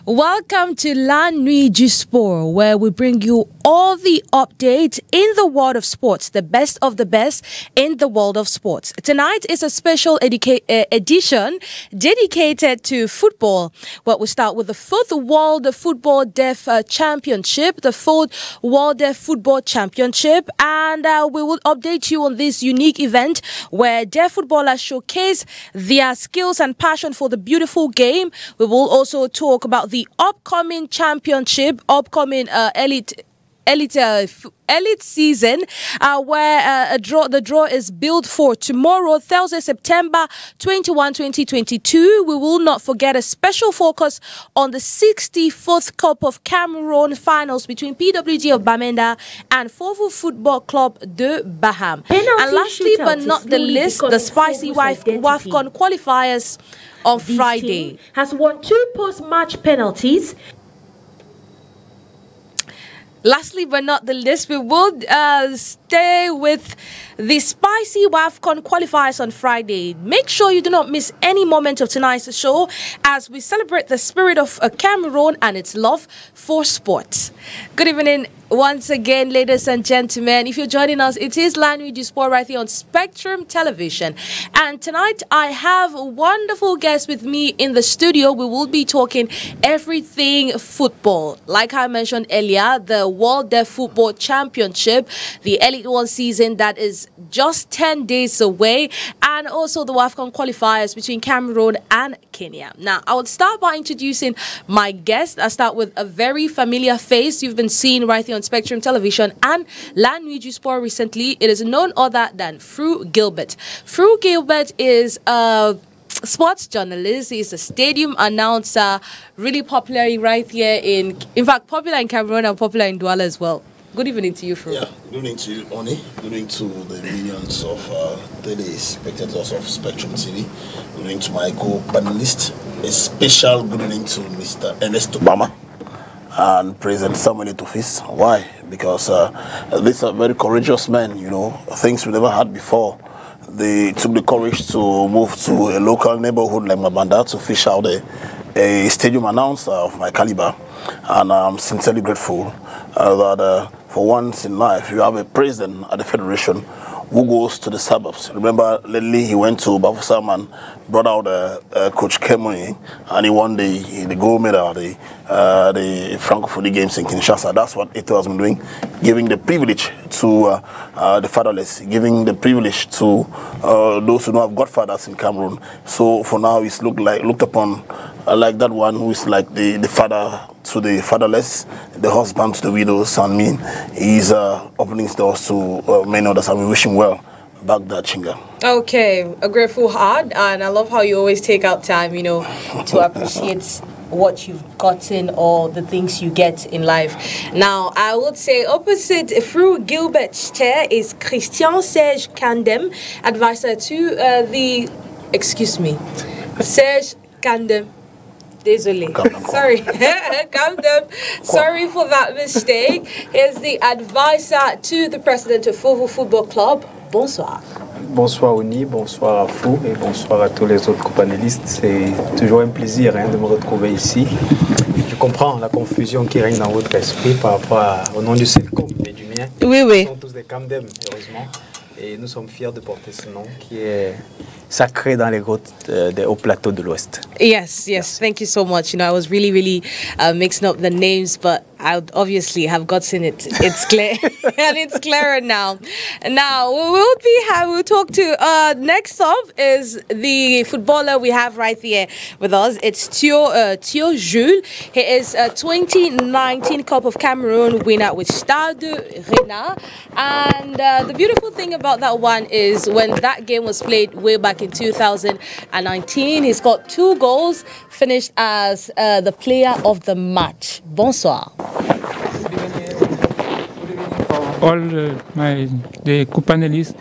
Welcome to La Nuit du Sport, where we bring you all the updates in the world of sports, the best of the best in the world of sports. Tonight is a special edition dedicated to football. Well, we start with the 4th World Football Deaf Championship, the 4th World Deaf Football Championship, and we will update you on this unique event where deaf footballers showcase their skills and passion for the beautiful game. We will also talk about the upcoming championship, upcoming elite season, where the draw is built for tomorrow, Thursday, September 21, 2022. We will not forget a special focus on the 64th Cup of Cameroon finals between PWD of Bamenda and Fovu Football Club de Baham. And lastly but not the least, the spicy WAFCON Qualifiers on Friday. Has won 2 post-match penalties. Lastly but not the least, we will stay with the spicy WAFCON qualifiers on Friday. Make sure you do not miss any moment of tonight's show as we celebrate the spirit of Cameroon and its love for sports. Good evening once again, ladies and gentlemen. If you're joining us, it is La Nuit du Sport right here on Spectrum Television. And tonight I have a wonderful guest with me in the studio. We will be talking everything football. Like I mentioned earlier, the World Deaf Football Championship, the Elite One season that is just 10 days away, and also the WAFCON qualifiers between Cameroon and Kenya. Now, I would start by introducing my guest. I'll start with a very familiar face you've been seeing right here on Spectrum Television and La Nuit du Sport recently. It is none other than Fovu Gilbert. Fovu Gilbert is a sports journalist. He's a stadium announcer, really popular right here in fact, popular in Cameroon and popular in Douala as well. Good evening to you, Fovu. Yeah, good evening to you, Oni. Good evening to the millions of spectators of Spectrum TV. Good evening to my co-panelist. A special good evening to Mr. Ernest Obama and President Samuel Etofis. Why? Because these are very courageous men, you know, things we never had before. They took the courage to move to a local neighborhood like Mabanda to fish out a stadium announcer of my caliber. And I'm sincerely grateful that for once in life you have a president at the federation who goes to the suburbs. Remember, lately he went to Bafusam and brought out Coach Kemoni, and he won the gold medal, the Francophone Games in Kinshasa. That's what Eto has been doing, giving the privilege to the fatherless, giving the privilege to those who don't have godfathers in Cameroon. So for now, he's looked upon like that one who is like the father to the fatherless, the husband to the widows, and me. He's opening his doors to many others, and we wish him well back there, Chinga. Okay, a grateful heart, and I love how you always take out time, you know, to appreciate what you've gotten or the things you get in life. Now, I would say opposite Fovu Gilbert's chair is Serge KAMDEM, advisor to Serge KAMDEM. Désolé. Sorry. KAMDEM. Sorry for that mistake. He's the advisor to the president of Fovu Football Club. Bonsoir. Bonsoir Oni, bonsoir à vous et bonsoir à tous les autres co-panélistes. C'est toujours un plaisir de me retrouver ici. Je comprends la confusion qui règne dans votre esprit par rapport au nom du Selcom et du mien. Oui, oui. Nous sommes tous des KAMDEM, heureusement. Et nous sommes fiers de porter ce nom qui est sacré dans les grottes des hauts plateaux de l'Ouest. Yes, thank you so much. You know, I was really mixing up the names, but I would obviously have gotten it. It's clear, and it's clearer now. Now, we'll talk to, next up is the footballer we have right here with us. It's TCHIO Jules. He is a 2019 Cup of Cameroon winner with Stade Rennais. And the beautiful thing about that one is when that game was played way back in 2019, he's got 2 goals, finished as the player of the match. Bonsoir. All the co-panelists,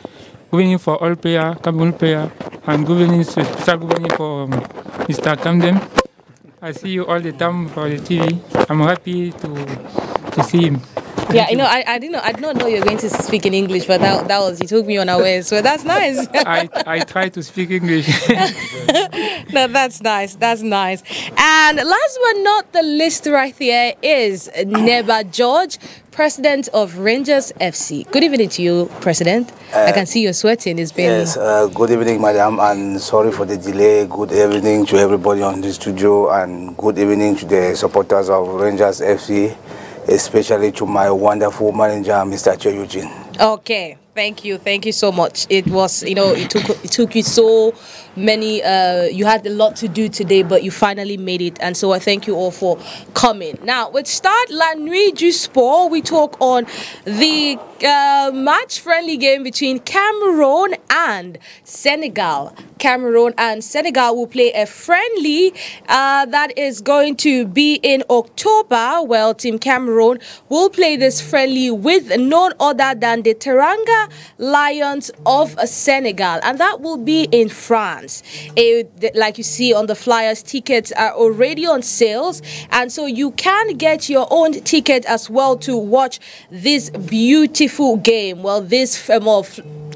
good evening for all players, Cameroon players, and good evening, special good evening for Mr. KAMDEM. I see you all the time for the TV. I'm happy to see him. Yeah, you know, I did not know you were going to speak in English, but you took me unawares. So that's nice. I try to speak English. No, that's nice. That's nice. And last but not the least, right there is NEBA George, President of Rangers FC. Good evening to you, President. I can see you're sweating. It's been... Yes, good evening, madam, and sorry for the delay. Good evening to everybody on the studio, and good evening to the supporters of Rangers FC, especially to my wonderful manager, Mr. Eugene. Okay, thank you so much. It was, you know, it took you so many, you had a lot to do today, but you finally made it, and so I thank you all for coming. Now, with start La Nuit du Sport, we talk on the match-friendly game between Cameroon and Senegal. Cameroon and Senegal will play a friendly that is going to be in October. Well, Team Cameroon will play this friendly with none other than the Teranga Lions of Senegal, and that will be in France. Like you see on the flyers, tickets are already on sales, and so you can get your own ticket as well to watch this beautiful game. Well, this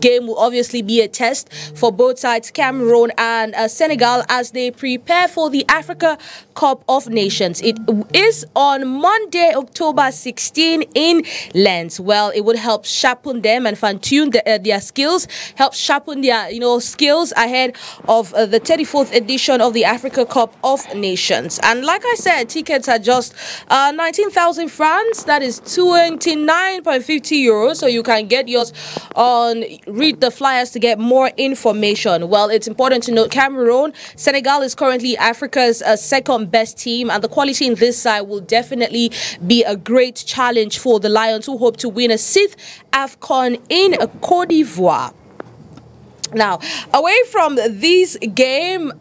game will obviously be a test for both sides, Cameroon and Senegal, as they prepare for the Africa Cup of Nations. It is on Monday, October 16 in Lens. Well, it would help sharpen them and fine-tune their skills, help sharpen their skills ahead of the 34th edition of the Africa Cup of Nations. And like I said, tickets are just 19,000 francs. That is 29.50 euros. So you can get yours on read the flyers to get more information. Well, it's important to note Cameroon, Senegal is currently Africa's second best team, and the quality in this side will definitely be a great challenge for the Lions, who hope to win a 6th AFCON in Côte d'Ivoire. Now, away from this game,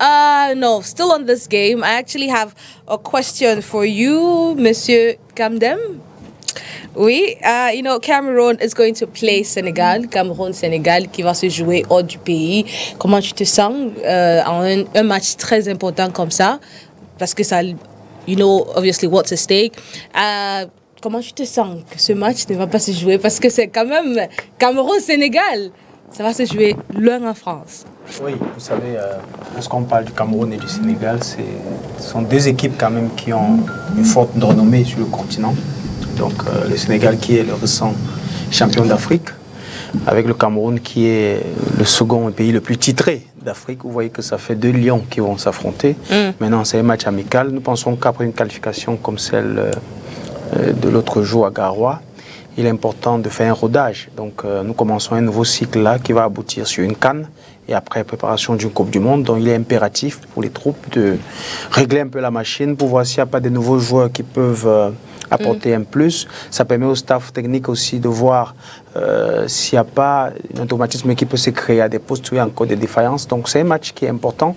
still on this game, I actually have a question for you, Monsieur KAMDEM. Oui, you know, Cameroon is going to play Senegal. Cameroun-Sénégal qui va se jouer hors du pays. Comment tu te sens en un match très important comme ça? Parce que ça, you know, obviously what's at stake. Comment tu te sens que ce match ne va pas se jouer? Parce que c'est quand même Cameroun-Sénégal. Ça va se jouer loin en France. Oui, vous savez, lorsqu'on parle du Cameroun et du Sénégal, ce sont deux équipes quand même qui ont une forte renommée sur le continent. Donc le Sénégal qui est le récent champion d'Afrique, avec le Cameroun qui est le second pays le plus titré d'Afrique. Vous voyez que ça fait deux lions qui vont s'affronter. Maintenant, c'est un match amical. Nous pensons qu'après une qualification comme celle de l'autre jour à Garoua, il est important de faire un rodage. Donc nous commençons un nouveau cycle là qui va aboutir sur une CAN et après préparation d'une Coupe du Monde. Donc il est impératif pour les troupes de régler un peu la machine pour voir s'il n'y a pas de nouveaux joueurs qui peuvent apporter un plus. Ça permet au staff technique aussi de voir s'il n'y a pas un automatisme qui peut se créer à des postes où il y a encore des défaillances. Donc c'est un match qui est important.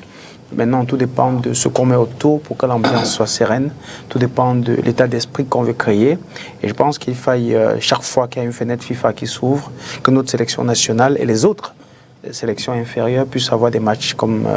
Maintenant, tout dépend de ce qu'on met autour pour que l'ambiance soit sereine. Tout dépend de l'état d'esprit qu'on veut créer. Et je pense qu'il faille, chaque fois qu'il y a une fenêtre FIFA qui s'ouvre, que notre sélection nationale et les autres sélections inférieures puissent avoir des matchs comme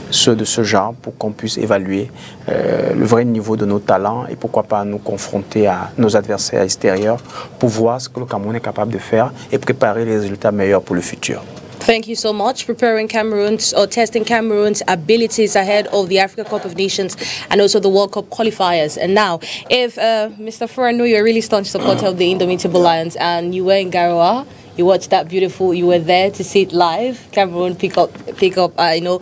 ceux de ce genre pour qu'on puisse évaluer le vrai niveau de nos talents et pourquoi pas nous confronter à nos adversaires extérieurs pour voir ce que le Cameroun est capable de faire et préparer les résultats meilleurs pour le futur. Thank you so much. Preparing Cameroon's or testing Cameroon's abilities ahead of the Africa Cup of Nations and also the World Cup qualifiers. And now, if Mr. Fur, I know you're a really staunch supporter of the Indomitable Lions, and you were in Garoua. You watched that beautiful. You were there to see it live. Cameroon pick up another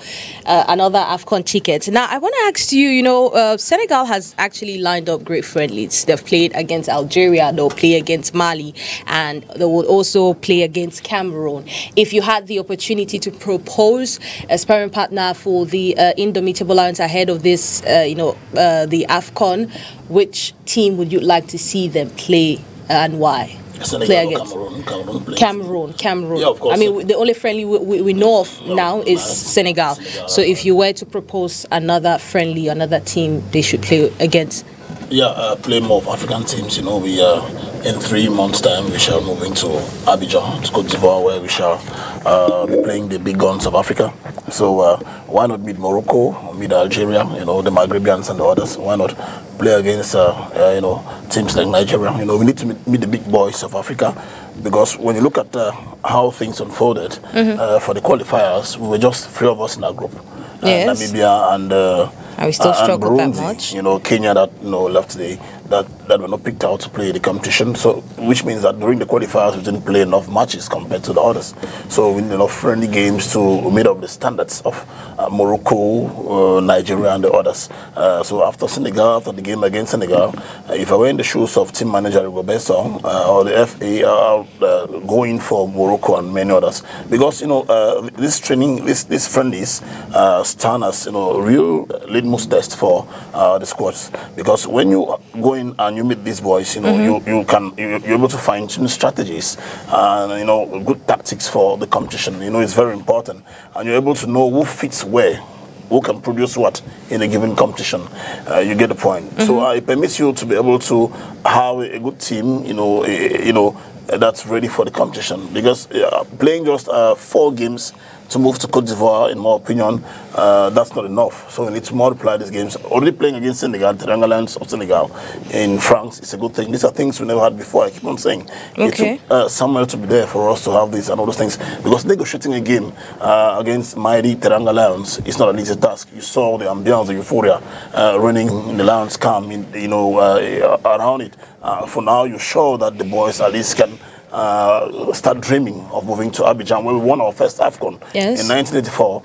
AFCON ticket. Now, I want to ask you. You know, Senegal has actually lined up great friendlies. They've played against Algeria. They'll play against Mali, and they will also play against Cameroon. If you had the opportunity to propose a sparring partner for the Indomitable Lions ahead of this, the AFCON, which team would you like to see them play and why? Senegal or Cameroon. Yeah, of course. I mean, the only friendly we know of now is Senegal. So if you were to propose another friendly, another team they should play against? Yeah, play more of African teams. You know, we in 3 months' time we shall move into Abidjan, to Côte d'Ivoire, where we shall be playing the big guns of Africa. So why not meet Morocco, meet Algeria, you know, the Maghrebians and the others? Why not play against teams like Nigeria. You know, we need to meet the big boys of Africa, because when you look at how things unfolded for the qualifiers, we were just 3 of us in that group. Yes. Namibia and we still struggled Burundi, that much. you know, Kenya that left today, that were not picked out to play the competition. So, which means that during the qualifiers we didn't play enough matches compared to the others. So we need enough friendly games to meet up the standards of Morocco, Nigeria, and the others. So after Senegal, after the game against Senegal, if I were in the shoes of team manager Gilbert or the FA, going for Morocco and many others, because you know this training, this friendlies stand as real litmus test for the squads, because when you go in and you meet these boys, you're able to find strategies and good tactics for the competition. It's very important, and you're able to know who fits where, who can produce what in a given competition. You get the point. So it permits you to be able to have a good team, that's ready for the competition. Because playing just 4 games to move to Cote d'Ivoire, in my opinion, that's not enough. So we need to multiply these games. Already playing against Senegal, the Teranga of Senegal in France, it's a good thing. These are things we never had before. I keep on saying. Okay. It took Samuel to be there for us to have this and all those things. Because negotiating a game against mighty Teranga Lions is not an easy task. You saw the ambiance, the euphoria running in the Lions camp, around it. For now, you're sure that the boys at least can start dreaming of moving to Abidjan, where we won our first AFCON in 1984.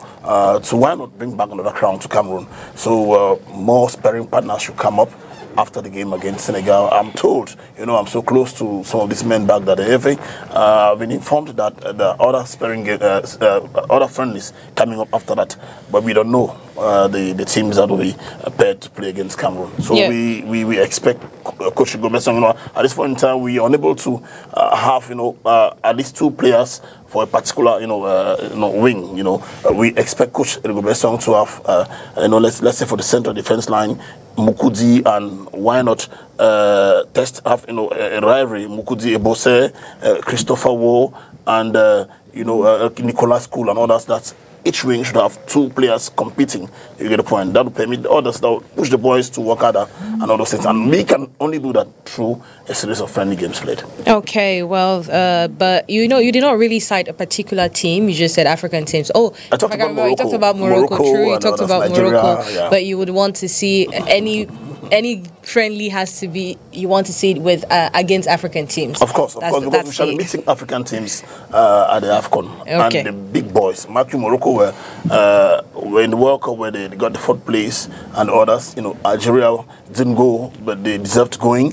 So why not bring back another crown to Cameroon? So more sparring partners should come up after the game against Senegal. I'm told, I'm so close to some of these men back at the FA. I've been informed that the other sparring, other friendlies coming up after that, but we don't know the teams that will be paired to play against Cameroon. So we expect Coach Gomez. At this point in time, we are unable to have at least 2 players for a particular wing. We expect Coach Gomez to have let's say for the central defense line, Mukudi, and why not test have a rivalry, Mukudi Ebose, Christopher Wo, and Nicolas Cool and others. That's each wing should have 2 players competing. You get the point. That will permit the others, that will push the boys to work harder and all those things. And we can only do that through a series of friendly games played. Okay, well, but you did not really cite a particular team. You just said African teams. Oh, I talked about Morocco. You talked about Morocco. True, you talked about Nigeria, Morocco. But you would want to see any friendly has to be, you want to see it with against African teams. Of course, because we shall be meeting African teams at the AFCON. And the big boys. Morocco were in the World Cup where they got the 4th place, and others, Algeria didn't go, but they deserved going.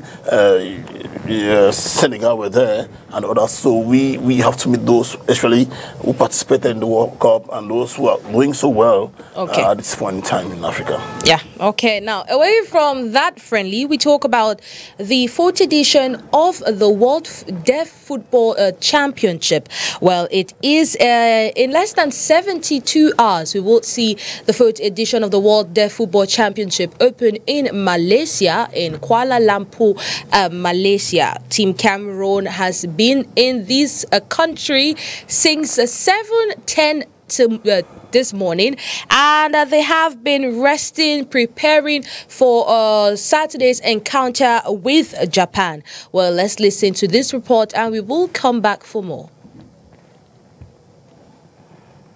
Senegal were there, and others. So we have to meet those, especially who participated in the World Cup and those who are doing so well at this point in time in Africa. Yeah. Okay. Now, away from that friendly, we talk about the 4th edition of the World Deaf Football Championship. Well, it is in less than 72 hours. We will see the 4th edition of the World Deaf Football Championship open in Malaysia, in Kuala Lumpur, Malaysia. Team Cameroon has been in this country since 7:10 this morning, and they have been resting, preparing for Saturday's encounter with Japan. Well, let's listen to this report and we will come back for more.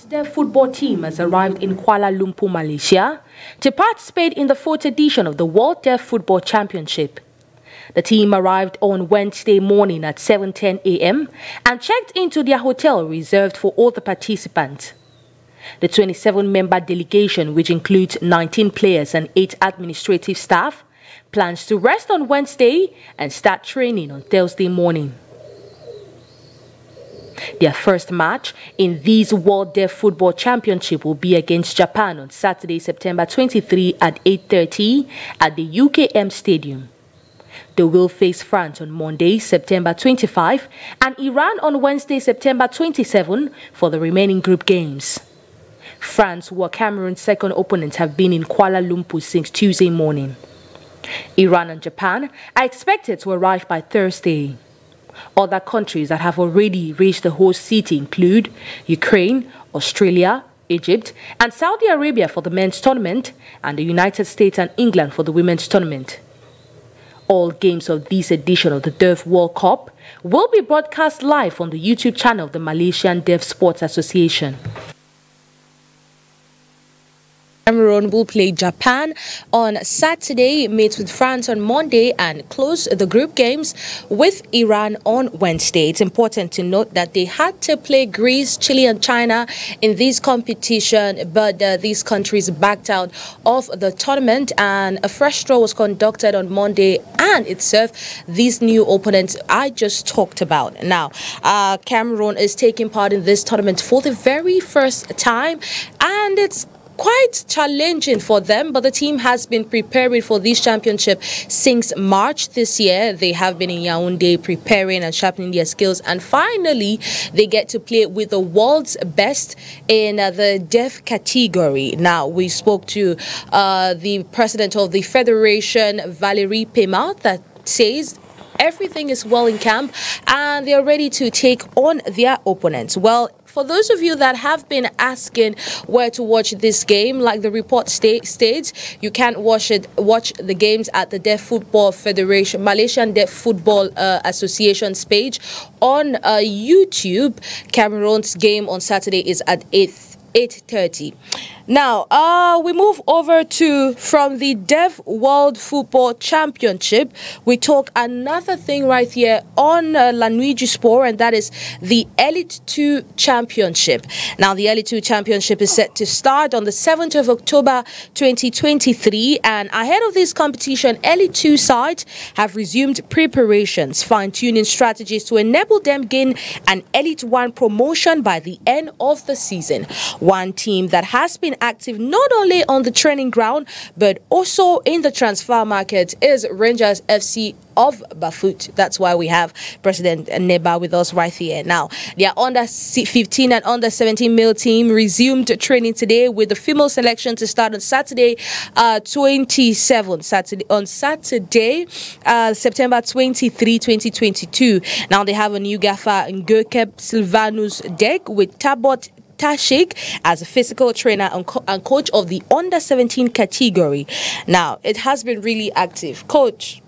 Their football team has arrived in Kuala Lumpur, Malaysia, to participate in the 4th edition of the World Deaf Football Championship. The team arrived on Wednesday morning at 7:10 a.m. and checked into their hotel reserved for all the participants. The 27-member delegation, which includes 19 players and 8 administrative staff, plans to rest on Wednesday and start training on Thursday morning. Their first match in this World Deaf Football Championship will be against Japan on Saturday, September 23 at 8:30 at the UKM Stadium. They will face France on Monday, September 25, and Iran on Wednesday, September 27 for the remaining group games. France, who are Cameroon's second opponents, have been in Kuala Lumpur since Tuesday morning. Iran and Japan are expected to arrive by Thursday. Other countries that have already reached the host city include Ukraine, Australia, Egypt, and Saudi Arabia for the men's tournament, and the United States and England for the women's tournament. All games of this edition of the Deaf World Cup will be broadcast live on the YouTube channel of the Malaysian Deaf Sports Association. Cameroon will play Japan on Saturday, meet with France on Monday, and close the group games with Iran on Wednesday. It's important to note that they had to play Greece, Chile, and China in this competition, but these countries backed out of the tournament, and a fresh draw was conducted on Monday, and it served these new opponents I just talked about. Now, Cameroon is taking part in this tournament for the very first time, and it's quite challenging for them, but the team has been preparing for this championship since March this year. They have been in Yaoundé preparing and sharpening their skills, and finally they get to play with the world's best in the deaf category. Now, we spoke to the president of the federation, Valerie Pema, that says everything is well in camp and they are ready to take on their opponents. Well, for those of you that have been asking where to watch this game, like the report states, you can watch the games at the Deaf Football Federation, Malaysian Deaf Football Association's page on YouTube. Cameroon's game on Saturday is at 8:30. Now, we move over to from the Deaf World Football Championship. We talk another thing right here on NUIT Sport, and that is the Elite 2 Championship. Now, the Elite 2 Championship is set to start on the 7th of October 2023, and ahead of this competition, Elite 2 sides have resumed preparations, fine-tuning strategies to enable them gain an Elite 1 promotion by the end of the season. One team that has been active not only on the training ground but also in the transfer market is Rangers FC of Bafut. That's why we have President NEBA with us right here. Now, their under 15 and under 17 male team resumed training today with the female selection to start on Saturday, September 23, 2022. Now, they have a new gaffer, Ngokeb Silvanus Deg, with Tabot Tashik as a physical trainer and coach of the under 17 category. Now, it has been really active. Coach,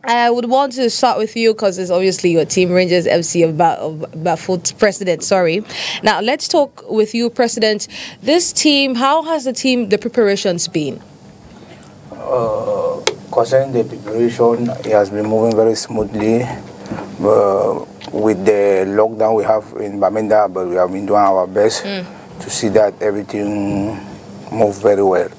I would want to start with you because it's obviously your team, Rangers FC of Bafut, President. Sorry. Now, let's talk with you, President. This team, how has the preparations been? Concerning the preparation, it has been moving very smoothly. With the lockdown we have in Bamenda, but we have been doing our best to see that everything moves very well.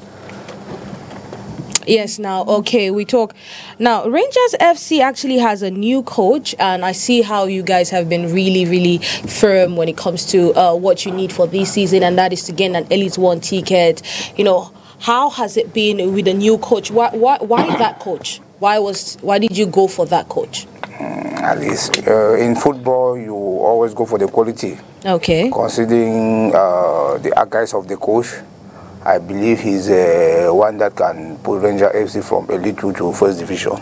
Yes, now, okay, we talk. Now, Rangers FC actually has a new coach, and I see how you guys have been really, really firm when it comes to what you need for this season, and that is to gain an Elite 1 ticket. You know, how has it been with the new coach? Why that coach? Why did you go for that coach? At least in football, you always go for the quality. Okay. Considering the archives of the coach, I believe he's one that can put Ranger FC from Elite 2 to First Division.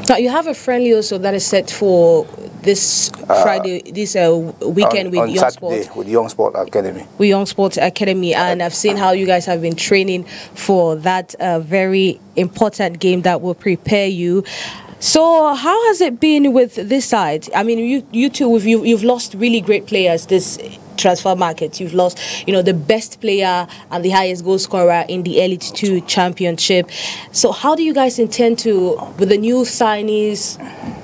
Now, you have a friendly also that is set for this Friday, this weekend with Young Saturday, with Young Sport Academy. With Young Sports Academy, and I've seen how you guys have been training for that very important game that will prepare you. So how has it been with this side? I mean, you two, you've lost really great players this transfer market. You've lost, the best player and the highest goal scorer in the Elite 2 Championship. So how do you guys intend to, with the new signees,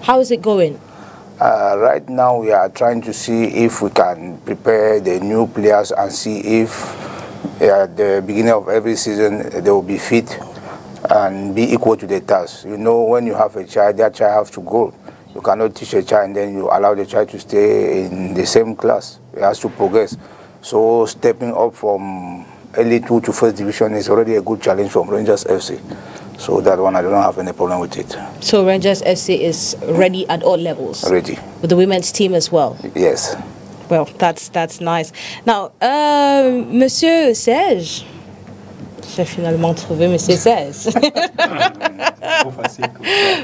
how is it going? Right now, we are trying to see if we can prepare the new players and see if at the beginning of every season they will be fit and be equal to the task. When you have a child, that child has to grow. You cannot teach a child and then you allow the child to stay in the same class. It has to progress. So stepping up from Elite 2 to First Division is already a good challenge from Rangers FC. So that one, I don't have any problem with it. So Rangers FC is ready at all levels? Ready. With the women's team as well? Yes. Well, that's nice. Now, Monsieur Serge, j'ai finalement trouvé Monsieur Serge.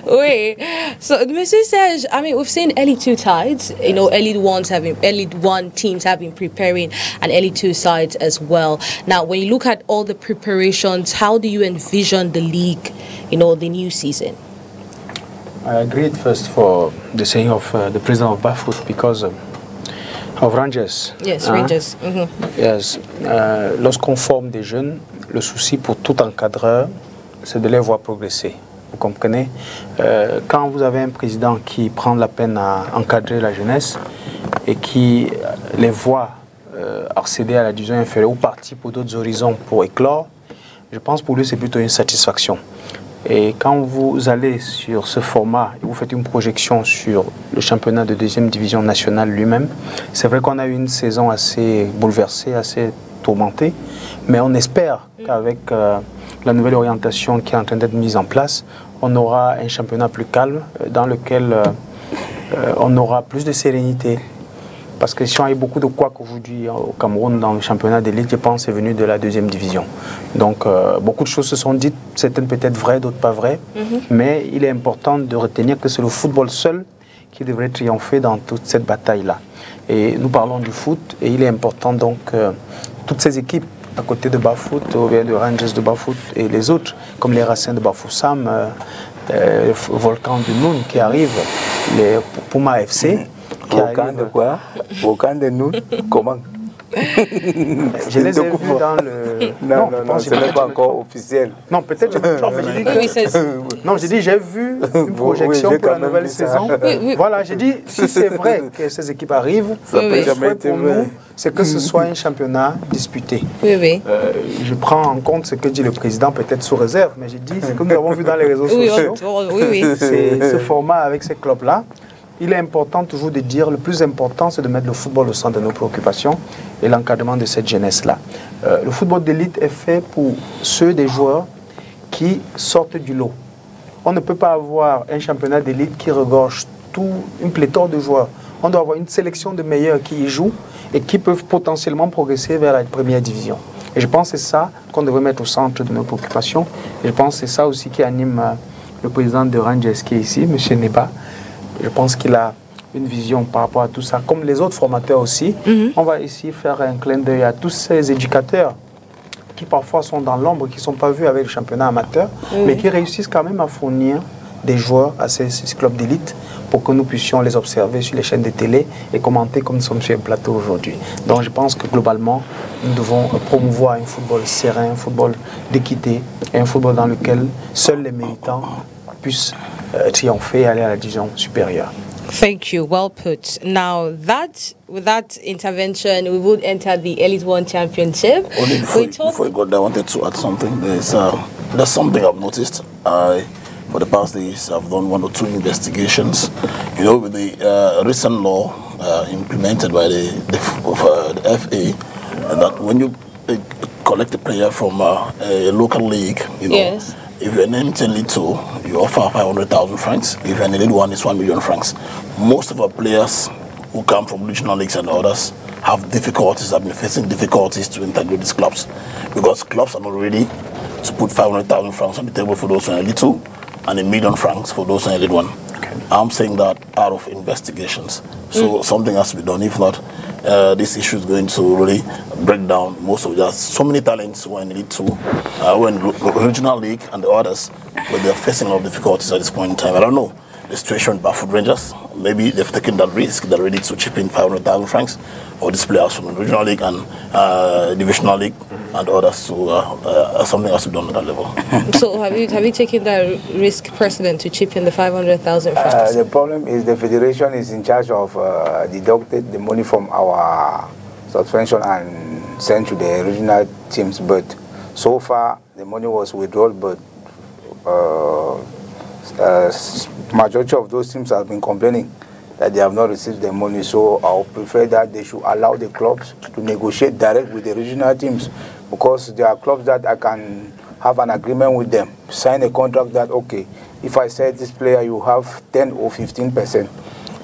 Oui. So, Monsieur Serge, I mean, we've seen Elite 2 sides. Elite 1 teams have been preparing, and Elite 2 sides as well. Now, when you look at all the preparations, how do you envision the league, the new season? I agreed first for the saying of the president of Bafut because of Rangers. Yes, Rangers. Yes. Lorsqu'on forme des jeunes, le souci pour tout encadreur, c'est de les voir progresser. Vous comprenez? Quand vous avez un président qui prend la peine à encadrer la jeunesse et qui les voit accéder à la division inférieure ou partir pour d'autres horizons pour éclore, je pense pour lui c'est plutôt une satisfaction. Et quand vous allez sur ce format et vous faites une projection sur le championnat de deuxième division nationale lui-même, c'est vrai qu'on a eu une saison assez bouleversée, assez tourmentée, mais on espère qu'avec la nouvelle orientation qui est en train d'être mise en place, on aura un championnat plus calme dans lequel on aura plus de sérénité. Parce que si on a eu beaucoup de couacs aujourd'hui au Cameroun dans le championnat d'élite, je pense c'est venu de la deuxième division. Donc beaucoup de choses se sont dites, certaines peut-être vraies, d'autres pas vraies. Mais il est important de retenir que c'est le football seul qui devrait triompher dans toute cette bataille-là. Et nous parlons du foot et il est important donc toutes ces équipes à côté de Bafut, ou bien de Rangers de Bafut et les autres, comme les Racines de Bafoussam, Volcan de Noun qui arrivent, les Puma FC. Volcan de quoi? Volcan de Noun? Comment? Je les ai vus dans le... Non, ce n'est pas encore officiel. Non, peut-être... Non, j'ai dit, j'ai vu une projection pour la nouvelle saison. Voilà, j'ai dit, si c'est vrai que ces équipes arrivent, le souhait pour nous, c'est que ce soit un championnat disputé. Je prends en compte ce que dit le président, peut-être sous réserve, mais j'ai dit, c'est que nous avons vu dans les réseaux sociaux. C'est ce format avec ces clubs-là. Il est important toujours de dire, le plus important, c'est de mettre le football au centre de nos préoccupations et l'encadrement de cette jeunesse-là. Le football d'élite est fait pour ceux des joueurs qui sortent du lot. On ne peut pas avoir un championnat d'élite qui regorge une pléthore de joueurs. On doit avoir une sélection de meilleurs qui y jouent et qui peuvent potentiellement progresser vers la première division. Et je pense que c'est ça qu'on devrait mettre au centre de nos préoccupations. Et je pense que c'est ça aussi qui anime le président de Rangers qui est ici, M. NEBA. Je pense qu'il a une vision par rapport à tout ça, comme les autres formateurs aussi. On va ici faire un clin d'œil à tous ces éducateurs qui parfois sont dans l'ombre, qui ne sont pas vus avec le championnat amateur, mais qui réussissent quand même à fournir des joueurs à ces clubs d'élite pour que nous puissions les observer sur les chaînes de télé et commenter comme nous sommes sur un plateau aujourd'hui. Donc je pense que globalement, nous devons promouvoir un football serein, un football d'équité, et un football dans lequel seuls les méritants puissent triompher et aller à la division supérieure. Thank you. Well put. Now, with that intervention, we would enter the Elite One Championship. Only before you got there, I wanted to add something. There's something I've noticed. For the past days, I've done 1 or 2 investigations. You know, with the recent law implemented by the FA, and that when you collect a player from a local league, you know, if you're named in League 2, you offer 500,000 francs. If you're in League 1, it's 1 million francs. Most of our players who come from regional leagues and others have difficulties, have been facing difficulties to integrate these clubs, because clubs are not ready to put 500,000 francs on the table for those who are in League 2 and 1 million francs for those who are in League 1. I'm saying that out of investigations. So something has to be done. If not, this issue is going to really break down most of us. So many talents who are in League 2, who are in regional league and the others, but they're facing a lot of difficulties at this point in time. I don't know the situation with Bafut Rangers. Maybe they've taken that risk. They're ready to chip in 500,000 francs for these players from the regional league and divisional league and others. So something has to be done at that level. So have you taken that risk precedent to chip in the 500,000 francs? The problem is the federation is in charge of deducting the money from our subvention and sent to the regional teams. But so far the money was withdrawn, but majority of those teams have been complaining that they have not received the money. So I would prefer that they should allow the clubs to negotiate direct with the regional teams, because there are clubs that I can have an agreement with them, sign a contract that, okay, if I sell this player, you have 10 or 15%.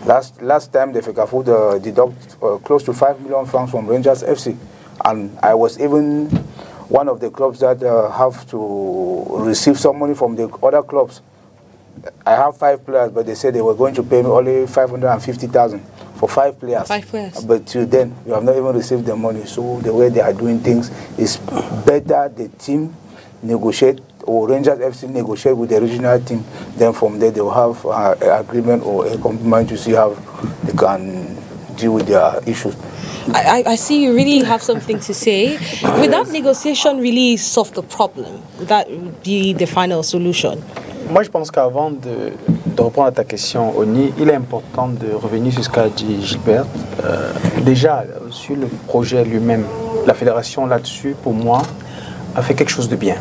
Last time, the FECAFOOT deduct close to 5 million francs from Rangers FC, and I was even one of the clubs that have to receive some money from the other clubs. I have 5 players, but they said they were going to pay me only 550,000 for 5 players. 5 players. But till then, we have not even received the money. So the way they are doing things is better the team negotiate or Rangers FC negotiate with the regional team, then from there they will have an agreement or a compromise to see how they can deal with their issues. I see you really have something to say. Would that negotiation really solve the problem? Would that be the final solution? Moi, je pense qu'avant de répondre à ta question, ONI, il est important de revenir sur ce qu'a dit Gilbert. Déjà, sur le projet lui-même, la fédération là-dessus, pour moi, a fait quelque chose de bien.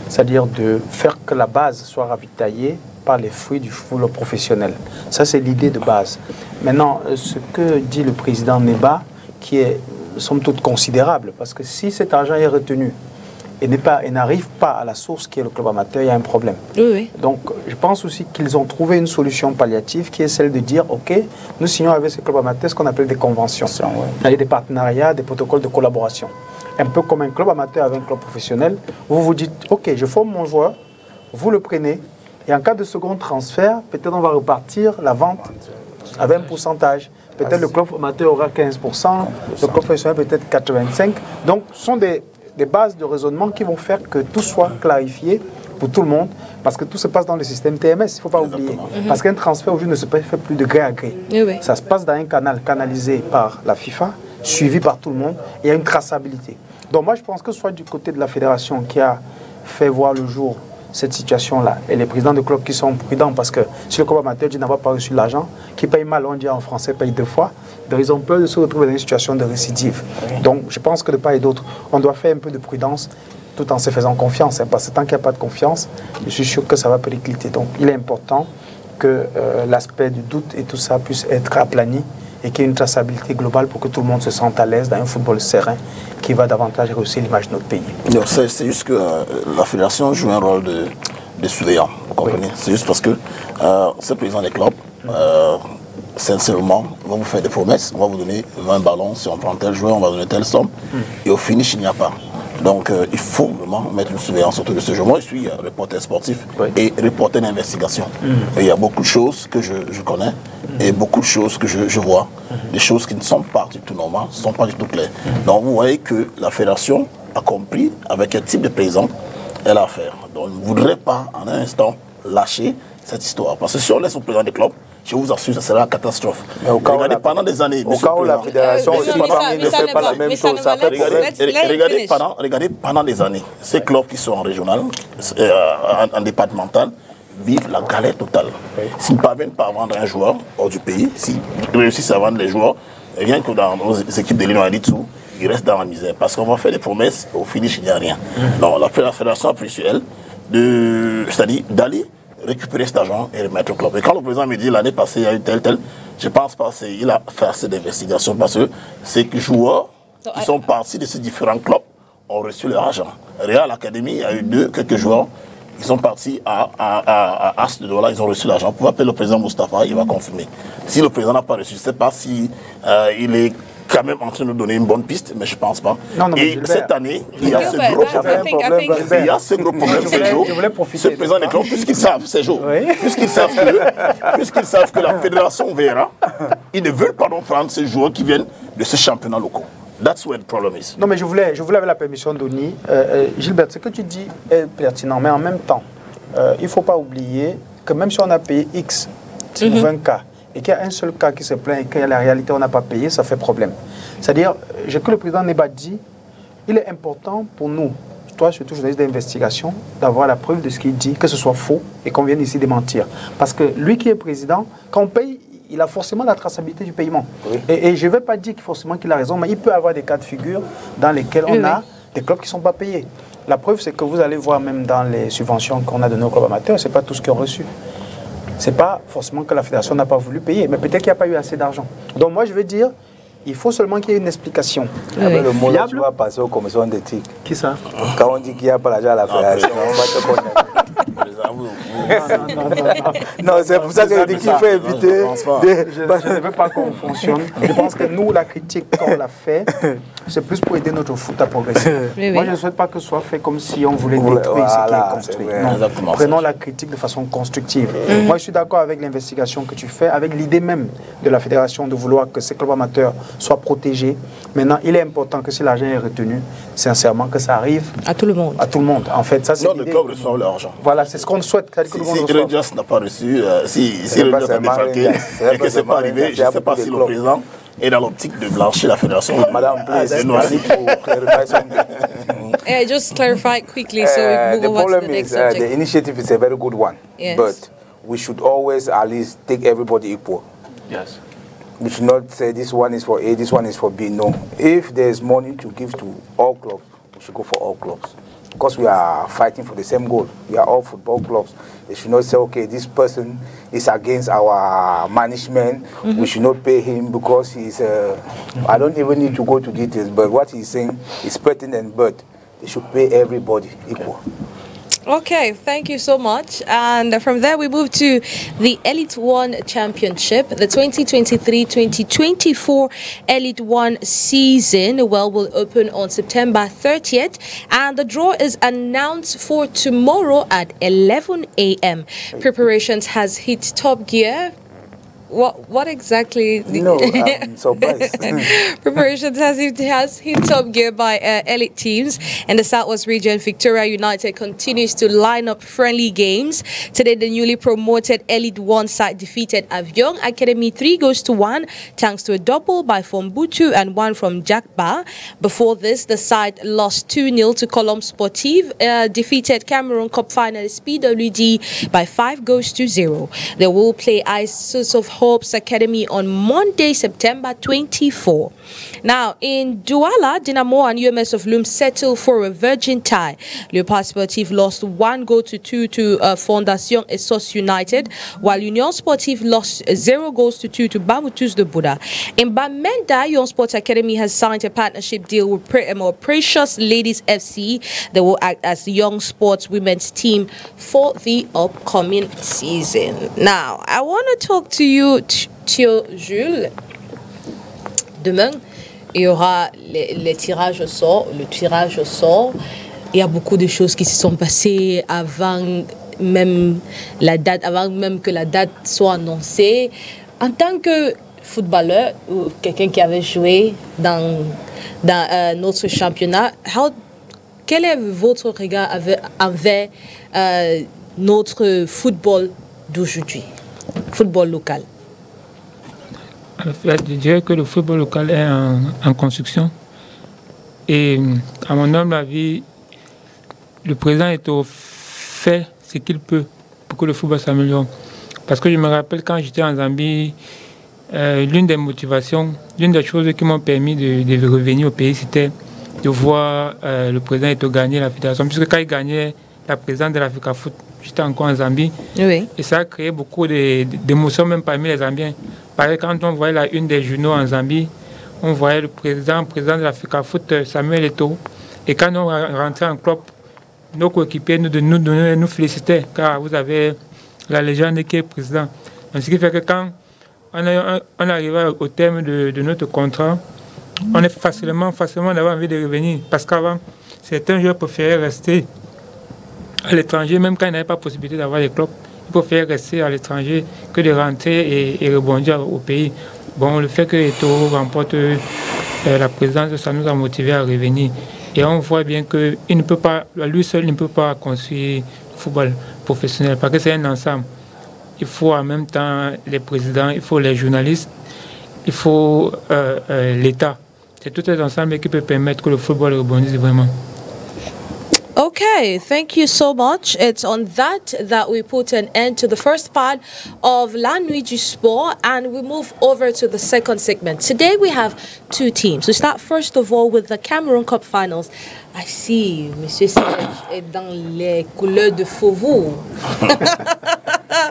C'est-à-dire de faire que la base soit ravitaillée par les fruits du football professionnel. Ça, c'est l'idée de base. Maintenant, ce que dit le président NEBA, qui est, somme toute, considérable, parce que si cet argent est retenu et n'arrive pas à la source qui est le club amateur, il y a un problème. Oui. Donc, je pense aussi qu'ils ont trouvé une solution palliative qui est celle de dire, OK, nous signons avec ce club amateur ce qu'on appelle des conventions. Il y a des partenariats, des protocoles de collaboration. Un peu comme un club amateur avec un club professionnel. Vous vous dites, OK, je forme mon joueur, vous le prenez, et en cas de second transfert, peut-être on va repartir la vente avec un pourcentage. Peut-être le club amateur aura 15%, le club professionnel peut-être 85%. Donc, ce sont des bases de raisonnement qui vont faire que tout soit clarifié pour tout le monde, parce que tout se passe dans le système TMS, il ne faut pas oublier. Parce qu'un transfert aujourd'hui ne se fait plus de gré à gré. Ça se passe dans un canal canalisé par la FIFA, suivi par tout le monde, et il y a une traçabilité. Donc moi, je pense que ce soit du côté de la fédération qui a fait voir le jour cette situation-là, et les présidents de clubs qui sont prudents, parce que si le club amateur dit n'a pas reçu l'argent, qui paye mal, on dit en français, paye 2 fois, donc ils ont peur de se retrouver dans une situation de récidive. Donc je pense que de part et d'autre, on doit faire un peu de prudence tout en se faisant confiance, hein, parce que tant qu'il n'y a pas de confiance, je suis sûr que ça va péricliter. Donc il est important que l'aspect du doute et tout ça puisse être aplani et qu'il y ait une traçabilité globale pour que tout le monde se sente à l'aise dans un football serein qui va davantage rehausser l'image de notre pays. C'est juste que la fédération joue un rôle de surveillant, vous comprenez? C'est juste parce que ce président des clubs, sincèrement, va vous faire des promesses, on va vous donner 20 ballons, si on prend tel joueur, on va donner telle somme, et au finish, il n'y a pas. Donc il faut vraiment mettre une surveillance autour de ce jeu. Moi, je suis reporter sportif et reporter d'investigation. Il y a beaucoup de choses que je connais et beaucoup de choses que je vois. Des choses qui ne sont pas du tout normales, ne sont pas du tout claires. Donc vous voyez que la fédération a compris avec quel type de président elle a affaire. Donc je ne voudrais pas en un instant lâcher cette histoire. Parce que si on laisse au président des clubs, je vous assure, ça sera la catastrophe. Regardez, pendant des années, au cas où la fédération ne fait pas la même chose, ça fait regardez, pendant des années, ces clubs qui sont en régional, en départemental, vivent la galère totale. S'ils ne parviennent pas à vendre un joueur hors du pays, s'ils réussissent à vendre les joueurs, rien que dans nos équipes de l'Union dessous, ils restent dans la misère. Parce qu'on va faire des promesses, au finish, il n'y a rien. Donc la fédération a pris sur elle, c'est-à-dire d'aller récupérer cet argent et remettre au club. Et quand le président me dit l'année passée, il y a eu tel, je pense pas qu'il a fait assez d'investigations parce que ces joueurs qui sont partis de ces différents clubs ont reçu leur argent. Real Academy, il y a eu quelques joueurs qui sont partis à As de Douala, ils ont reçu l'argent. Vous pouvez appeler le président Moustapha, il va confirmer. Si le président n'a pas reçu, je ne sais pas si il est quand même en train de nous donner une bonne piste, mais je ne pense pas. Et cette année, il y a ce gros problème. Il y a ce gros problème ces jours. Ce président des clubs, puisqu'ils savent ces jours, puisqu'ils savent que la fédération verra, ils ne veulent pas prendre ces joueurs qui viennent de ce championnat local. That's where the problem is. Non, mais je voulais avec la permission d'Oni. Gilbert, ce que tu dis est pertinent, mais en même temps, il ne faut pas oublier que même si on a payé X, 20K, et qu'il y a un seul cas qui se plaint et qu'il y a la réalité on n'a pas payé, ça fait problème. C'est-à-dire, que le président NEBA dit, il est important pour nous, toi surtout journaliste d'investigation, d'avoir la preuve de ce qu'il dit, que ce soit faux et qu'on vienne ici démentir. Parce que lui qui est président, quand on paye, il a forcément la traçabilité du paiement. Et je ne vais pas dire forcément qu'il a raison, mais il peut avoir des cas de figure dans lesquels on a des clubs qui ne sont pas payés. La preuve, c'est que vous allez voir même dans les subventions qu'on a données aux clubs amateurs, ce n'est pas tout ce qu'ils ont reçu. Ce n'est pas forcément que la fédération n'a pas voulu payer, mais peut-être qu'il n'y a pas eu assez d'argent. Donc moi, je veux dire, il faut seulement qu'il y ait une explication. Le mot là, tu vas passer aux commissions d'éthique. Qui ça? Quand on dit qu'il n'y a pas l'argent à la fédération, on va te connaître. Non, c'est pour ça que je dis qu'il faut éviter. Je ne veux pas qu'on fonctionne. Je pense que nous, la critique qu'on l'a fait, c'est plus pour aider notre foot à progresser. Moi, je ne souhaite pas que ce soit fait comme si on voulait détruire ce qui est construit. Non, prenons la critique de façon constructive. Moi, je suis d'accord avec l'investigation que tu fais, avec l'idée même de la fédération de vouloir que ces clubs amateurs soient protégés. Maintenant, il est important que si l'argent est retenu, sincèrement, que ça arrive à tout le monde. À tout le monde. En fait, ça c'est le club reçoit l'argent. Voilà, c'est ce qu'on souhaite. Si Rangers n'a pas reçu, si Rangers a défalqué et que ce n'est pas arrivé, je ne sais pas si le président est dans l'optique de blanchir la fédération. Madame, please. Just clarify quickly so we move on to the next subject. The initiative is a very good one, but we should always at least take everybody equal. Yes. We should not say this one is for A, this one is for B. No. If there is money to give to all clubs, we should go for all clubs. Because we are fighting for the same goal. We are all football clubs. They should not say, okay, this person is against our management. We should not pay him because he's... I don't even need to go to details, but what he's saying is pertinent, but they should pay everybody equal. Okay, thank you so much. And from there, we move to the Elite One Championship. The 2023-2024 Elite One season will open on September 30th. And the draw is announced for tomorrow at 11 a.m. Preparations has hit top gear. What exactly? No, I'm surprised. Preparations has hit top gear by elite teams. In the Southwest region, Victoria United continues to line up friendly games. Today, the newly promoted Elite One side defeated Avion Academy 3-1 thanks to a double by Fombutu and one from Jakba. Before this, the side lost 2-0 to Colombe Sportive, defeated Cameroon Cup finalist PWD by 5-0. They will play Isis of Hope's Academy on Monday, September 24. Now, in Douala, Dinamo and UMS of Loom settled for a virgin tie. Leopard Sportive lost 1-2 to Fondation Essos United, while Union Sportive lost 0-2 to Bamutus de Buddha. In Bamenda, Young Sports Academy has signed a partnership deal with Precious Ladies FC. They will act as the Young Sports Women's team for the upcoming season. Now, I want to talk to you, Jules. Demain, il y aura les tirages au sort, le tirage au sort. Il y a beaucoup de choses qui se sont passées avant même que la date soit annoncée. En tant que footballeur ou quelqu'un qui avait joué dans notre championnat, quel est votre regard envers notre football d'aujourd'hui, football local? En fait, je dirais que le football local est en construction. Et à mon humble avis, le président est au fait ce qu'il peut pour que le football s'améliore. Parce que je me rappelle quand j'étais en Zambie, l'une des motivations, l'une des choses qui m'ont permis de revenir au pays, c'était de voir le président gagner la fédération. Puisque quand il gagnait la présidence de l'Africa Foot, j'étais encore en Zambie. Oui. Et ça a créé beaucoup d'émotions même parmi les Zambiens. Par exemple, quand on voyait la une des journaux en Zambie, on voyait le président de l'Africa Foot, Samuel Eto'o. Et quand on rentrait en club, nos coéquipiers nous félicitaient car vous avez la légende qui est président. Donc, ce qui fait que quand on arrivait au terme de notre contrat, on est facilement d'avoir envie de revenir. Parce qu'avant, certains joueurs préféraient rester à l'étranger, même quand ils n'avaient pas possibilité d'avoir des clubs. Ils préfèrent rester à l'étranger que de rentrer et rebondir au pays. Bon, le fait que Eto'o remporte la présidence, ça nous a motivés à revenir. Et on voit bien que il ne peut pas, lui seul ne peut pas construire le football professionnel parce que c'est un ensemble. Il faut en même temps les présidents, il faut les journalistes, il faut l'État. C'est tout cet ensemble qui peut permettre que le football rebondisse vraiment. Okay, thank you so much. It's on that we put an end to the first part of La Nuit du Sport and we move over to the second segment. Today we have two teams. We start first of all with the Cameroon Cup Finals. I see, Monsieur Serge est dans les couleurs de Fovu.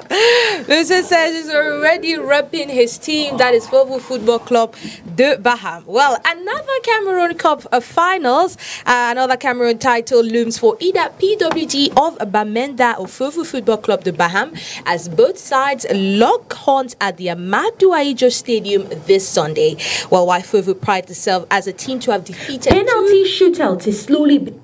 Mr. Serge is already repping his team, that is Fovu Football Club de Bamenda. Well, another Cameroon Cup of finals, another Cameroon title looms for either PWD of Bamenda or Fovu Football Club de Bamenda, as both sides lock horns at the Amadou Ahidjo Stadium this Sunday. Well, while Fovu prides itself as a team to have defeated penalty shootout is slowly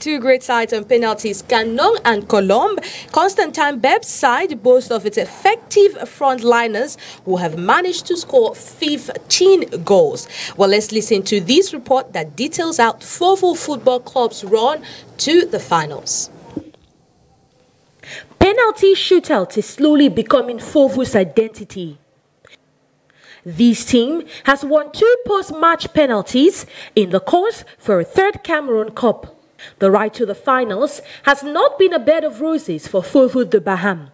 two great sides on penalties, Canon and Colombe, Constantine Beb's side boasts of its effective frontliners who have managed to score 15 goals. Well, let's listen to this report that details out Fovu Football Club's run to the finals. Penalty shootout is slowly becoming Fovu's identity. This team has won 2 post-match penalties in the course for a third Cameroon Cup. The ride to the finals has not been a bed of roses for Fovu de Bamenda.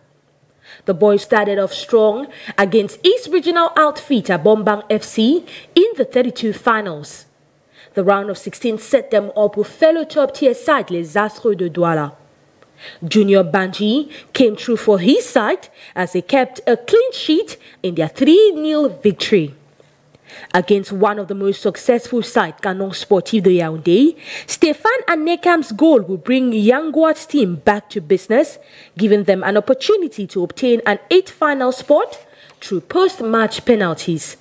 The boys started off strong against East Regional outfit Abombang FC in the 32 finals. The round of 16 set them up with fellow top-tier side Les Astres de Douala. Junior Banji came through for his side as they kept a clean sheet in their 3-0 victory. Against one of the most successful sides, Canon Sportif de Yaoundé, Stéphane Anekam's goal will bring Yanguat's team back to business, giving them an opportunity to obtain an 8th final spot through post-match penalties.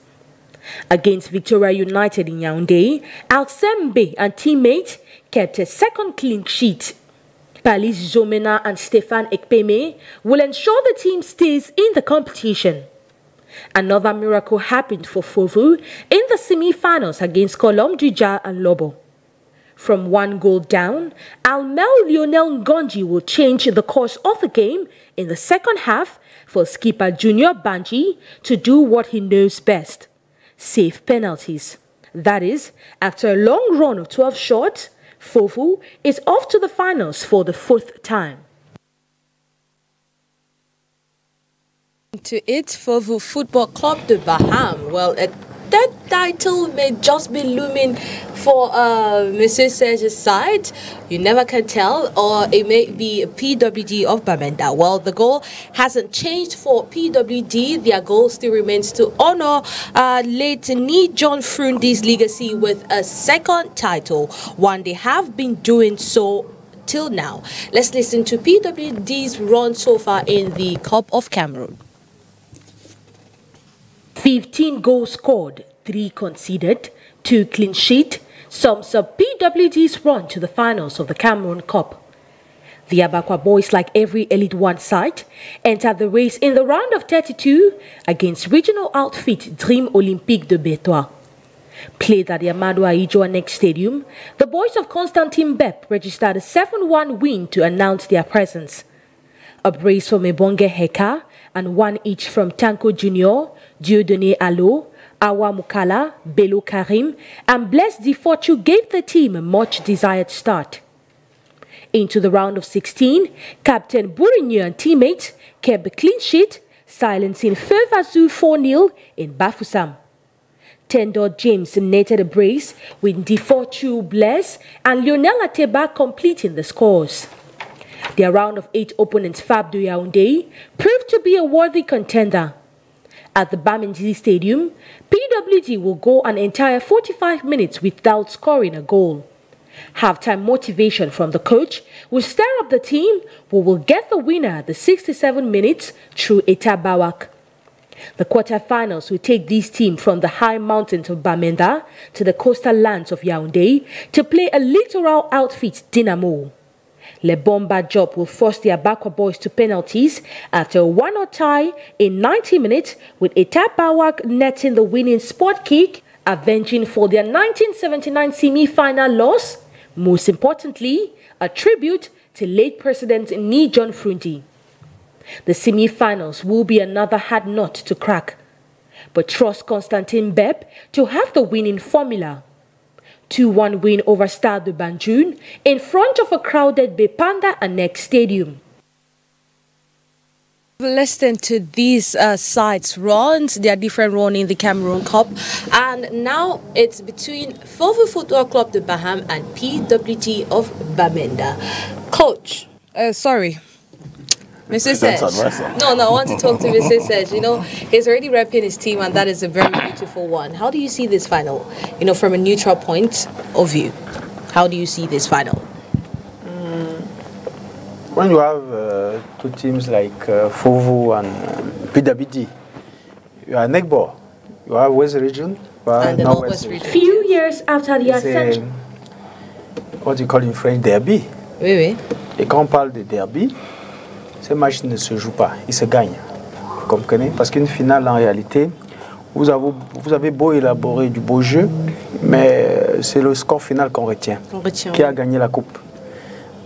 Against Victoria United in Yaoundé, Alsembe and teammates kept a second clean sheet. Palis Zomena and Stéphane Ekpeme will ensure the team stays in the competition. Another miracle happened for Fovu in the semi-finals against Colombe Dija and Lobo. From 1 goal down, Almel Lionel Ngonji will change the course of the game in the second half for skipper Junior Banji to do what he knows best: save penalties. That is, after a long run of 12 shots, Fovu is off to the finals for the 4th time. To it, Fovu Football Club de Bamenda. Well, that title may just be looming for Mr. Serge's side. You never can tell, or it may be PWD of Bamenda. Well, the goal hasn't changed for PWD. Their goal still remains to honor late Ni John Frundi's legacy with a 2nd title, one they have been doing so till now. Let's listen to PWD's run so far in the Cup of Cameroon. 15 goals scored, 3 conceded, 2 clean sheet, sums up PWD's run to the finals of the Cameroon Cup. The Abakwa boys, like every Elite 1 side, entered the race in the round of 32 against regional outfit Dream Olympique de Betois. Played at the Amadou Ahidjo Annex Stadium, the boys of Constantine Bep registered a 7-1 win to announce their presence. A brace from Ebonge Heka and 1 each from Tanko Junior, Dieudonné Allo, Awa Mukala, Bello Karim, and Bless Difortu gave the team a much-desired start. Into the round of 16, Captain Bourigny and teammates kept a clean sheet, silencing Feuvazu 4-0 in Bafoussam. Tendor James netted a brace with Difortu, Bless, and Lionel Ateba completing the scores. Their round of 8 opponents, Fab de Yaoundé, proved to be a worthy contender. At the Bamenda Stadium, PWD will go an entire 45 minutes without scoring a goal. Halftime motivation from the coach will stir up the team, who will get the winner at the 67 minutes through Eta Bawak. The quarterfinals will take this team from the high mountains of Bamenda to the coastal lands of Yaoundé to play a littoral outfit Dynamo. Le Bomba Job will force the Abakwa boys to penalties after a 1-0 tie in 90 minutes, with Eta Bawak netting the winning spot kick, avenging for their 1979 semi-final loss. Most importantly, a tribute to late President Ni John Frundi. The semi-finals will be another hard nut to crack, but trust Constantine Bep to have the winning formula. 2-1 win over Stade de Banjul in front of a crowded Bepanda Annex Stadium. Listen to these sides' runs. They are different runs in the Cameroon Cup, and now it's between Fovu Football Club de Bamenda and PWD of Bamenda. Coach, Mr. Serge. No, I want to talk to Mr. Serge. You know, he's already repping his team, and that is a very beautiful one. How do you see this final? You know, from a neutral point of view, how do you see this final? When you have two teams like Fovu and PWD, you are NEBA, you have West Region, and the Northwest Region. Few years after the ascension, what do you call in French, derby. Oui. Et quand on parle de derby, ces matchs ne se jouent pas, ils se gagnent. Vous comprenez? Parce qu'une finale, en réalité, vous avez beau élaborer du beau jeu, mais c'est le score final qu'on retient. Qui a gagné la coupe.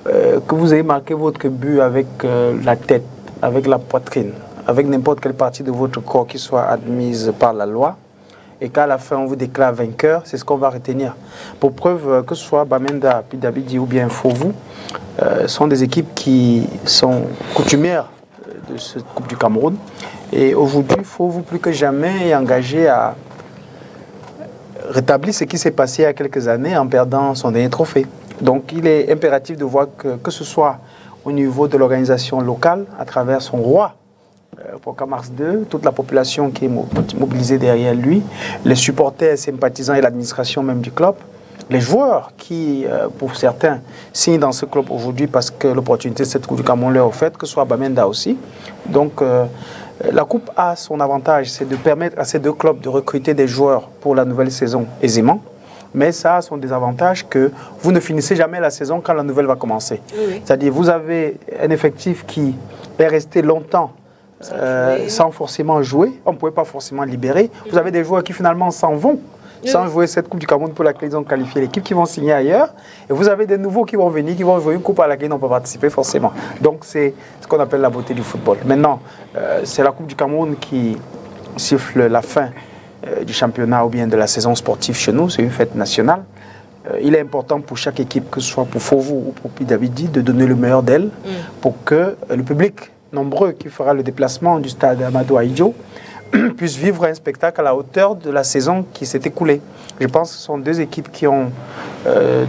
Que vous ayez marqué votre but avec la tête, avec la poitrine, avec n'importe quelle partie de votre corps qui soit admise par la loi, et qu'à la fin on vous déclare vainqueur, c'est ce qu'on va retenir. Pour preuve, que ce soit Bamenda, PWD ou bien Fovu, sont des équipes qui sont coutumières de cette Coupe du Cameroun. Et aujourd'hui, Fovu plus que jamais est engagé à rétablir ce qui s'est passé il y a quelques années en perdant son dernier trophée. Donc il est impératif de voir que ce soit au niveau de l'organisation locale, à travers son roi, pour Mars 2, toute la population qui est mobilisée derrière lui, les supporters, sympathisants et l'administration même du club, les joueurs qui, pour certains, signent dans ce club aujourd'hui parce que l'opportunité de cette Coupe du Cameroun leur est offerte, que ce soit Bamenda aussi. Donc la Coupe a son avantage, c'est de permettre à ces deux clubs de recruter des joueurs pour la nouvelle saison aisément. Mais ça a son désavantage que vous ne finissez jamais la saison quand la nouvelle va commencer. Oui. C'est-à-dire vous avez un effectif qui est resté longtemps sans forcément jouer. On ne pouvait pas forcément libérer. Vous avez des joueurs qui finalement s'en vont sans jouer cette Coupe du Cameroun pour laquelle ils ont qualifié l'équipe, qui vont signer ailleurs. Et vous avez des nouveaux qui vont venir, qui vont jouer une coupe à laquelle ils n'ont pas participé forcément. Donc c'est ce qu'on appelle la beauté du football. Maintenant, c'est la Coupe du Cameroun qui siffle la fin du championnat ou bien de la saison sportive chez nous, c'est une fête nationale. Il est important pour chaque équipe, que ce soit pour Fovu ou pour PWD, de donner le meilleur d'elle pour que le public nombreux qui fera le déplacement du stade Amadou Ahidjo puisse vivre un spectacle à la hauteur de la saison qui s'est écoulée. Je pense que ce sont deux équipes qui ont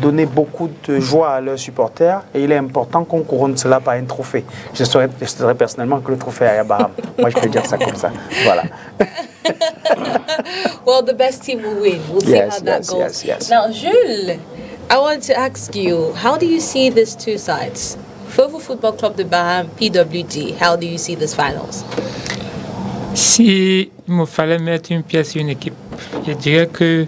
donné beaucoup de joie à leurs supporters et il est important qu'on couronne cela par un trophée. Je souhaiterais personnellement que le trophée aille à Baham. Moi, je peux dire ça comme ça. Voilà. Well, the best team will win. We'll see how that goes. Yes. Now, Jules, I want to ask you, how do you see these two sides? Fovu Football Club de Baham, PWD, how do you see these finals? Si il me fallait mettre une pièce sur une équipe, je dirais que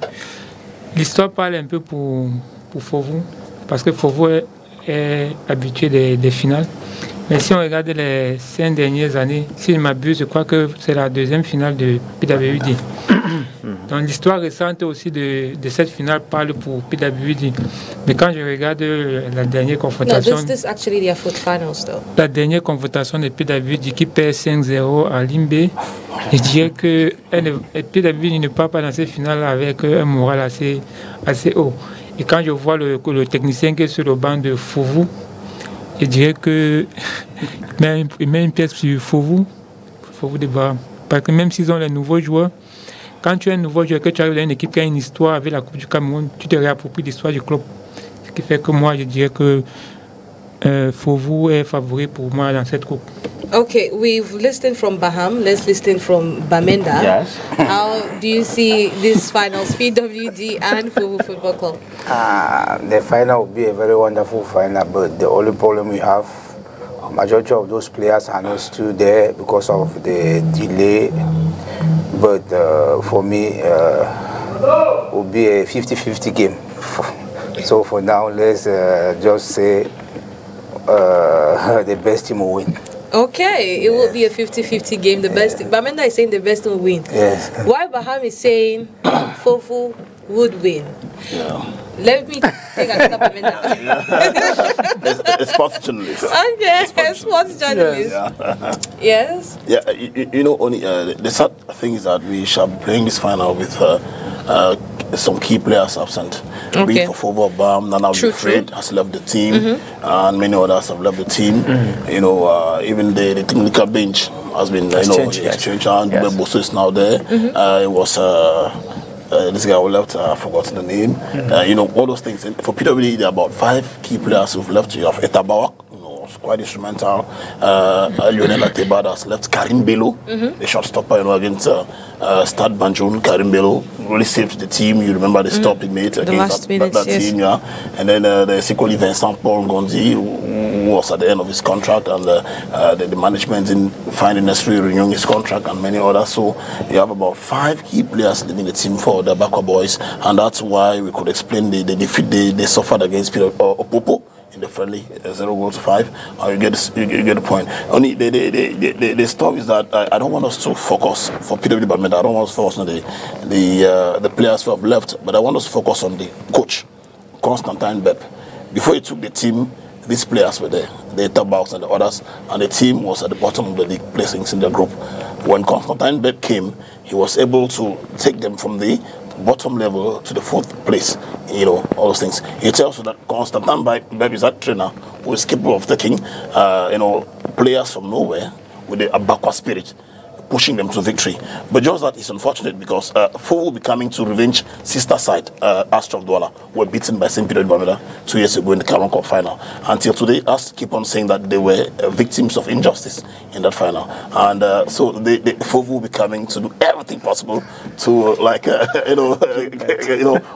l'histoire parle un peu pour Fovu, parce que Fovu est habitué des finales. Mais si on regarde les 5 dernières années, si je m'abuse, je crois que c'est la deuxième finale de PWD. Donc l'histoire récente aussi de cette finale parle pour PWD. Mais quand je regarde la dernière confrontation... No, this is actually their fourth finals, though. La dernière confrontation de PWD qui perd 5-0 à Limbe, je dirais que PWD ne part pas dans cette finale avec un moral assez haut. Et quand je vois le technicien qui est sur le banc de Fovu, je dirais que il met une pièce sur Fovu Débat. Parce que même s'ils ont les nouveaux joueurs, quand tu es un nouveau joueur, que tu arrives dans une équipe qui a une histoire avec la Coupe du Cameroun, tu te réappropries l'histoire du club. Ce qui fait que moi, je dirais que Fovu est favori pour moi dans cette coupe. Okay, we've listened from Baham. Let's listen from Bamenda. Yes. How do you see these finals, PWD and Fovu Football Club? The final will be a very wonderful final, but the only problem we have, majority of those players are not still there because of the delay. But for me, it will be a 50-50 game. So for now, let's just say the best team will win. Okay, it will be a 50-50 game. The best. Bamenda is saying the best will win. Yes. While Baham is saying Fovu would win. Yeah. Let me take another Bamenda. It's sports journalist. Okay, sports journalist. Yeah. Yes. Yeah, you know, only the sad thing is that we shall be playing this final with some key players absent. Okay. Be it for Fovu Bam, Nana Fred has left the team, and many others have left the team. You know, even the technical bench has been changed, and Bosso is now there. It was this guy who left, I've forgotten the name. You know, all those things. And for PWD, there are about 5 key players who've left. You have Etabawak, was quite instrumental. Lionel Ateba has left Karim Bello, the shortstopper, against Stade Banjoun. Karim Bello really saved the team. You remember the stop he made against that team, yeah. And then there's equally Vincent Paul Ngondi, who was at the end of his contract, and the management didn't find it necessary renewing his contract, and many others. So you have about 5 key players leaving the team for the Bakwa boys, and that's why we could explain the defeat they suffered against Opopo in the friendly 0-5. You get the point. Only the stuff is that I don't want us to focus for PWD of Bamenda. I don't want us to focus on the players who have left, but I want us to focus on the coach, Constantine Bep. Before he took the team, these players were there, the Tabaks and the others, and the team was at the bottom of the league placings in the group. When Constantine Bep came, he was able to take them from the bottom level to the 4th place, all those things. He tells you that Constantine Bep is that trainer who is capable of taking, players from nowhere with a Bakwa spirit, pushing them to victory. But just that is unfortunate because Fovu will be coming to revenge sister side, Astra of Douala, were beaten by St. Peter of Bamenda 2 years ago in the Cameroon Cup final. Until today, us keep on saying that they were victims of injustice in that final. And so Fovu will be coming to do everything possible to,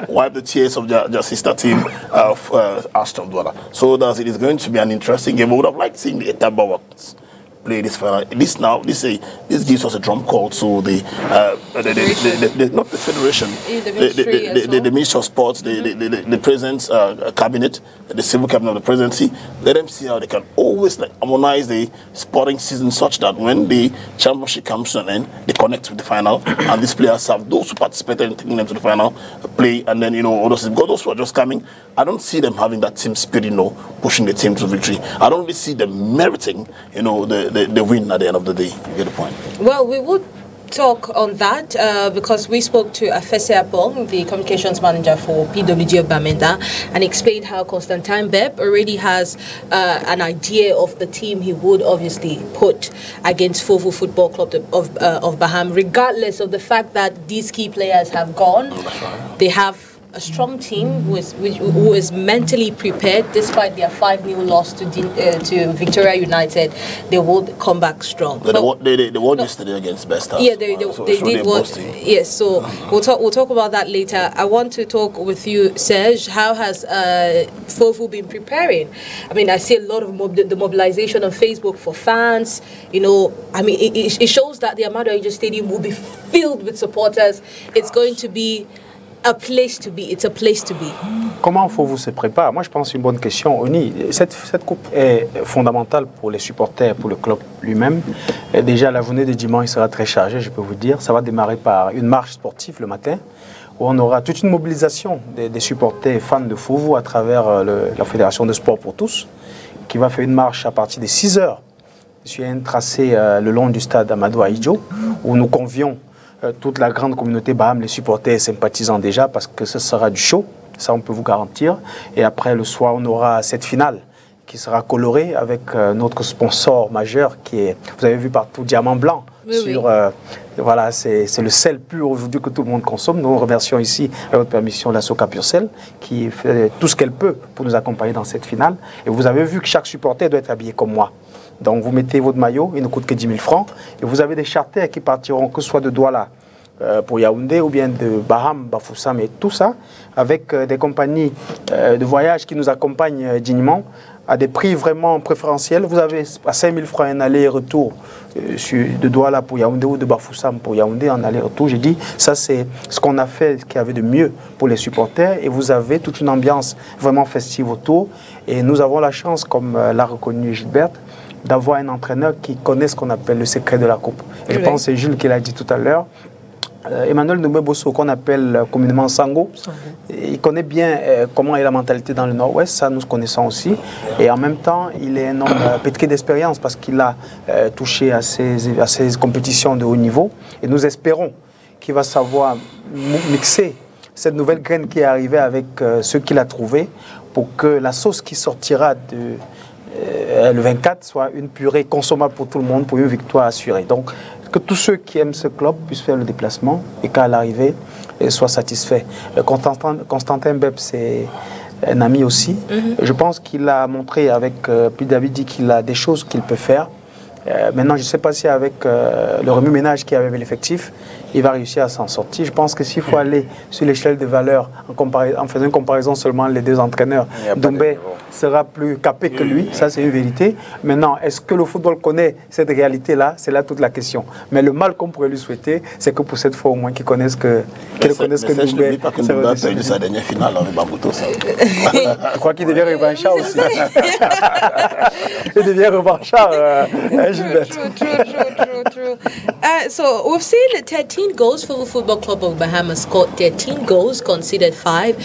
wipe the tears of their sister team of Astra of Douala. So it is going to be an interesting game. We would have liked seeing the Etaba play this final. This gives us a drum call to not the federation, the Ministry of Sports, the President's cabinet, the civil cabinet of the presidency. Let them see how they can always harmonize the sporting season such that when the championship comes to an end, they connect with the final, and these players have those who participated in taking them to the final play, and then all those who are just coming. I don't see them having that team spirit, pushing the team to victory. I don't really see them meriting, the win at the end of the day. You get the point. Well, we would talk on that because we spoke to Afese Apong, the communications manager for PWD of Bamenda, and explained how Constantine Bep already has an idea of the team he would obviously put against Fovu Football Club of Baham, regardless of the fact that these key players have gone. They have a strong team who is mentally prepared. Despite their 5-0 loss to Victoria United, they will come back strong. They won yesterday against Best. Yeah, they did what? Yes, so we'll talk about that later. I want to talk with you, Serge. How has Fovu been preparing? I mean, I see a lot of the mobilization on Facebook for fans. I mean, it shows that the Amadou Ahidjo Stadium will be filled with supporters. It's going to be a place to be. It's a place to be. Comment Fovu se prépare? Moi, je pense que c'est une bonne question. ONI, cette coupe est fondamentale pour les supporters, pour le club lui-même. Déjà, la journée de dimanche sera très chargée, je peux vous dire. Ça va démarrer par une marche sportive le matin, où on aura toute une mobilisation des supporters et fans de Fovu à travers la Fédération de Sport pour tous, qui va faire une marche à partir de 6 heures sur un tracé le long du stade Amadou Ahidjo, où nous convions toute la grande communauté Baham, les supporters et sympathisants déjà, parce que ce sera du show, ça on peut vous garantir. Et après le soir, on aura cette finale qui sera colorée avec notre sponsor majeur qui est, vous avez vu partout, Diamant Blanc. Oui, voilà, c'est le sel pur aujourd'hui que tout le monde consomme. Nous remercions ici, à votre permission, la Soca Pure Sel, qui fait tout ce qu'elle peut pour nous accompagner dans cette finale. Et vous avez vu que chaque supporter doit être habillé comme moi. Donc vous mettez votre maillot, il ne coûte que 10 000 francs. Et vous avez des charters qui partiront, que ce soit de Douala pour Yaoundé ou bien de Baham, Bafoussam et tout ça, avec des compagnies de voyage qui nous accompagnent dignement à des prix vraiment préférentiels. Vous avez à 5 000 francs un aller-retour de Douala pour Yaoundé ou de Bafoussam pour Yaoundé en aller-retour. J'ai dit, ça c'est ce qu'on a fait, ce qu'il y avait de mieux pour les supporters. Et vous avez toute une ambiance vraiment festive autour. Et nous avons la chance, comme l'a reconnu Gilbert, d'avoir un entraîneur qui connaît ce qu'on appelle le secret de la coupe. Et je pense que c'est Jules qui l'a dit tout à l'heure. Emmanuel Noumé-Bosso, qu'on appelle communément Sango, il connaît bien comment est la mentalité dans le Nord-Ouest, ça nous connaissons aussi. Et en même temps, il est un homme pétri d'expérience parce qu'il a touché à ces compétitions de haut niveau. Et nous espérons qu'il va savoir mixer cette nouvelle graine qui est arrivée avec ce qu'il a trouvé pour que la sauce qui sortira le 24 soit une purée consommable pour tout le monde, pour une victoire assurée. Donc, que tous ceux qui aiment ce club puissent faire le déplacement et qu'à l'arrivée, soient satisfaits. Constantin Bep, c'est un ami aussi. Je pense qu'il a montré avec PWD qu'il a des choses qu'il peut faire. Maintenant, je ne sais pas si avec le remue-ménage qu'il y avait avec l'effectif, il va réussir à s'en sortir. Je pense que s'il faut aller sur l'échelle de valeur, en faisant une comparaison seulement les deux entraîneurs, Doumbé sera plus capé que lui, ça c'est une vérité. Maintenant, est-ce que le football connaît cette réalité-là? C'est là toute la question. Mais le mal qu'on pourrait lui souhaiter, c'est que pour cette fois au moins qu'il connaisse que Doumbé... pas que Doumbé a perdu sa dernière finale avec Bambuto. Je crois qu'il devient revanchard aussi. Il devient revanchard, Gilbert. True. So we've seen 13 goals. Fovu Football Club of Bahamas scored 13 goals, conceded 5,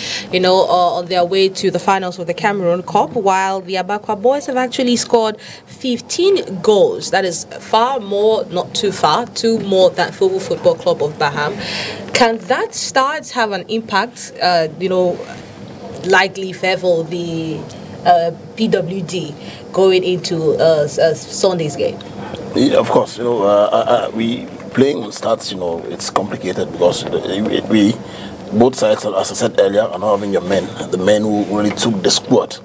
on their way to the finals of the Cameroon Cup, while the Abakwa boys have actually scored 15 goals. That is far more, not too far, 2 more than Fovu Football Club of Baham. Can that start have an impact, likely favor the PWD going into Sunday's game? Yeah, of course, we playing on starts, it's complicated because we both sides, as I said earlier, are not having your men, the men who really took the squad.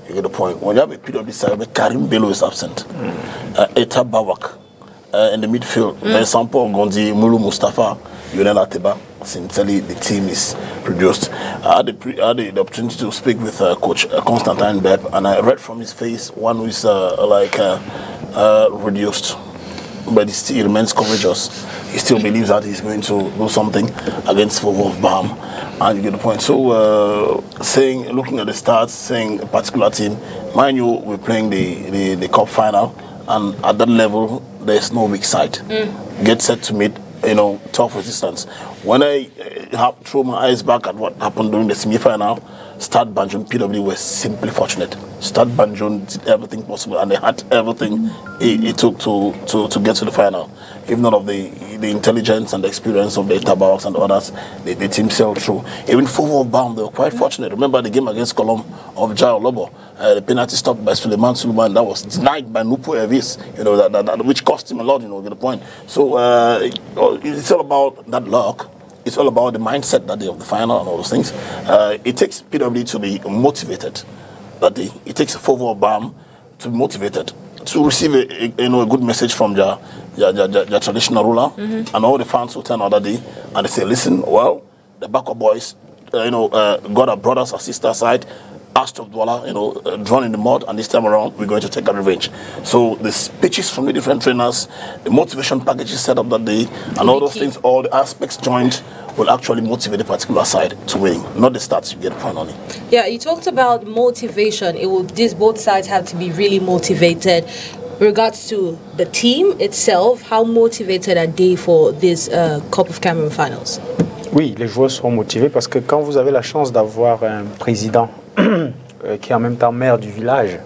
You get the point. When you have a PWD side, Karim Bello is absent. Eta Bawak in the midfield. For example, Gondi, Mulu Mustafa, Yonel Ateba. Sincerely, the team is reduced. I had the opportunity to speak with Coach Constantine Beb, and I read from his face one who is reduced, but he remains courageous. He still believes that he's going to do something against Fovu of Baham, and you get the point. So, looking at the stats, saying a particular team, mind you, we're playing the cup final, and at that level, there's no weak side. Get set to meet tough resistance. When I throw my eyes back at what happened during the semi-final, Stade Banjul PW were simply fortunate. Stade Banjul did everything possible, and they had everything it took to get to the final. If not of the intelligence and the experience of the Tabawaks and others, the team sailed through. Even Fovu of Bam, they were quite fortunate. Remember the game against Colomb of Jao Lobo, the penalty stopped by Suleiman Suleiman, that was denied by Nupo Evis, which cost him a lot, get the point. So it's all about that luck. It's all about the mindset that day of the final and all those things. It takes PWD to be motivated that day. It takes Fovu of Bam to be motivated to receive a good message from their traditional ruler, and all the fans who turn out that day and they say, listen, well, the Bakwa boys, got our brothers or sisters side, Astro Dwala, drawn in the mud, and this time around we're going to take a revenge. So the speeches from the different trainers, the motivation packages set up that day, and all those things, all the aspects joined will actually motivate the particular side to win, not the stats. You get a point on it. Yeah, you talked about motivation. Both sides have to be really motivated. With regards to the team itself, how motivated are they for this Cup of Cameroon finals? Oui, les joueurs sont motivés parce que quand vous avez la chance d'avoir un président qui est en même temps maire du village,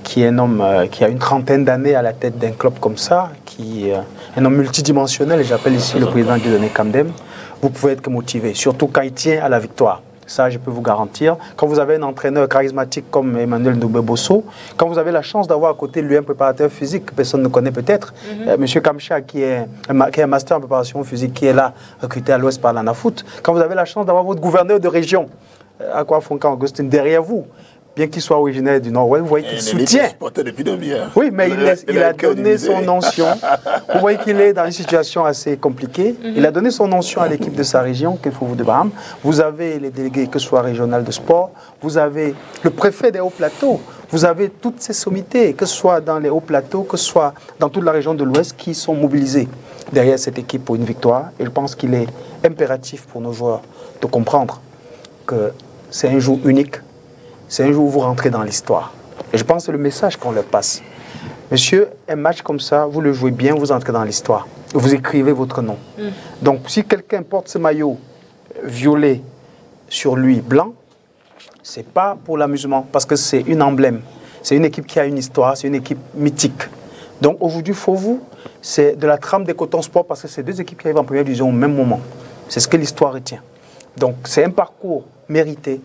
qui est un homme qui a une trentaine d'années à la tête d'un club comme ça, qui est un homme multidimensionnel, et j'appelle ici le président Ladonette KAMDEM, vous pouvez être motivé, surtout quand il tient à la victoire. Ça, je peux vous garantir. Quand vous avez un entraîneur charismatique comme Emmanuel Ndoubebosso, quand vous avez la chance d'avoir à côté de lui un préparateur physique que personne ne connaît peut-être, Monsieur Kamcha, qui est un master en préparation physique, qui est là, recruté à l'Ouest par l'ANAFOOT, quand vous avez la chance d'avoir votre gouverneur de région, Akwafonka Augustin, derrière vous, bien qu'il soit originaire du Nord-Ouest, vous voyez qu'il soutient. Oui, mais il a donné son onction. Vous voyez qu'il est dans une situation assez compliquée. Il a donné son onction à l'équipe de sa région, qu'il faut vous de Baham. Vous avez les délégués, que ce soit régional de sport, vous avez le préfet des hauts plateaux, vous avez toutes ces sommités, que ce soit dans les hauts plateaux, que ce soit dans toute la région de l'Ouest, qui sont mobilisés derrière cette équipe pour une victoire. Et je pense qu'il est impératif pour nos joueurs de comprendre que c'est un jour unique. C'est un jour où vous rentrez dans l'histoire. Et je pense que c'est le message qu'on leur passe. Monsieur, un match comme ça, vous le jouez bien, vous entrez dans l'histoire. Vous écrivez votre nom. Donc, si quelqu'un porte ce maillot violet sur lui blanc, ce n'est pas pour l'amusement, parce que c'est une emblème. C'est une équipe qui a une histoire, c'est une équipe mythique. Donc, aujourd'hui, Fovu, c'est de la trame des Cotons Sport, parce que c'est deux équipes qui arrivent en première division au même moment. C'est ce que l'histoire retient. Donc, c'est un parcours mérité,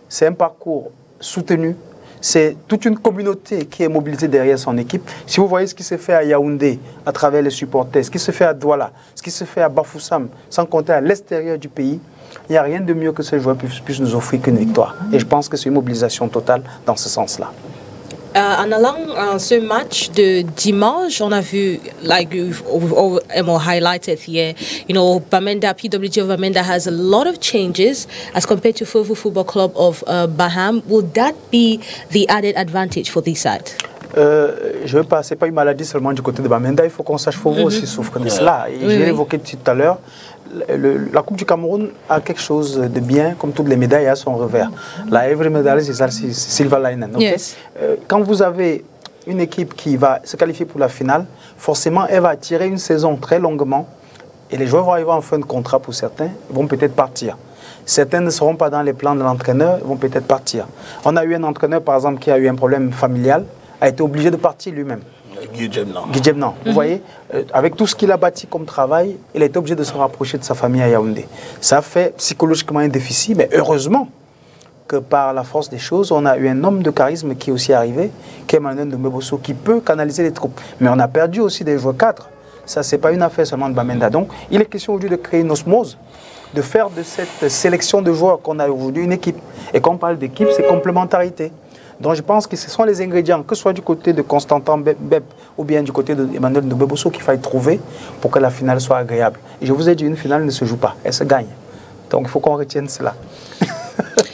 c'est un parcours soutenu, c'est toute une communauté qui est mobilisée derrière son équipe. Si vous voyez ce qui se fait à Yaoundé à travers les supporters, ce qui se fait à Douala, ce qui se fait à Bafoussam, sans compter à l'extérieur du pays, il n'y a rien de mieux que ce joueur puisse nous offrir qu'une victoire. Et je pense que c'est une mobilisation totale dans ce sens-là. En allant ce match de dimanche, on a vu, like we've highlighted here, Bamenda, PWD of Bamenda has a lot of changes as compared to Fovu Football Club of Baham. Will that be the added advantage for this side? Je veux pas, c'est pas une maladie seulement du côté de Bamenda, il faut qu'on sache Fovu aussi souffre de cela. Et j'ai évoqué tout à l'heure, la Coupe du Cameroun a quelque chose de bien, comme toutes les médailles, à son revers. La every medal is silver lining. Okay? Yes. Quand vous avez une équipe qui va se qualifier pour la finale, forcément, elle va tirer une saison très longuement et les joueurs vont arriver en fin de contrat pour certains, vont peut-être partir. Certains ne seront pas dans les plans de l'entraîneur, vont peut-être partir. On a eu un entraîneur, par exemple, qui a eu un problème familial, a été obligé de partir lui-même. Guidjemnan. Vous voyez, avec tout ce qu'il a bâti comme travail, il a été obligé de se rapprocher de sa famille à Yaoundé. Ça fait psychologiquement un déficit, mais heureusement que par la force des choses, on a eu un homme de charisme qui est aussi arrivé, qui est Emmanuel de Mbebosso, qui peut canaliser les troupes. Mais on a perdu aussi des joueurs cadres. Ça, c'est pas une affaire seulement de Bamenda. Donc, il est question aujourd'hui de créer une osmose, de faire de cette sélection de joueurs qu'on a aujourd'hui une équipe. Et quand on parle d'équipe, c'est complémentarité. Donc je pense que ce sont les ingrédients, que ce soit du côté de Constantin Beb ou bien du côté d'Emmanuel de Mbebosso qu'il faille trouver pour que la finale soit agréable. Et je vous ai dit, une finale ne se joue pas, elle se gagne. Donc il faut qu'on retienne cela.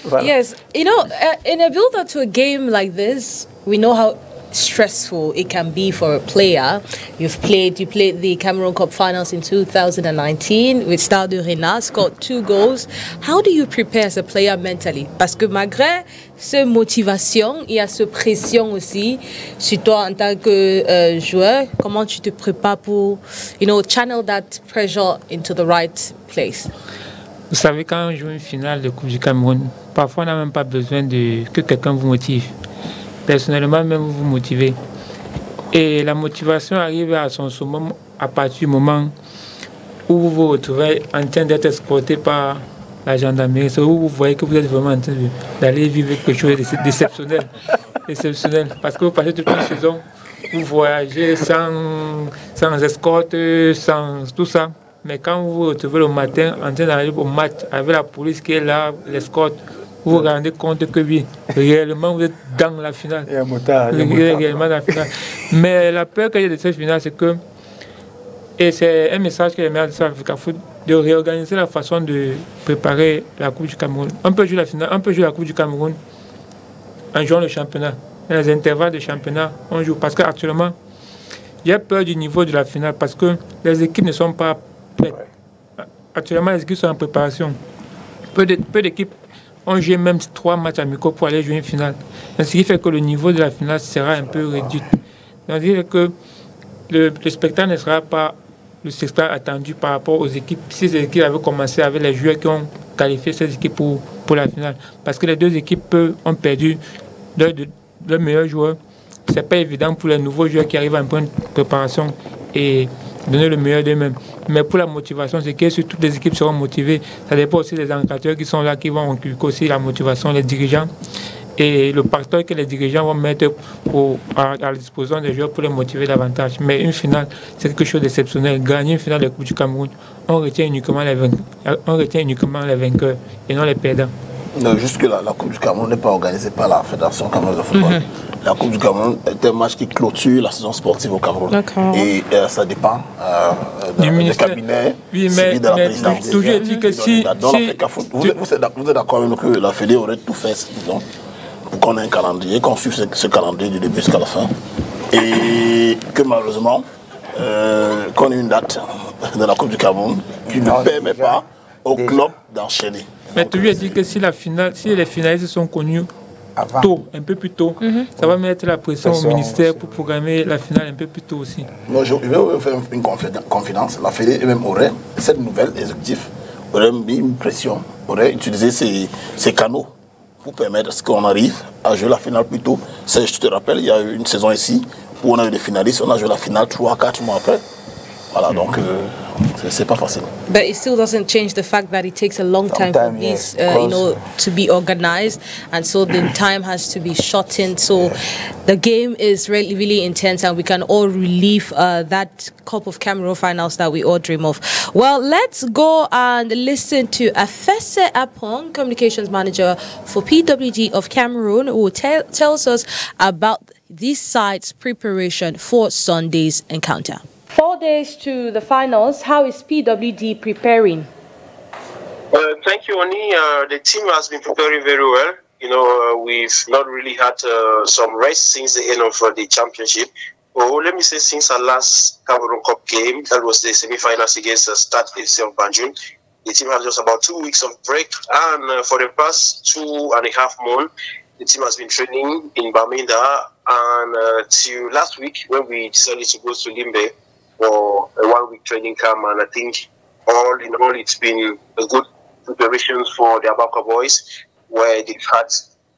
Voilà. Yes, in a build-up to a game like this, we know how stressful it can be for a player. You played the Cameroon Cup Finals in 2019 with Stade de Rena, scored 2 goals. How do you prepare as a player mentally? Parce que malgré cette motivation, il y a cette pression aussi sur toi en tant que joueur. Comment tu te prépares pour, channel that pressure into the right place? Vous savez, quand on joue une finale de Coupe du Cameroun, parfois on n'a même pas besoin que quelqu'un vous motive. Personnellement, même vous motivez. Et la motivation arrive à son summum à partir du moment où vous vous retrouvez en train d'être escorté par la gendarmerie. C'est où vous voyez que vous êtes vraiment en train d'aller vivre quelque chose d'exceptionnel. Exceptionnel. Parce que vous passez toute une saison, vous voyagez sans escorte, sans tout ça. Mais quand vous vous retrouvez le matin en train d'aller au match avec la police qui est là, l'escorte, vous vous rendez compte que oui, réellement vous êtes dans la finale. Il y a un motard. Réellement dans la finale. Mais la peur que j'ai de cette finale, c'est que, et c'est un message que les maires de South Africa Foot, de réorganiser la façon de préparer la Coupe du Cameroun. On peut jouer la finale, on peut jouer la Coupe du Cameroun en jouant le championnat. Dans les intervalles de championnat, on joue. Parce qu'actuellement, il y a peur du niveau de la finale parce que les équipes ne sont pas prêtes. Actuellement, les équipes sont en préparation. Peu d'équipes ont joué même 3 matchs amicaux pour aller jouer une finale. Donc, ce qui fait que le niveau de la finale sera un peu réduit. Donc, ce qui fait que le spectacle ne sera pas le spectacle attendu par rapport aux équipes. Si ces équipes avaient commencé avec les joueurs qui ont qualifié ces équipes pour la finale. Parce que les 2 équipes ont perdu leur meilleur joueur. Ce n'est pas évident pour les nouveaux joueurs qui arrivent en pleine préparation et donner le meilleur d'eux-mêmes. Mais pour la motivation, c'est que si toutes les équipes seront motivées, ça dépend aussi des encadreurs qui sont là, qui vont inculquer aussi la motivation, les dirigeants et le partenaire que les dirigeants vont mettre à la disposition des joueurs pour les motiver davantage. Mais une finale, c'est quelque chose d'exceptionnel. Gagner une finale de Coupe du Cameroun, on retient uniquement les vainqueurs et non les perdants. Non, jusque là, la Coupe du Cameroun n'est pas organisée par la Fédération camerounaise de football. La Coupe du Cameroun est un match qui clôture la saison sportive au Cameroun. Et ça dépend du cabinet civil de la présidence. Toujours dit que si... Vous êtes d'accord avec nous que la Fédé aurait tout fait, disons, pour qu'on ait un calendrier, qu'on suive ce calendrier du début jusqu'à la fin. Et que malheureusement, qu'on ait une date de la Coupe du Cameroun qui ne permet pas au club d'enchaîner. Mais tu lui as dit que si les finalistes sont connus tôt, un peu plus tôt, ça va mettre la pression au ministère pour programmer la finale un peu plus tôt aussi. Moi, je vais vous faire une confidence. La Fédé même aurait, cette nouvelle exécutif, aurait mis une pression, aurait utilisé ces canaux pour permettre à ce qu'on arrive à jouer la finale plus tôt. Je te rappelle, il y a eu une saison ici où on a eu des finalistes, on a joué la finale 3-4 mois après. Voilà, donc c'est pas facile. But it still doesn't change the fact that it takes a long time for these, to be organized, and so the time has to be shortened. So the game is really, really intense, and we can all relive that Cup of Cameroon finals that we all dream of. Well, let's go and listen to Afese Apong, Communications Manager for PWD of Cameroon, who tells us about this side's preparation for Sunday's encounter. 4 days to the finals. How is PWD preparing? Thank you, ONI. The team has been preparing very well. You know, we've not really had some rest since the end of the championship. Let me say since our last Cameroon Cup game, that was the semi-finals against the Stade FC of Banjul. The team had just about 2 weeks of break, and for the past 2.5 months, the team has been training in Bamenda, and till last week when we decided to go to Limbe for a 1-week training camp, and I think all in all it's been a good preparation for the Abaka boys, where they've had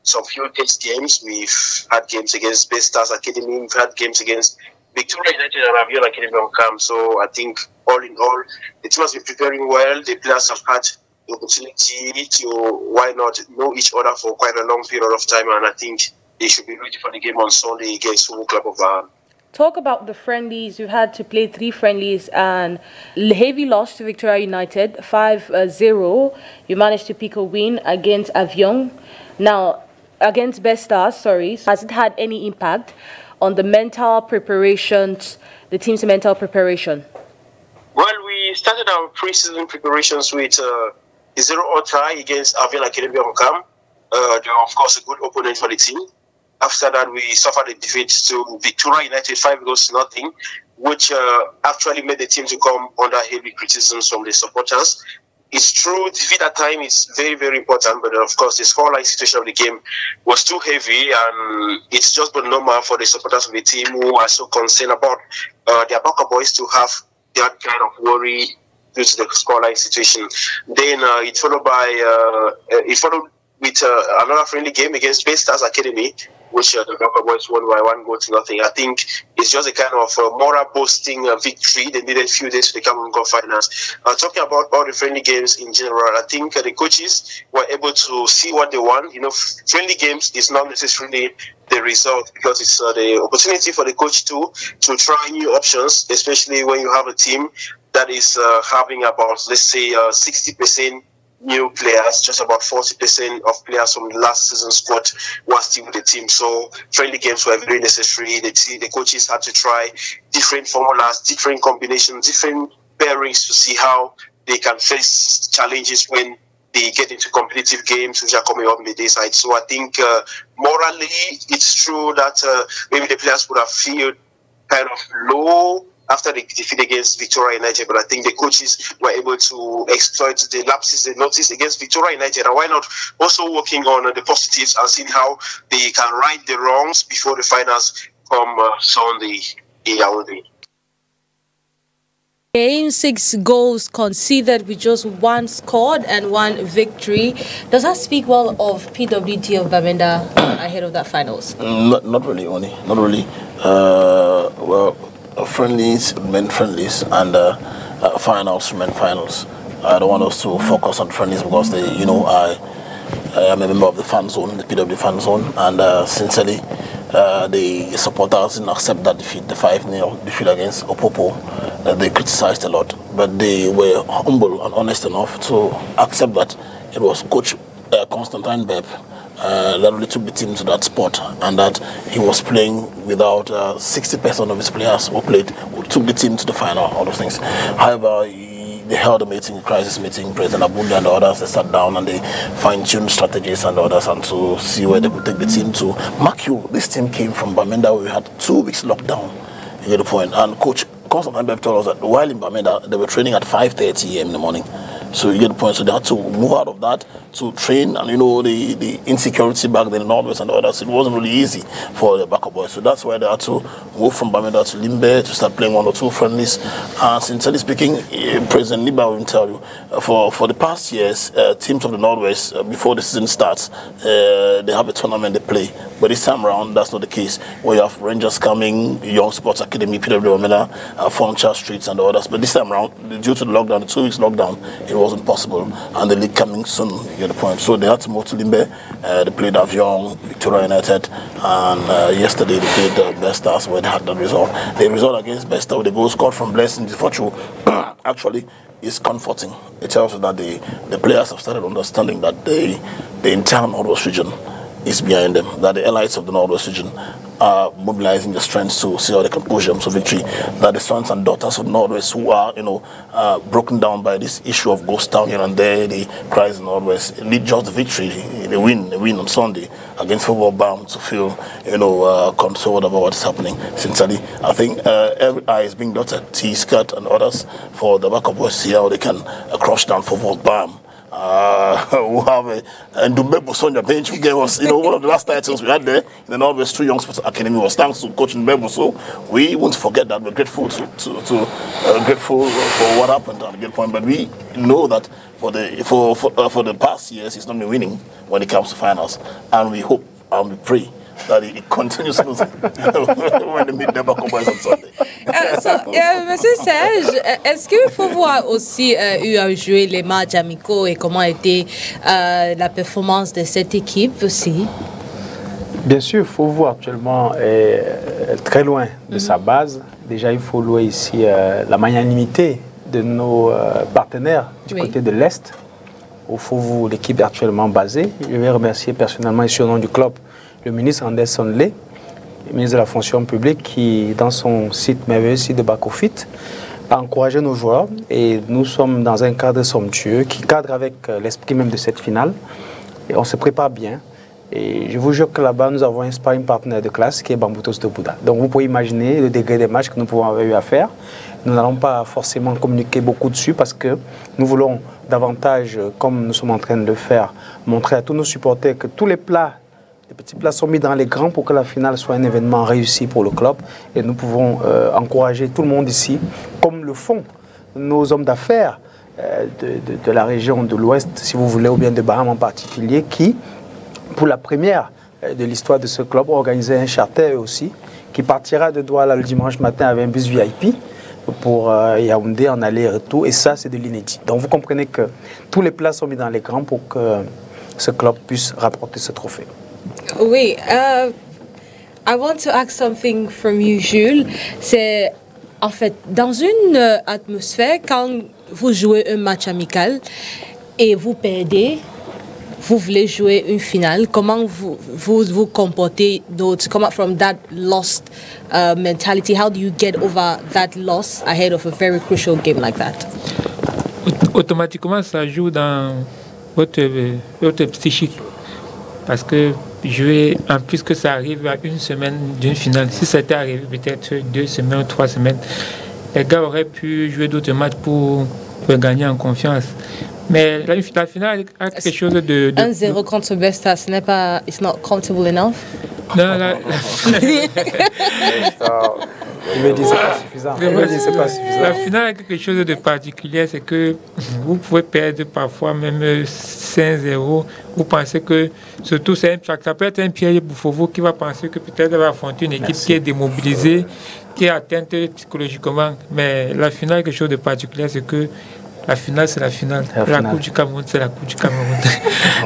some few test games. We've had games against Best Stars Academy, we've had games against Victoria United and Avion Academy on camp. So I think all in all, the team has been preparing well. The players have had the opportunity to, why not, know each other for quite a long period of time, and I think they should be ready for the game on Sunday against Fovu Club of Bamenda. Talk about the friendlies. You had to play 3 friendlies, and heavy loss to Victoria United, 5-0. You managed to pick a win against Avion. Now, against Best Stars, sorry. Has it had any impact on the mental preparations, the team's mental preparation? Well, we started our pre-season preparations with a 0-0 tie against Avion Academy of Camp. They were, of course, a good opponent for the team. After that, we suffered a defeat to Victoria United, 5-0, which actually made the team to come under heavy criticism from the supporters. It's true, defeat at time is very, very important, but of course, the scoreline situation of the game was too heavy, and it's just but normal for the supporters of the team who are so concerned about the Abaka boys to have that kind of worry due to the scoreline situation. Then it followed with another friendly game against Best Stars Academy, which the Abaka boys won by 1-0. I think it's just a kind of moral boosting victory. They needed a few days to the Cameroon Cup finals. Talking about all the friendly games in general, I think the coaches were able to see what they want. You know, friendly games is not necessarily the result, because it's the opportunity for the coach to try new options, especially when you have a team that is having about, let's say, 60% new players. Just about 40% of players from the last season's squad were still with the team. So friendly games were very necessary. The coaches had to try different formulas, different combinations, different pairings to see how they can face challenges when they get into competitive games which are coming up in the day side. So I think morally it's true that maybe the players would have felt kind of low after the defeat against Victoria United, but I think the coaches were able to exploit the lapses they noticed against Victoria United, and why not also working on the positives and seeing how they can right the wrongs before the finals come Sunday in Yaoundé. Game, 6 goals conceded with just 1 scored and 1 victory. Does that speak well of PWD of Bamenda ahead of that finals? Not really, Oni. Not really. Friendlies, men friendlies, and finals, men finals. I don't want us to focus on friendlies because I am a member of the fan zone, the PWD fan zone, and sincerely, the supporters didn't accept that defeat, the 5-0 defeat against Opopo. They criticized a lot, but they were humble and honest enough to accept that it was Coach Constantine Beb that really took the team to that spot, and that he was playing without 60% of his players who took the team to the final, all those things. However, they held a crisis meeting, President Abunda and the others, they sat down and they fine-tuned strategies and others, and to see where they could take the team to. Mark you, this team came from Bamenda, where we had 2 weeks lockdown, you get the point, and Coach Constantine Beb told us that while in Bamenda, they were training at 5:30 a.m. in the morning. So you get the point. So they had to move out of that to train, and you know the insecurity back then in Northwest and others. It wasn't really easy for the backup boys. So that's why they had to move from Bamenda to Limbe to start playing 1 or 2 friendlies. And sincerely speaking, President NEBA will tell you, for the past years, teams of the Northwest before the season starts, they have a tournament they play. But this time around, that's not the case. We have Rangers coming, Young Sports Academy, PWD of Bamenda, Foncha Streets and the others. But this time around, due to the lockdown, the 2 weeks lockdown, it wasn't possible. And the league coming soon, you get the point. So they had to move to Limbe. They played Avion, Victoria United, and yesterday they played Bestas, where they had that result. The result against Besta with the goal scored from Blessing Fortune actually is comforting. It tells us that the players have started understanding that the entire Northwest region is behind them, that the elites of the Northwest region are mobilizing the strengths to see how they can push them to victory, that the sons and daughters of Northwest who are, broken down by this issue of ghost town here and there, the cries in Northwest, lead just the victory, they win on Sunday against Fovu Football to feel, consoled about what's happening. Sincerely, I think every eye is being dotted, T-Skirt and others, for the backup boys to see how they can crush down Fovu Football. Who have a Ndumbebu on the bench who gave us, one of the last titles we had there in the Northwest 2 Young Sports Academy was thanks to Coach Ndumbebu. So we won't forget that. We're grateful grateful for what happened at the good point. But we know that for the past years he's not been winning when it comes to finals, and we hope and we pray that it continues losing when they meet the backup boys on Sunday. Monsieur Serge, est-ce que Fovu a aussi eu à jouer les matchs amicaux et comment était la performance de cette équipe aussi? Bien sûr, Fovu actuellement est très loin de sa base. Déjà, il faut louer ici la magnanimité de nos partenaires du côté de l'Est. Au Fovu, l'équipe est actuellement basée. Je vais remercier personnellement ici au nom du club le ministre ONDESA, le ministre de la fonction publique, qui, dans son site merveilleux, site de Bacofit, a encouragé nos joueurs. Et nous sommes dans un cadre somptueux qui cadre avec l'esprit même de cette finale. Et on se prépare bien. Et je vous jure que là-bas, nous avons un sparring partenaire de classe qui est Bamboutos de Bouddha. Donc vous pouvez imaginer le degré des matchs que nous pouvons avoir eu à faire. Nous n'allons pas forcément communiquer beaucoup dessus parce que nous voulons davantage, comme nous sommes en train de le faire, montrer à tous nos supporters que tous les petits plats sont mis dans les grands pour que la finale soit un événement réussi pour le club. Et nous pouvons encourager tout le monde ici, comme le font nos hommes d'affaires de la région de l'Ouest, si vous voulez, ou bien de Baham en particulier, qui, pour la première de l'histoire de ce club, ont organisé un charter aussi, qui partira de Douala le dimanche matin avec un bus VIP pour Yaoundé en aller-retour. Et ça, c'est de l'inédit. Donc vous comprenez que tous les plats sont mis dans les grands pour que ce club puisse rapporter ce trophée. Oui, I want to ask something from you, Jules. C'est, en fait, dans une atmosphère, quand vous jouez un match amical et vous perdez, vous voulez jouer une finale, comment vous comportez from that lost mentality? How do you get over that loss ahead of a very crucial game like that? Automatiquement, ça joue dans votre psychique. Parce que jouer, en plus que ça arrive à une semaine d'une finale, si ça était arrivé peut-être 2 semaines ou 3 semaines, les gars auraient pu jouer d'autres matchs pour gagner en confiance. Mais la finale a quelque chose de 1-0 contre Besta, ce n'est pas, it's not comfortable enough. Non, Il me dit c'est pas suffisant. La finale a quelque chose de particulier, c'est que vous pouvez perdre parfois même 5-0. Vous pensez que surtout ça peut être un piège pour Fovu qui va penser que peut-être elle va affronter une équipe qui est démobilisée, qui est atteinte psychologiquement. Mais la finale a quelque chose de particulier, c'est que la finale, c'est la finale. La Coupe du Cameroun, c'est la Coupe du Cameroun.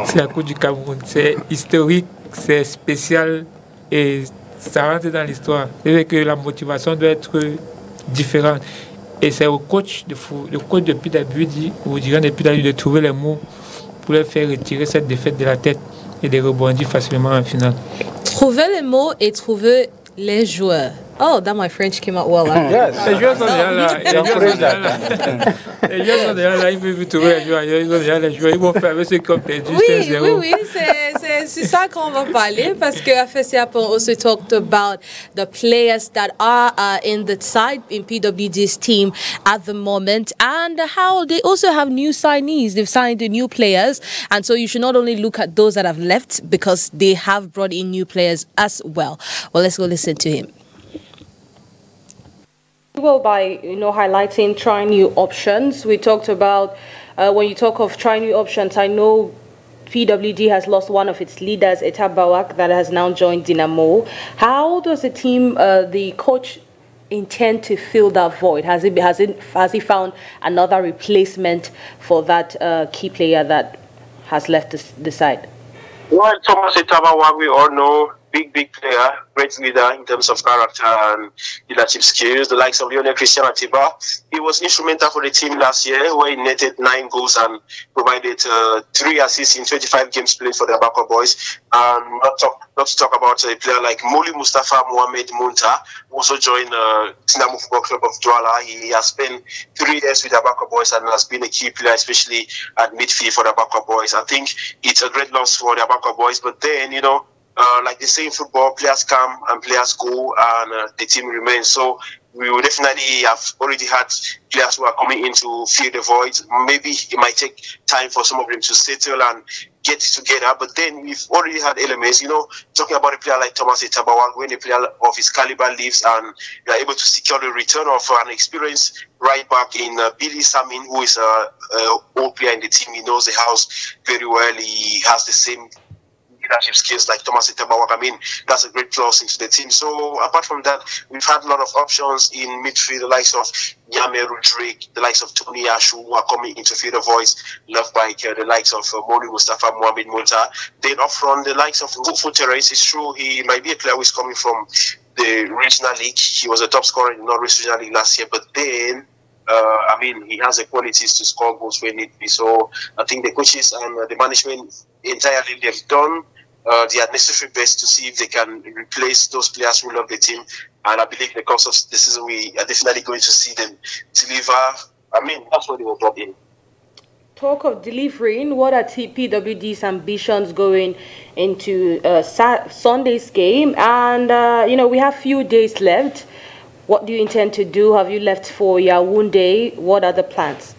C'est la Coupe du Cameroun. C'est historique, c'est spécial et ça rentre dans l'histoire. C'est que la motivation doit être différente. Et c'est au coach le coach de PWD, ou dirigeant de PWD, de trouver les mots pour leur faire retirer cette défaite de la tête et de rebondir facilement en finale. Trouver les mots et trouver les joueurs. Oh, that my French came out well. Yes. Les joueurs sont déjà là. Les joueurs sont déjà là. Ils peuvent trouver les joueurs. Ils sont déjà les joueurs. Ils vont faire avec ceux qui ont perdu 5-0. Oui, c'est ça qu'on va parler parce que FSCAP also talked about the players that are in the side in PWD's team at the moment and how they also have new signees. They've signed the new players, and so you should not only look at those that have left because they have brought in new players as well. Well, let's go listen to him. Well, by highlighting trying new options, we talked about when you talk of trying new options, I know PWD has lost one of its leaders, Etabawak, that has now joined Dinamo. How does the team, the coach, intend to fill that void? Has he found another replacement for that key player that has left the side? Well, Thomas Etabawak, we all know, big player, great leader in terms of character and leadership skills. The likes of Lionel Christian Atiba. He was instrumental for the team last year, where he netted 9 goals and provided 3 assists in 25 games played for the Abakwa boys. And not to talk about a player like Moli Mustafa Mohamed Munta, who also joined Dinamo Football Club of Douala. He has spent 3 years with the Abakwa boys and has been a key player, especially at midfield for the Abakwa boys. I think it's a great loss for the Abakwa boys, but then, like they say in football, players come and players go, and the team remains. So we will definitely have already had players who are coming in to fill the void. Maybe it might take time for some of them to settle and get together, but then we've already had elements, talking about a player like Thomas Etabawak, when a player of his caliber leaves and you are able to secure the return of an experienced right back in Billy Samin, who is an old player in the team. He knows the house very well. He has the same leadership skills like Thomas Etabawak. I mean, that's a great plus into the team. So apart from that, we've had a lot of options in midfield, the likes of Yame Rudrick, the likes of Tony Ashu, who are coming into field of voice, loved by the likes of Moli Mustafa Mohamed Munta. Then up front, the likes of Fovu Teres. It's true, he might be a player who is coming from the regional league. He was a top scorer in the North Regional League last year, but then he has the qualities to score goals when need be. So I think the coaches and the management entirely, they've done their necessary best to see if they can replace those players who love the team. And I believe in the course of the season, we are definitely going to see them deliver. That's what they were brought in. Talk of delivering, what are PWD's ambitions going into Sunday's game? And, we have few days left. What do you intend to do? Have you left for Yaoundé? What are the plans?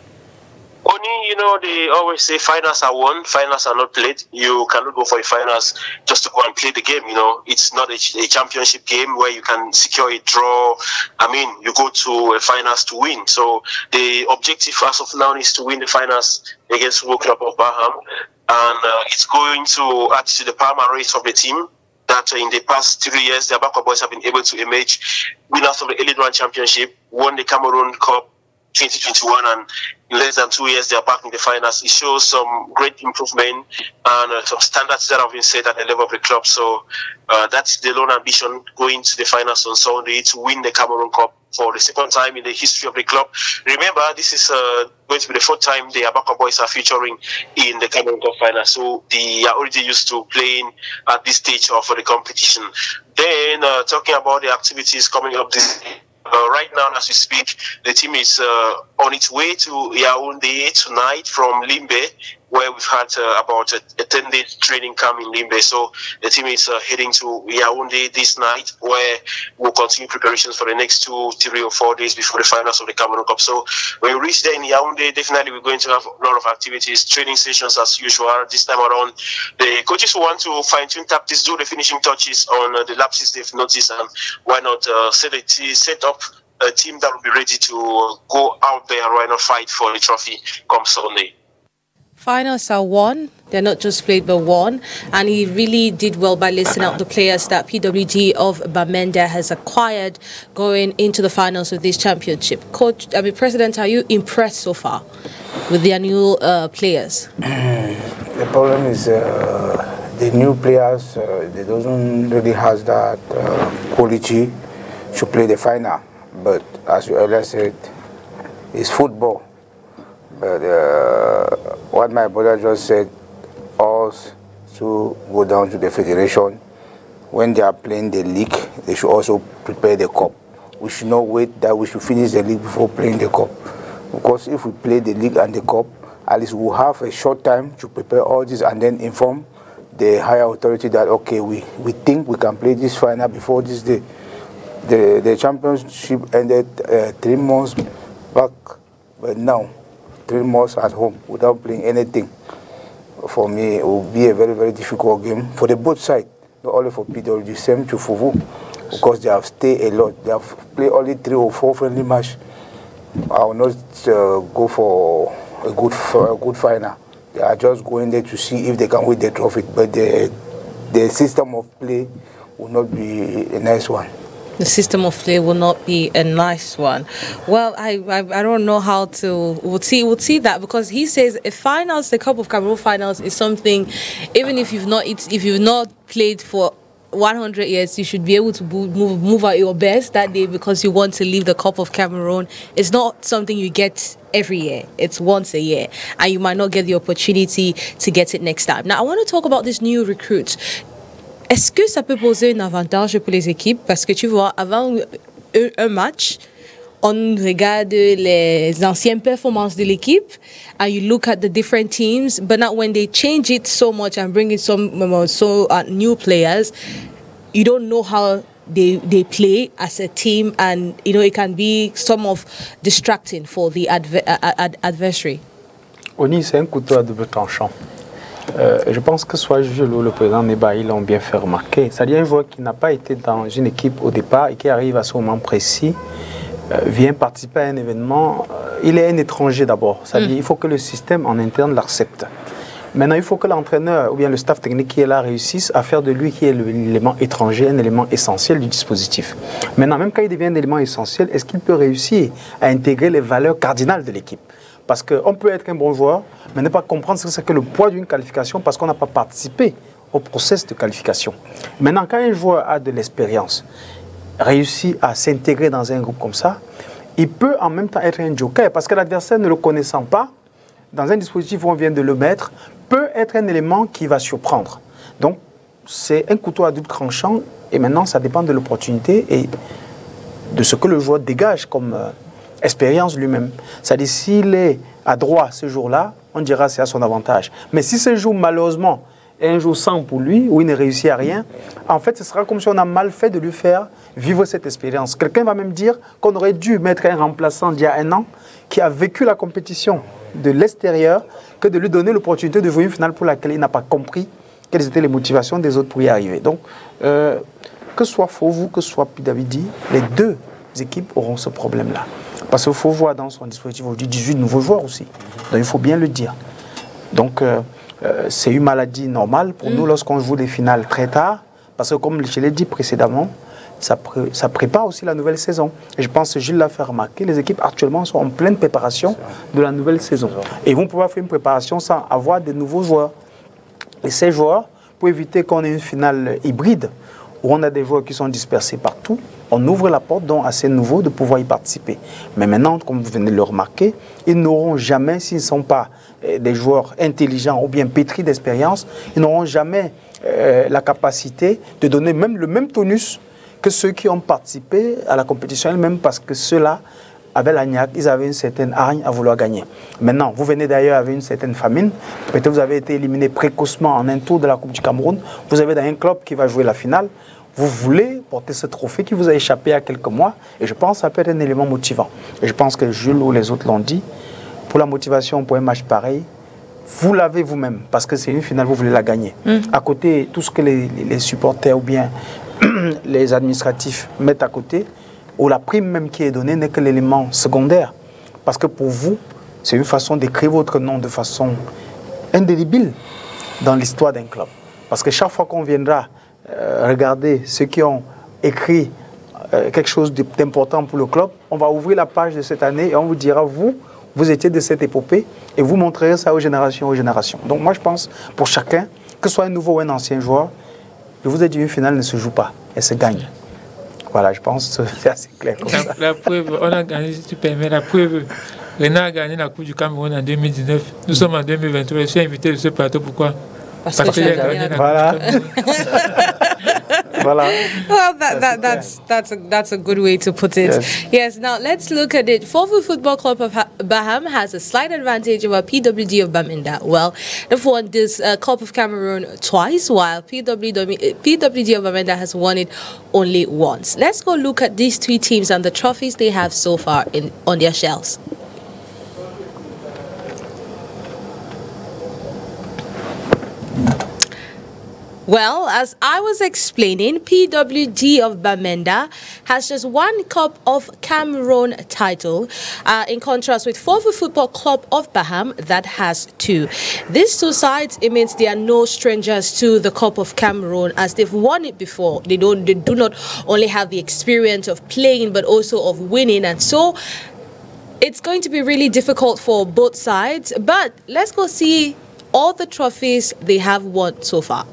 Oni, they always say finals are won, finals are not played. You cannot go for a finals just to go and play the game. It's not a championship game where you can secure a draw. You go to a finals to win. So the objective as of now is to win the finals against Fovu Club of Baham. And it's going to add to the palmarès of the team that in the past 3 years, the Abakwa boys have been able to emerge winners of the Elite One Championship, won the Cameroon Cup 2021, and in less than 2 years they are back in the finals. It shows some great improvement and some standards that have been set at the level of the club. So that's the lone ambition, going to the finals on Sunday to win the Cameroon Cup for the second time in the history of the club. Remember, this is going to be the 4th time the Abakwa boys are featuring in the Cameroon Cup final. So they are already used to playing at this stage of the competition. Then talking about the activities coming up this right now, as we speak, the team is on its way to Yaoundé tonight from Limbe, where we've had about a 10-day training camp in Limbe. So the team is heading to Yaoundé this night, where we'll continue preparations for the next 2, 3 or 4 days before the finals of the Cameroon Cup. So when we reach there in Yaoundé, definitely we're going to have a lot of activities, training sessions as usual. This time around, the coaches who want to fine-tune tactics, do the finishing touches on the lapses they've noticed, and why not set up a team that will be ready to go out there and why not fight for the trophy come Sunday. Finals are won. They're not just played but won. And he really did well by listing out the players that PWD of Bamenda has acquired going into the finals of this championship. President, are you impressed so far with their new players? The problem is the new players, they don't really have that quality to play the final. But as you earlier said, it's football. But what my brother just said, us to go down to the federation. When they are playing the league, they should also prepare the cup. We should not wait that we should finish the league before playing the cup. Because if we play the league and the cup, at least we'll have a short time to prepare all this and then inform the higher authority that, okay, we think we can play this final before this day. The championship ended 3 months back, but now 3 months at home without playing anything. For me, it will be a very, very difficult game for the both sides, not only for PWD, same to Fovu, because they have stayed a lot. They have played only 3 or 4 friendly matches. I will not go for a good final. They are just going there to see if they can win the trophy, but the system of play will not be a nice one. The system of play will not be a nice one. Well, I don't know how to. We'll see that, because he says a finals, the Cup of Cameroon finals, is something. Even if you've not played for 100 years, you should be able to move out your best that day because you want to leave the Cup of Cameroon. It's not something you get every year. It's once a year, and you might not get the opportunity to get it next time. Now, I want to talk about this new recruit. Est-ce que ça peut poser un avantage pour les équipes? Parce que tu vois, avant un match, on regarde les anciennes performances de l'équipe, and you look at the different teams. But now when they change it so much and bring in some new players, you don't know how they play as a team, and you know it can be some of distracting for the adversary. ONI, c'est un couteau à double tranchant. Je pense que soit Jules ou le président NEBA, ils l'ont bien fait remarquer. C'est-à-dire un joueur qui n'a pas été dans une équipe au départ et qui arrive à ce moment précis, vient participer à un événement, il est un étranger d'abord. C'est-à-dire il faut que le système en interne l'accepte. Maintenant, il faut que l'entraîneur ou bien le staff technique qui est là réussisse à faire de lui qui est l'élément étranger, un élément essentiel du dispositif. Maintenant, même quand il devient un élément essentiel, est-ce qu'il peut réussir à intégrer les valeurs cardinales de l'équipe? Parce qu'on peut être un bon joueur, mais ne pas comprendre ce que c'est que le poids d'une qualification parce qu'on n'a pas participé au process de qualification. Maintenant, quand un joueur a de l'expérience, réussit à s'intégrer dans un groupe comme ça, il peut en même temps être un joker parce que l'adversaire, ne le connaissant pas, dans un dispositif où on vient de le mettre, peut être un élément qui va surprendre. Donc, c'est un couteau à double tranchant et maintenant, ça dépend de l'opportunité et de ce que le joueur dégage comme expérience lui-même. C'est-à-dire, s'il est adroit ce jour-là, on dira c'est à son avantage. Mais si ce jour, malheureusement, est un jour sans pour lui, où il ne réussit à rien, en fait, ce sera comme si on a mal fait de lui faire vivre cette expérience. Quelqu'un va même dire qu'on aurait dû mettre un remplaçant d'il y a 1 an qui a vécu la compétition de l'extérieur que de lui donner l'opportunité de jouer une finale pour laquelle il n'a pas compris quelles étaient les motivations des autres pour y arriver. Donc, que ce soit Fovu, que ce soit PWD, les deux équipes auront ce problème-là. Parce qu'il faut voir dans son dispositif aujourd'hui 18 nouveaux joueurs aussi. Donc il faut bien le dire. Donc c'est une maladie normale pour nous lorsqu'on joue des finales très tard. Parce que comme je l'ai dit précédemment, ça prépare aussi la nouvelle saison. Et je pense que Gilles l'a fait remarquer, les équipes actuellement sont en pleine préparation de la nouvelle saison. Et ils vont pouvoir faire une préparation sans avoir de nouveaux joueurs. Et ces joueurs, pour éviter qu'on ait une finale hybride, où on a des joueurs qui sont dispersés partout, on ouvre la porte donc à ces nouveaux de pouvoir y participer. Mais maintenant, comme vous venez de le remarquer, ils n'auront jamais, s'ils ne sont pas des joueurs intelligents ou bien pétris d'expérience, ils n'auront jamais la capacité de donner même le même tonus que ceux qui ont participé à la compétition elle-même, parce que ceux-là, avec l'agnac, ils avaient une certaine hargne à vouloir gagner. Maintenant, vous venez d'ailleurs avec une certaine famine. Peut-être vous avez été éliminé précocement en un tour de la Coupe du Cameroun. Vous avez dans un club qui va jouer la finale. Vous voulez porter ce trophée qui vous a échappé il y a quelques mois. Et je pense que ça peut être un élément motivant. Et je pense que Jules ou les autres l'ont dit. Pour la motivation pour un match pareil, vous l'avez vous-même. Parce que c'est une finale, vous voulez la gagner. À côté, tout ce que les supporters ou bien les administratifs mettent à côté, ou la prime même qui est donnée n'est que l'élément secondaire. Parce que pour vous, c'est une façon d'écrire votre nom de façon indélébile dans l'histoire d'un club. Parce que chaque fois qu'on viendra regarder ceux qui ont écrit quelque chose d'important pour le club, on va ouvrir la page de cette année et on vous dira, vous étiez de cette épopée, et vous montrerez ça aux générations. Donc moi je pense, pour chacun, que ce soit un nouveau ou un ancien joueur, je vous ai dit, une finale ne se joue pas, elle se gagne. Voilà, je pense que c'est assez clair comme ça. La preuve, on a gagné, si tu permets, la preuve. Renan a gagné la Coupe du Cameroun en 2019. Nous sommes en 2023. Je suis invité de ce plateau. Pourquoi? Parce qu'il a gagné la Coupe du Cameroun. Voilà. Well, that's a good way to put it. Yes. Now let's look at it. Fovu Football Club of Baham has a slight advantage over PWD of Bamenda. Well, they've won this Cup of Cameroon twice, while PWD of Bamenda has won it only once. Let's go look at these three teams and the trophies they have so far on their shells. Well, as I was explaining, PWD of Bamenda has just one Cup of Cameroon title, in contrast with Fovu Football Club of Baham that has two. These two sides, it means they are no strangers to the Cup of Cameroon, as they've won it before. They do not only have the experience of playing, but also of winning, and so it's going to be really difficult for both sides. But let's go see all the trophies they have won so far.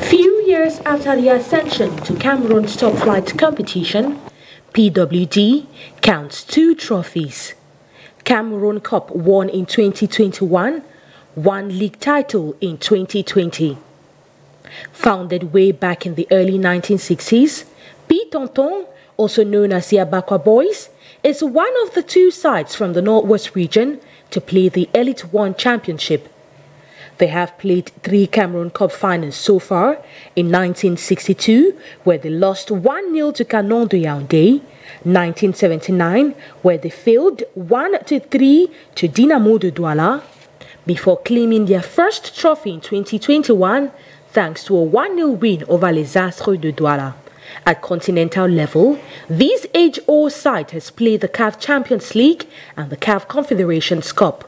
Few years after the ascension to Cameroon's top flight competition, PWD counts two trophies. Cameroon Cup won in 2021, one league title in 2020. Founded way back in the early 1960s, P Tonton, also known as the Abakwa Boys, is one of the two sides from the Northwest region to play the Elite One Championship. They have played 3 Cameroon Cup finals so far, in 1962, where they lost 1-0 to Canon de Yaoundé, 1979, where they failed 1-3 to Dynamo de Douala, before claiming their first trophy in 2021 thanks to a 1-0 win over Les Astres de Douala. At continental level, this age-old side has played the CAF Champions League and the CAF Confederations Cup.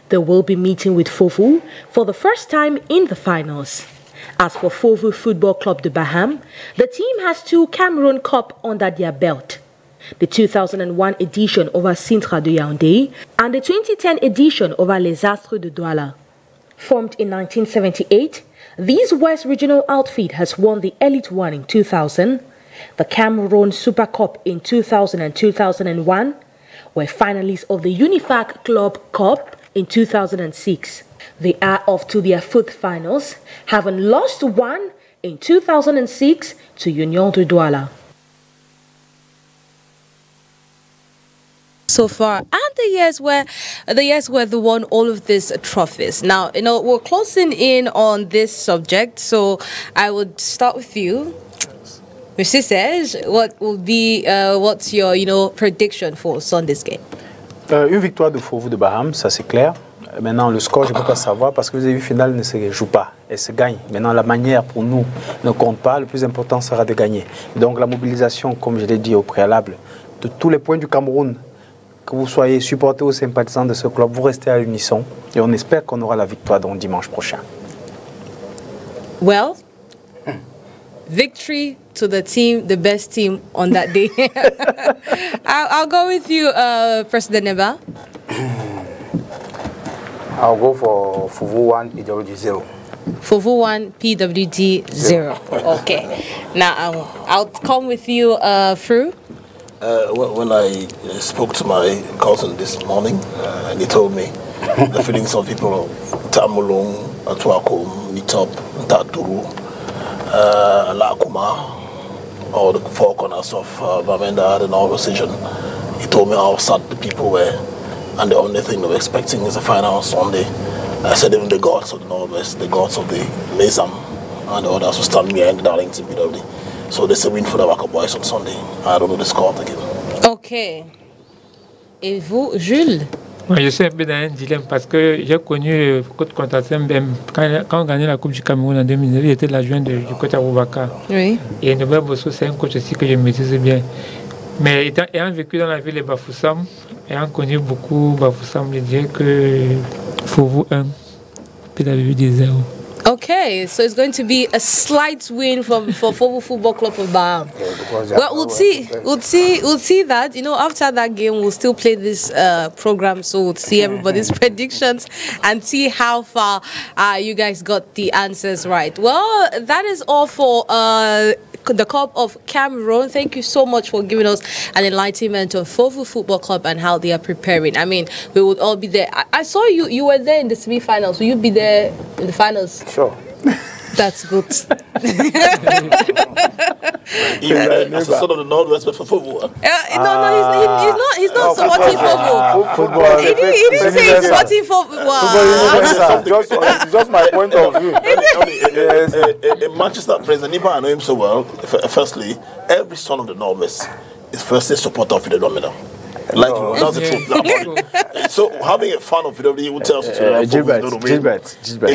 They will be meeting with Fovu for the first time in the finals. As for Fovu Football Club de Baham, the team has 2 Cameroon Cup under their belt. The 2001 edition over Sintra de Yaoundé and the 2010 edition over Les Astres de Douala. Formed in 1978, this West Regional outfit has won the Elite One in 2000, the Cameroon Super Cup in 2000 and 2001, were finalists of the Unifac Club Cup in 2006. They are off to their 4th finals, having lost 1 in 2006 to Union de Douala. So far, and the years where they won all of these trophies. Now, we're closing in on this subject, so I would start with you, Mr. Serge. What will be what's your prediction for Sunday's game? Une victoire de Fovu de Baham, ça c'est clair. Maintenant, le score, je ne peux pas savoir parce que les demi-finales ne se jouent pas, elles se gagnent. Maintenant, la manière pour nous ne compte pas. Le plus important sera de gagner. Donc, la mobilisation, comme je l'ai dit au préalable, de tous les points du Cameroun, que vous soyez supporter ou sympathisant de ce club, vous restez à l'unisson et on espère qu'on aura la victoire donc dimanche prochain. Well, victory to the team, the best team on that day. I'll go with you, President NEBA. I'll go for Fovu 1, PWD 0. Fovu 1, PWD 0. Okay. Now, I'll come with you, Fru. When I spoke to my cousin this morning, and he told me the feelings of people of Tamulung, Atuakum, Nitop, Taturu, Lakuma, or the 4 corners of Bamenda, the Northwest region. He told me how sad the people were, and the only thing they were expecting is a final on Sunday. I said even the gods of the Northwest, the gods of the Mezam, and the others will stand behind the Darlington PWD. So there's a win for the WAFCON Boys on Sunday. I don't know the score again. Ok. Et vous, Jules? Moi, je suis un peu dans un dilemme parce que j'ai connu Côte contre STV quand on gagnait la Coupe du Cameroun en 2009. Il était l'adjoint du côté Aboubacar. Oui. Et NEBA Bosso, c'est un coach aussi que je maîtrise bien. Mais ayant vécu dans la ville de Bafoussam, ayant connu beaucoup Bafoussam, je dirais que Fovu 1, PWD 0. Okay, so it's going to be a slight win for Fovu Football Club of Baham. Well, we'll see that. After that game, we'll still play this program, so we'll see everybody's predictions and see how far you guys got the answers right. Well, that is all for the Cup of Cameroon. Thank you so much for giving us an enlightenment of Fovu Football Club and how they are preparing. I mean, we would all be there. I saw you were there in the semi-finals. Will you be there in the finals? Sure. That's good. As a son of the Northwest for Fovu. He's not supporting Fovu. Football. He didn't say he's supporting Fovu. Just my point of view. In Manchester, President NEBA, I know him so well. Firstly, every son of the Northwest is first a supporter of the Domino. Like that's the truth. So having a fan of PWD who tells you to Gilbert. He may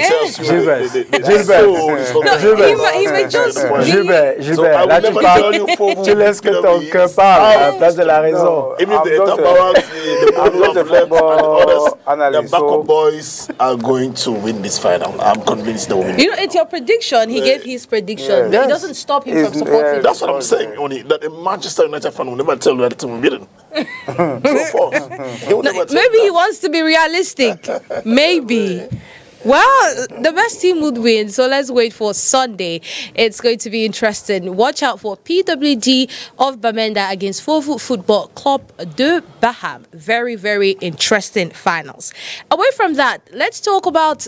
just. Gilbert, là tu parles, tu laisses que ton cœur parle à la place de la raison. Even the Etabaras, the backup boys are going to win this final. I'm convinced they will win. You know, it's your prediction. He gave his prediction. But it doesn't stop him from supporting. That's what I'm saying. Only that the Manchester United fan will never tell you that the team will beat him. Maybe he wants to be realistic. Maybe. Well, the best team would win, so let's wait for Sunday. It's going to be interesting. Watch out for PWD of Bamenda against Fovu Football Club de Baham. Very, very interesting finals. Away from that, let's talk about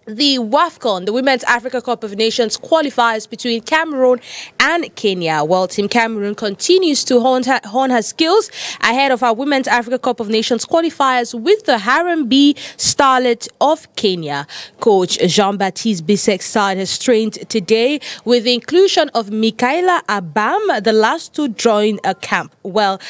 the WAFCON, the Women's Africa Cup of Nations qualifiers between Cameroon and Kenya. Well, Team Cameroon continues to hone her skills ahead of our Women's Africa Cup of Nations qualifiers with the Harambee Starlet of Kenya. Coach Jean-Baptiste Bissek's side has trained today with the inclusion of Michaela Abam, the last to join a camp. Well,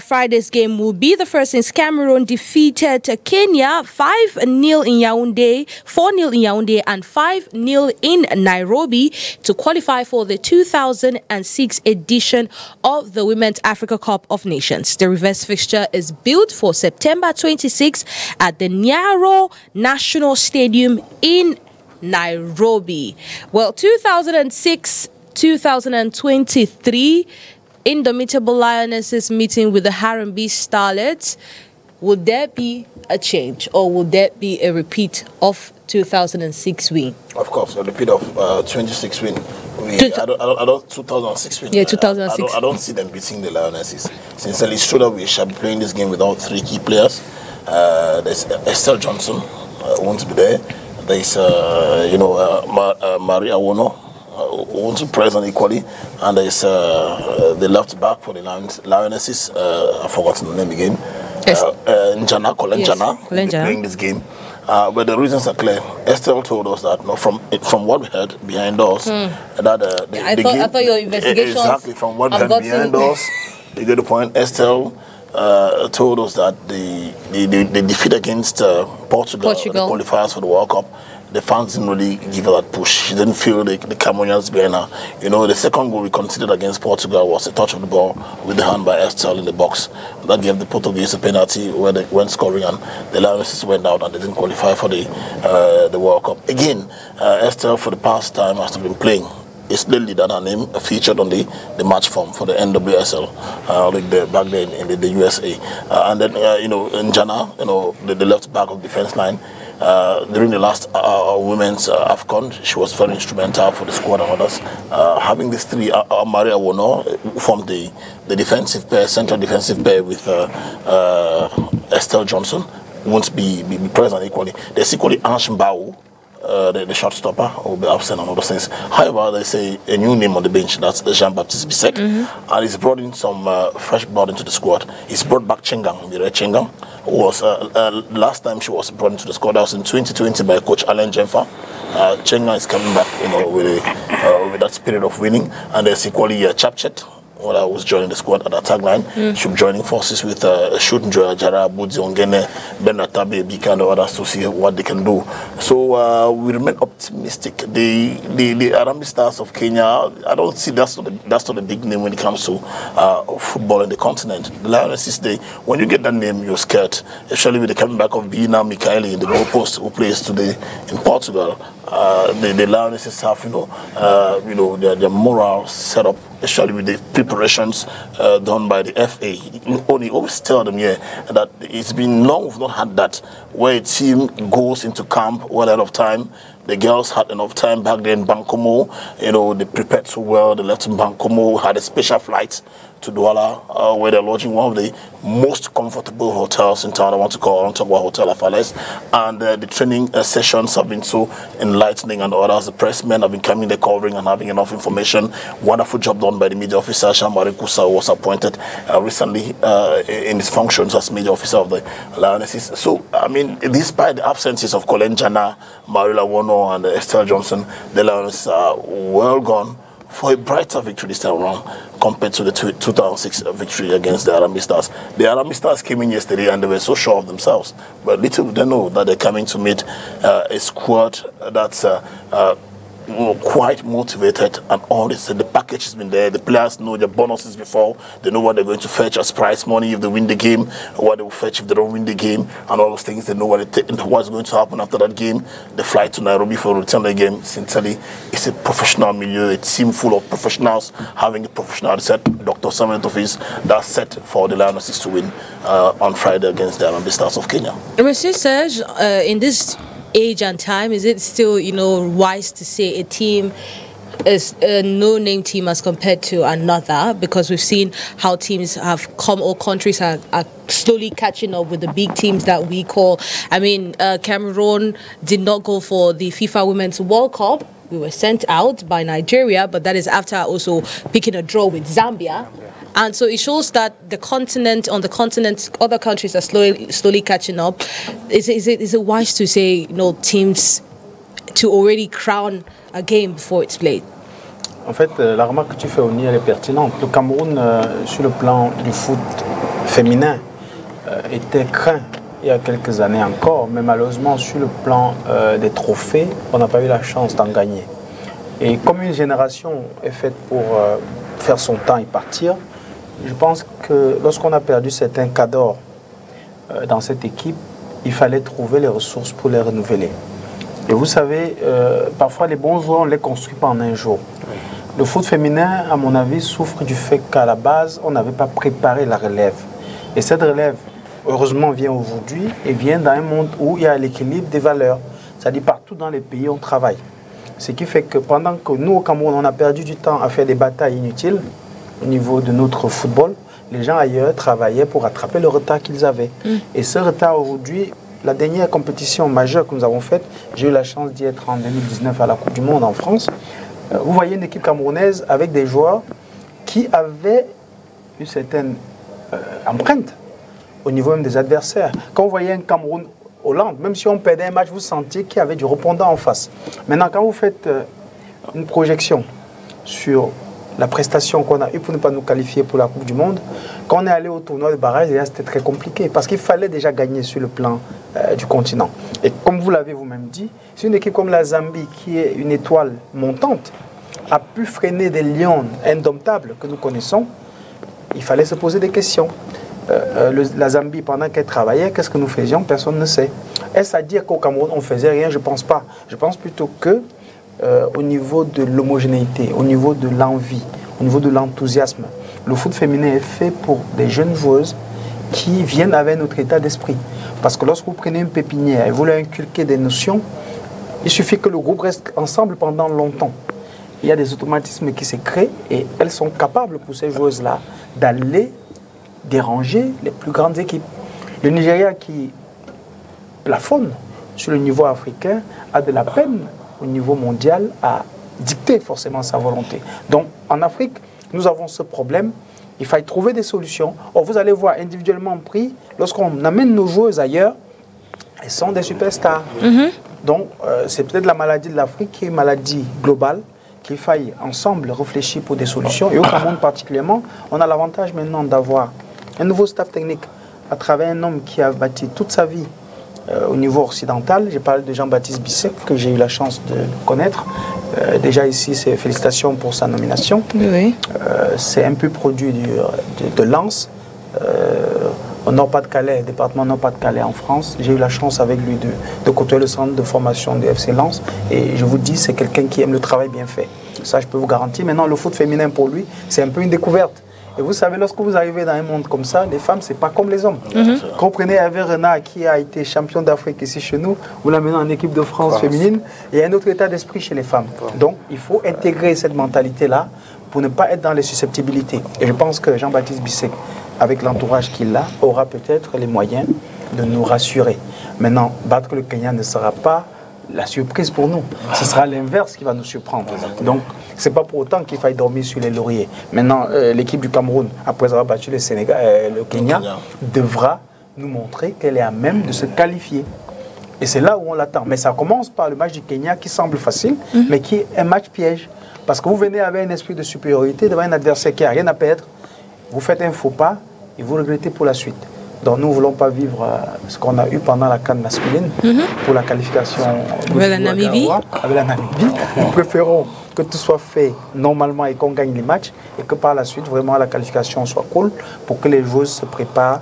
Friday's game will be the first since Cameroon defeated Kenya 5-0 in Yaoundé, 4-0 in Yaoundé and 5-0 in Nairobi to qualify for the 2006 edition of the Women's Africa Cup of Nations. The reverse fixture is built for September 26 at the Nyaro National Stadium in Nairobi. Well, 2006-2023 Indomitable Lionesses meeting with the Harambee Starlets. Would there be a change or would there be a repeat of 2006 win? Of course, a repeat of 26 win. I don't 2006 win. Yeah, 2006. I don't see them beating the Lionesses. Sincerely, it's true that we shall be playing this game without 3 key players. There's Estelle Johnson won't be there. There's Maria Wono wants to present equally, and there's the left back for the Lionesses. I've forgotten the name again. Njana, Colin Njana, playing this game. But the reasons are clear. Estelle told us that from what we heard behind us, that I thought your investigations exactly from what we heard behind us. You get the point. Estelle told us that the defeat against Portugal, the qualifiers for the World Cup, the fans didn't really give her that push. She didn't feel the Cameroonians behind her. You know, the second goal we conceded against Portugal was a touch of the ball with the hand by Estelle in the box. That gave the Portuguese a penalty where they went scoring, and the Lionesses went out and they didn't qualify for the World Cup. Again, Estelle for the past time has been playing. It's lately that her name featured on the match form for the NWSL, back then in the USA. And then, Njana, the left back of the defense line, during the last women's AFCON, she was very instrumental for the squad and others. Having these 3, Maria Wono formed the defensive pair, central defensive pair with Estelle Johnson, won't be present equally. There's equally Ange Mbao, the shot stopper, will be absent and other things. However, they say a new name on the bench, that's Jean-Baptiste Bissek, and he's brought in some fresh blood into the squad. He's brought back Chengang, who was last time she was brought into the squad, that was in 2020 by coach Alain Jemfa. Chengang is coming back, with that spirit of winning, and there's equally Chapchet, who was joining the squad at the attack line. She'll be joining forces with Shooting Joya Jara, Budzi Ongene, Ben Atabe, Bika, and others to see what they can do. So we remain optimistic. The Harambee Stars of Kenya, I don't see that's not a big name when it comes to football in the continent. The Lionesses, when you get that name, you're scared. Especially with the coming back of Bina Mikaeli in the goalpost, who plays today in Portugal. The Lionesses have, their moral set up, especially with the preparations done by the FA. ONI always tell them that it's been long we've not had that, where a team goes into camp well ahead of time, The girls had enough time back then in Bankomo. You know, they prepared so well. They left in Bankomo, had a special flight to Douala, where they're lodging one of the most comfortable hotels in town. I want to talk about Hotel Afales. And the training sessions have been so enlightening and others. The pressmen have been coming there covering and having enough information. Wonderful job done by the media officer. Shambari Kusa was appointed recently in his functions as media officer of the Lionesses. So, I mean, despite the absences of Colin Jana, Marilla Wono, and Estelle Johnson, the Lionesses are well gone for a brighter victory this time around compared to the 2006 victory against the Arambi Stars. The Arambi Stars came in yesterday and they were so sure of themselves, but little did they know that they're coming to meet a squad that's quite motivated, and all this. The package has been there. The players know their bonuses before. They know what they're going to fetch as prize money if they win the game, what they will fetch if they don't win the game, and all those things. They know what's going to happen after that game. The flight to Nairobi for return the game. Sincerely, it's a professional milieu, a team full of professionals, having a professional set, Dr. Samuel Office, that's set for the Lionesses to win on Friday against the Arambi Stars of Kenya. Monsieur Serge, in this age and time, is it still, you know, wise to say a team is a no-name team as compared to another? Because we've seen how teams have come, or countries are slowly catching up with the big teams that we call. I mean, Cameroon did not go for the FIFA Women's World Cup. We were sent out by Nigeria, but that is after also picking a draw with Zambia. And so it shows that on the continent, other countries are slowly catching up. Is it wise to say, you know, teams to already crown a game before it's played? En fait, la remarque que tu fais, ONI, elle est pertinente. Le Cameroun, sur le plan du foot féminin, était craint il y a quelques années encore, mais malheureusement, sur le plan des trophées, on n'a pas eu la chance d'en gagner. Et comme une génération est faite pour faire son temps et partir, je pense que lorsqu'on a perdu certains cadors dans cette équipe, il fallait trouver les ressources pour les renouveler. Et vous savez, parfois les bons joueurs, on ne les construit pas en un jour. Le foot féminin, à mon avis, souffre du fait qu'à la base, on n'avait pas préparé la relève. Et cette relève, heureusement, vient aujourd'hui et vient dans un monde où il y a l'équilibre des valeurs. C'est-à-dire partout dans les pays, on travaille. Ce qui fait que pendant que nous, au Cameroun, on a perdu du temps à faire des batailles inutiles, au niveau de notre football, les gens ailleurs travaillaient pour rattraper le retard qu'ils avaient. Et ce retard aujourd'hui, la dernière compétition majeure que nous avons faite, j'ai eu la chance d'y être en 2019 à la Coupe du Monde en France. Vous voyez une équipe camerounaise avec des joueurs qui avaient une certaine empreinte au niveau même des adversaires. Quand vous voyez un Cameroun-Hollande, même si on perdait un match, vous sentiez qu'il y avait du répondant en face. Maintenant, quand vous faites une projection sur la prestation qu'on a eue pour ne pas nous qualifier pour la Coupe du Monde, quand on est allé au tournoi de barrage, c'était très compliqué parce qu'il fallait déjà gagner sur le plan du continent. Et comme vous l'avez vous-même dit, si une équipe comme la Zambie, qui est une étoile montante, a pu freiner des lions indomptables que nous connaissons, il fallait se poser des questions. La Zambie, pendant qu'elle travaillait, qu'est-ce que nous faisions? Personne ne sait. Est-ce à dire qu'au Cameroun, on ne faisait rien? Je ne pense pas. Je pense plutôt que au niveau de l'homogénéité, au niveau de l'envie, au niveau de l'enthousiasme, le foot féminin est fait pour des jeunes joueuses qui viennent avec notre état d'esprit. Parce que lorsque vous prenez une pépinière et vous leur inculquez des notions, il suffit que le groupe reste ensemble pendant longtemps. Il y a des automatismes qui se créent et elles sont capables pour ces joueuses-là d'aller déranger les plus grandes équipes. Le Nigeria qui plafonne sur le niveau africain a de la peine au niveau mondial à dicter forcément sa volonté. Donc en Afrique, nous avons ce problème. Il faut trouver des solutions. Or, vous allez voir individuellement pris, lorsqu'on amène nos joueuses ailleurs, elles sont des superstars. Donc c'est peut-être la maladie de l'Afrique qui est une maladie globale, qu'il faille ensemble réfléchir pour des solutions. Et au Cameroun particulièrement, on a l'avantage maintenant d'avoir un nouveau staff technique à travers un homme qui a bâti toute sa vie au niveau occidental. J'ai parlé de Jean-Baptiste Bisset, que j'ai eu la chance de connaître. Déjà ici, c'est félicitations pour sa nomination. Oui. C'est un peu produit de Lens, au Nord-Pas-de-Calais, département Nord-Pas-de-Calais en France. J'ai eu la chance avec lui de côtoyer le centre de formation du FC Lens. Et je vous dis, c'est quelqu'un qui aime le travail bien fait. Ça, je peux vous garantir. Maintenant, le foot féminin, pour lui, c'est un peu une découverte. Et vous savez, lorsque vous arrivez dans un monde comme ça, les femmes, c'est pas comme les hommes. Comprenez, Hervé Renard qui a été champion d'Afrique ici chez nous, vous l'amenez en équipe de France féminine, il y a un autre état d'esprit chez les femmes. Donc, il faut intégrer cette mentalité-là pour ne pas être dans les susceptibilités. Et je pense que Jean-Baptiste Bissek, avec l'entourage qu'il a, aura peut-être les moyens de nous rassurer. Maintenant, battre le Kenya ne sera pas la surprise pour nous. Ce sera l'inverse qui va nous surprendre. Donc, ce n'est pas pour autant qu'il faille dormir sur les lauriers. Maintenant, l'équipe du Cameroun, après avoir battu le Kenya, devra nous montrer qu'elle est à même de se qualifier. Et c'est là où on l'attend. Mais ça commence par le match du Kenya qui semble facile, mais qui est un match piège. Parce que vous venez avec un esprit de supériorité devant un adversaire qui n'a rien à perdre. Vous faites un faux pas et vous regrettez pour la suite. Donc nous ne voulons pas vivre ce qu'on a eu pendant la CAN masculine pour la qualification avec la Namibie. Nous préférons que tout soit fait normalement et qu'on gagne les matchs et que par la suite, vraiment, la qualification soit cool pour que les joueuses se préparent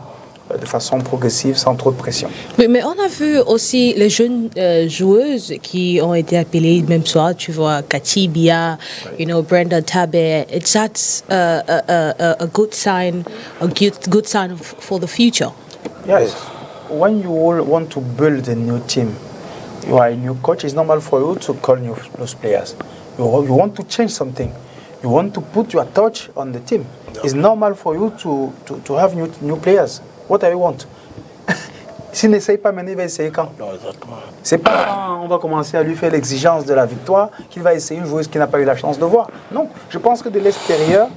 de façon progressive, sans trop de pression. Mais on a vu aussi les jeunes joueuses qui ont été appelées même soir, tu vois, Katibia, you know, Brenda Tabe. It's a good sign, good sign for the future. Yes. When you want to build a new team, you are a new coach, it's normal for you to call those players. You want to change something. You want to put your touch on the team. It's normal for you to have new players. What do you want? S'il n'essaye pas maintenant, il va essayer quand? C'est pas quand on va commencer à lui faire l'exigence de la victoire qu'il va essayer une joueuse qui n'a pas eu la chance de voir. Non, je pense que de l'extérieur,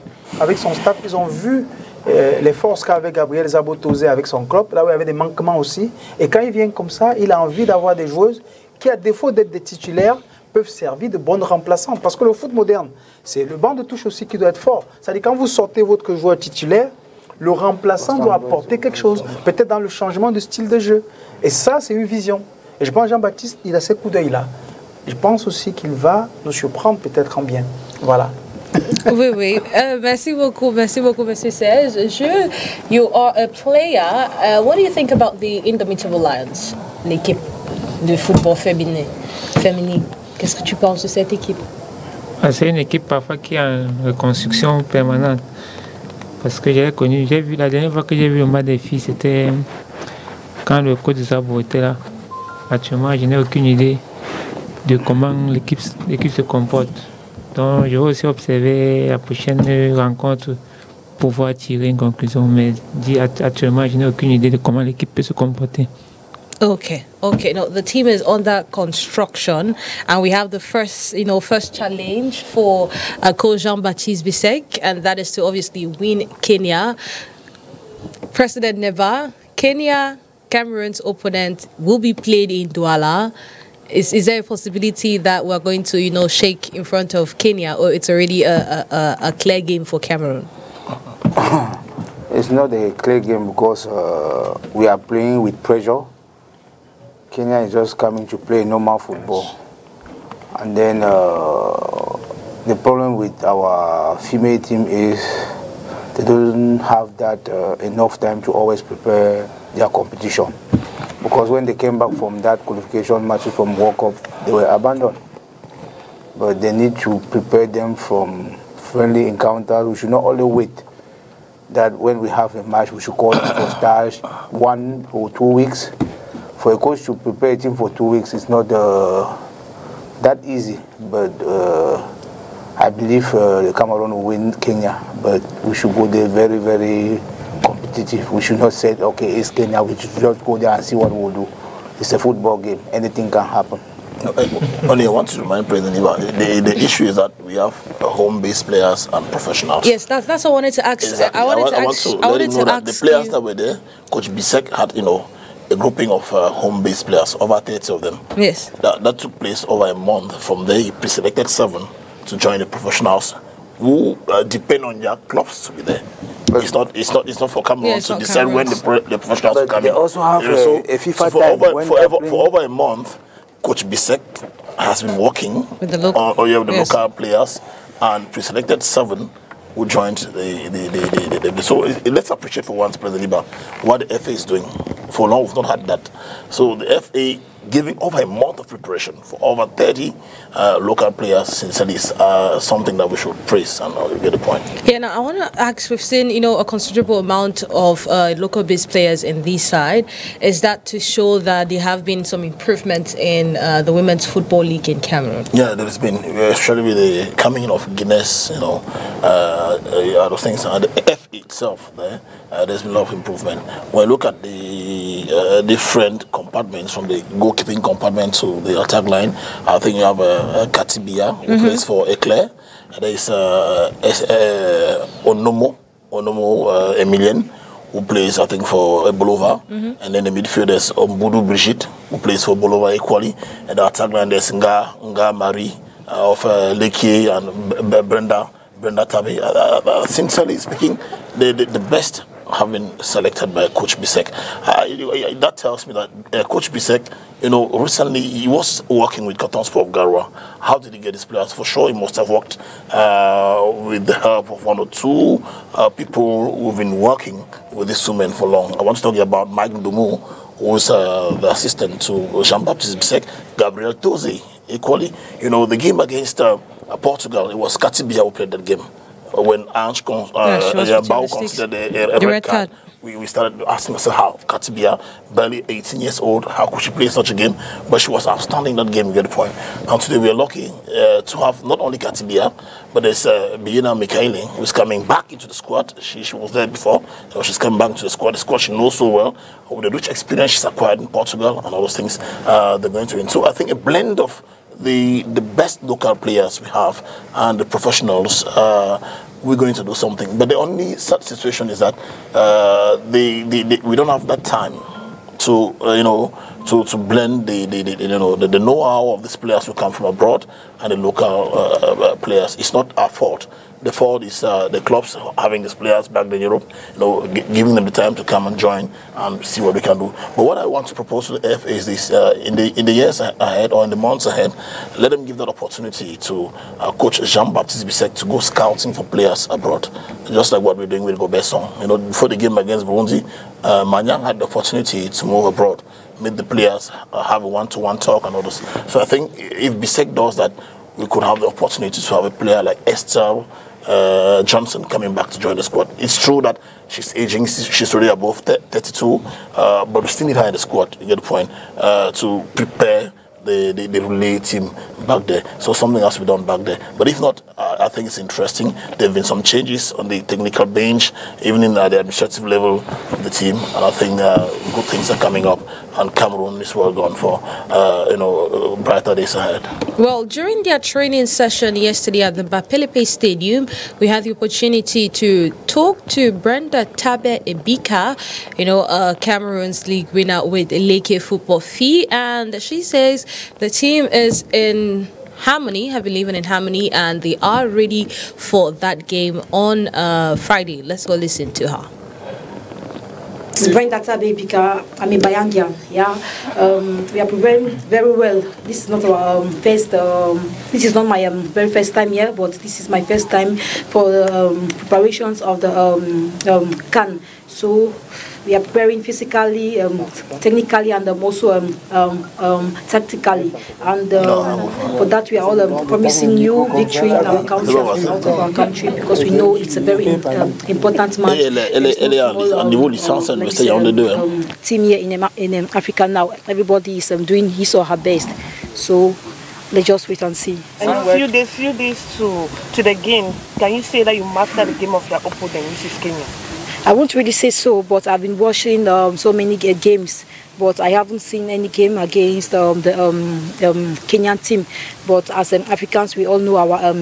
avec son staff, ils ont vu les forces qu'avait Gabriel Zabotosé avec son club, là où il y avait des manquements aussi. Et quand il vient comme ça, il a envie d'avoir des joueuses qui, à défaut d'être des titulaires, peuvent servir de bonnes remplaçantes. Parce que le foot moderne, c'est le banc de touche aussi qui doit être fort. C'est-à-dire quand vous sortez votre joueur titulaire, le remplaçant doit apporter quelque chose, peut-être dans le changement de style de jeu. Et ça, c'est une vision. Et je pense que Jean-Baptiste, il a ces coups d'œil-là. Je pense aussi qu'il va nous surprendre peut-être en bien. Voilà. Oui. Merci beaucoup, Monsieur Serge. Jules, you are a player. What do you think about the Indomitable Lions, l'équipe de football féminin? Qu'est-ce que tu penses de cette équipe? C'est une équipe parfois qui est en reconstruction permanente. Parce que j'ai vu la dernière fois que j'ai vu le match des filles, c'était quand le coach de Sabo était là. Actuellement, je n'ai aucune idée de comment l'équipe se comporte. Donc, je vais aussi observer la prochaine rencontre pour pouvoir tirer une conclusion. Mais actuellement, je n'ai aucune idée de comment l'équipe peut se comporter. Okay. No, the team is under construction, and we have the first challenge for Coach Jean-Baptiste Bissek, and that is to obviously win Kenya. President NEBA, Kenya, Cameroon's opponent will be played in Douala. Is there a possibility that we're going to, shake in front of Kenya, or it's already a clear game for Cameroon? It's not a clear game because we are playing with pressure. Kenya is just coming to play normal football. And then the problem with our female team is they don't have that enough time to always prepare their competition. Because when they came back from that qualification matches from World Cup, they were abandoned. But they need to prepare them from friendly encounters. We should not only wait that when we have a match, we should call them for stars 1 or 2 weeks. For a coach to prepare a team for 2 weeks, it's not that easy. But I believe the Cameroon will win Kenya. But we should go there very, very competitive. We should not say, okay, it's Kenya. We should just go there and see what we'll do. It's a football game. Anything can happen. Only I want to remind President Iba, the issue is that we have home-based players and professionals. Yes, that's what I wanted to ask. Exactly. I wanted to ask the players that were there. Coach Bissek had, a grouping of home-based players, over 30 of them. Yes. That took place over a month. From there, he pre-selected 7 to join the professionals who depend on their clubs to be there. It's not for Cameroon to decide when the professionals will come in. They also have a FIFA time. For over a month, Coach Bissek has been working with the local players and pre-selected 7 who joined the so let's appreciate for once, President Liba, what the FA is doing. For long we've not had that. So the FA giving over a month of preparation for over 30 local players, sincerely, is something that we should praise, and you get the point. Yeah, now I want to ask, we've seen, a considerable amount of local-based players in this side. Is that to show that there have been some improvements in the Women's Football League in Cameroon? Yeah, there has been, especially with the coming in of Guinness, other things, and the F itself there's been a lot of improvement. When you look at the different compartments, from the goalkeeping compartment to the attack line, I think you have Katibia, who plays for Eclair. There is Onomo Emilian, who plays, I think, for Bolova. And then the midfield, there's Ombudu Brigitte, who plays for Bolova equally. And the attack line, there's Nga Marie of Leki, and Brenda Tabi. Sincerely speaking, the best have been selected by Coach Bisek. That tells me that Coach Bisek, recently he was working with Katonspor of Garwa. How did he get his players? For sure, he must have worked with the help of one or two people who've been working with these women for long. I want to talk about Mike Ndumu, who is the assistant to Jean-Baptiste Bisek, Gabriel Toze, equally. The game against Portugal, it was Katibia who played that game. When Ange Bao considered a red card, we started asking ourselves how Katibia, barely 18 years old, how could she play such a game? But she was outstanding that game, you get the point. And today we are lucky to have not only Katibia, but there's Biena Mikhaili, who's coming back into the squad. She was there before, so she's coming back into the squad she knows so well, with the rich experience she's acquired in Portugal and all those things they're going to win. So I think a blend of the best local players we have and the professionals, we're going to do something. But the only such situation is that we don't have that time to to blend the know-how of these players who come from abroad and the local players. It's not our fault. The fault is the clubs having these players back in Europe, giving them the time to come and join and see what we can do. But what I want to propose to the F is this: in the years ahead or in the months ahead, let them give that opportunity to Coach Jean-Baptiste Bisek to go scouting for players abroad, just like what we're doing with Gobeson. Before the game against Burundi, Manyang had the opportunity to move abroad, meet the players, have a one-to-one talk and all this. So I think if Bisek does that, we could have the opportunity to have a player like Estelle Johnson coming back to join the squad. It's true that she's aging, she's already above 32, but we still need her in the squad, you get the point, to prepare the relay team back there. So something has to be done back there. But if not, I think it's interesting. There have been some changes on the technical bench, even in the administrative level of the team, and I think good things are coming up, and Cameroon is well gone for brighter days ahead. Well, during their training session yesterday at the Bapelepe Stadium, we had the opportunity to talk to Brenda Tabe Ebika, Cameroon's league winner with Leke Football Fee, and she says the team is in harmony, have been living in harmony, and they are ready for that game on Friday. Let's go listen to her. This is Brenda Tabe Ebika. I'm a Bayangian. Yeah, we are preparing very well. This is not our first. This is not my very first time here, but this is my first time for the preparations of the CAN. So we are preparing physically, technically, and also tactically. And for that, we are all promising you victory in our country and out of our country, because we know it's a very important match. Team here in Africa now, everybody is doing his or her best. So let's just wait and see. And few days to the game, can you say that you mastered the game of your opponent, which is Kenya? I won't really say so, but I've been watching so many games, but I haven't seen any game against the Kenyan team. But as Africans, we all know our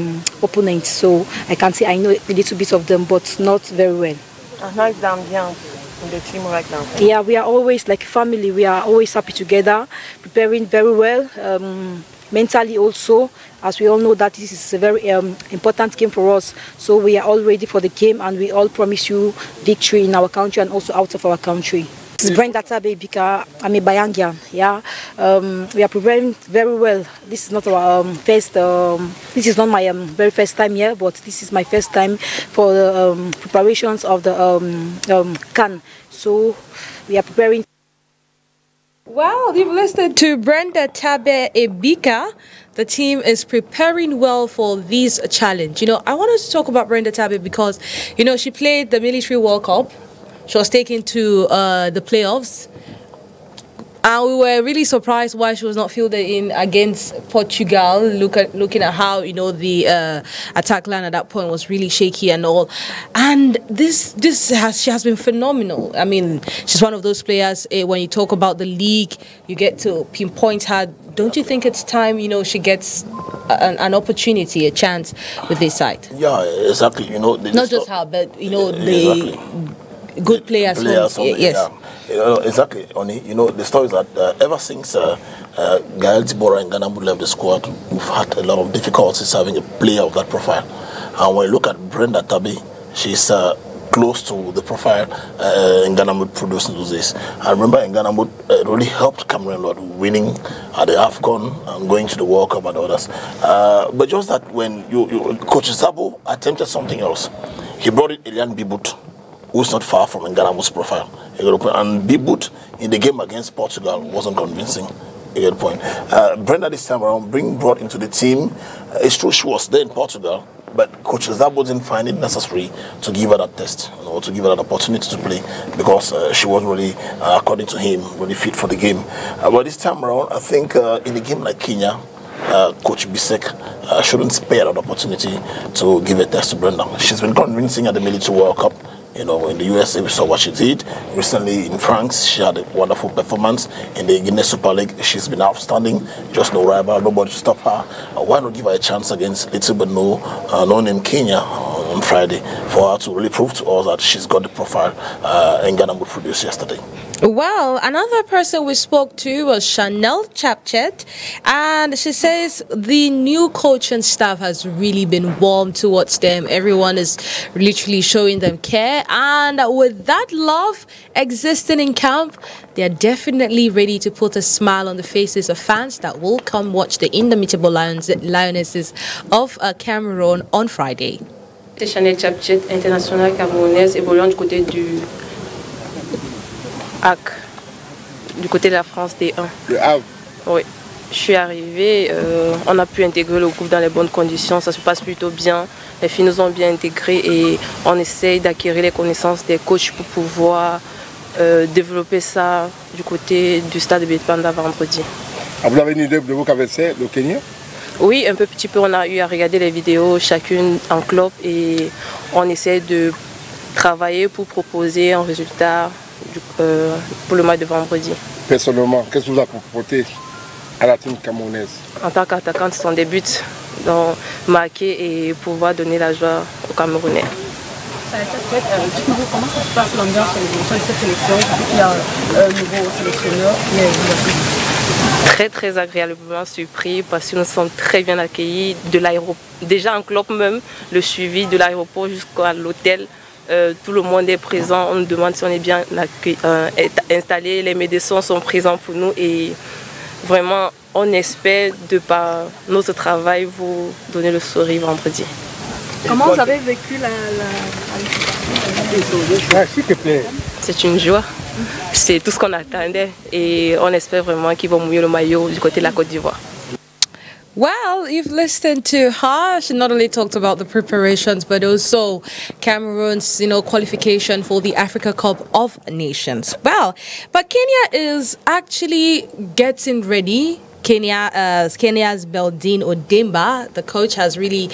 opponents, so I can say I know a little bit of them, but not very well. And how is the ambiance in the team right now? Yeah, we are always like family. We are always happy together, preparing very well. Mentally also, as we all know that this is a very important game for us. So we are all ready for the game, and we all promise you victory in our country and also out of our country. This is Brenda Tabe Ebika. I'm a Bayangian. Yeah, we are preparing very well. This is not our first. This is not my very first time here, but this is my first time for the preparations of the CAN. So we are preparing. Well, you've listened to Brenda Tabe Ebika. The team is preparing well for this challenge. You know, I wanted to talk about Brenda Tabe because, you know, she played the Military World Cup. She was taken to the playoffs. And we were really surprised why she was not fielded in against Portugal. Looking at how, you know, the attack line at that point was really shaky and all. And she has been phenomenal. I mean, she's one of those players, when you talk about the league, you get to pinpoint her. Don't you think it's time, you know, she gets an opportunity, a chance with this side? Yeah, exactly. You know, not just her, but, you know, exactly. The good players. Yes. Yeah. You know, exactly, Oni. You know, the story is that ever since Gael Tibora and Ghana left the squad, we've had a lot of difficulties having a player of that profile. And when you look at Brenda Tabe, she's close to the profile Ghana producing those days. I remember Ghana really helped Cameroon a lot, winning at the AFCON and going to the World Cup and others. But just that when Coach Zabo attempted something else, he brought in Elian Bibut, who's not far from Nganamu's profile. And Bibut in the game against Portugal wasn't convincing. You get the point. Brenda this time around brought into the team. It's true she was there in Portugal, but Coach Zabo didn't find it necessary to give her that test, you know, to give her that opportunity to play because she wasn't really, according to him, really fit for the game. But this time around, I think in a game like Kenya, Coach Bisek shouldn't spare that opportunity to give a test to Brenda. She's been convincing at the Military World Cup. You know, in the USA, we saw what she did. Recently in France, she had a wonderful performance. In the Guinness Super League, she's been outstanding. Just no rival, nobody to stop her. Why not give her a chance against little but no name Kenya on Friday for her to really prove to us that she's got the profile Ghana would produce yesterday. Well, another person we spoke to was Chanel Chapchet, and she says the new coaching staff has really been warm towards them. Everyone is literally showing them care, and with that love existing in camp, they are definitely ready to put a smile on the faces of fans that will come watch the indomitable Lionesses of Cameroon on Friday. Chanel Chapchet, internationale camerounaise, évoluant du côté du du côté de la France D1. Le Havre. Oui, je suis arrivée, on a pu intégrer le groupe dans les bonnes conditions, ça se passe plutôt bien. Les filles nous ont bien intégrés et on essaye d'acquérir les connaissances des coachs pour pouvoir développer ça du côté du stade de Bamenda vendredi. Vous avez une idée de vos adversaires, le Kenya? Oui, un petit peu, on a eu à regarder les vidéos chacune en club et on essaie de travailler pour proposer un résultat pour le match de vendredi. Personnellement, qu'est-ce que vous apportez à la team camerounaise? En tant qu'attaquante, ce sont des buts, donc marquer et pouvoir donner la joie aux Camerounais. Dites-nous comment ça se passe l'ambiance sur cette sélection, il y a un nouveau sélectionneur qui est très très agréablement surpris parce que nous sommes très bien accueillis de l'aéroport, déjà en club même, le suivi de l'aéroport jusqu'à l'hôtel. Tout le monde est présent, on nous demande si on est bien installé, les médecins sont présents pour nous et vraiment on espère de par notre travail vous donner le sourire vendredi. Comment vous avez vécu la s'il te plaît. C'est une joie, c'est tout ce qu'on attendait et on espère vraiment qu'ils vont mouiller le maillot du côté de la Côte d'Ivoire. Well, you've listened to her. She not only talked about the preparations, but also Cameroon's, qualification for the Africa Cup of Nations. Well, but Kenya is actually getting ready. Kenya's Beldine Odemba, the coach, has really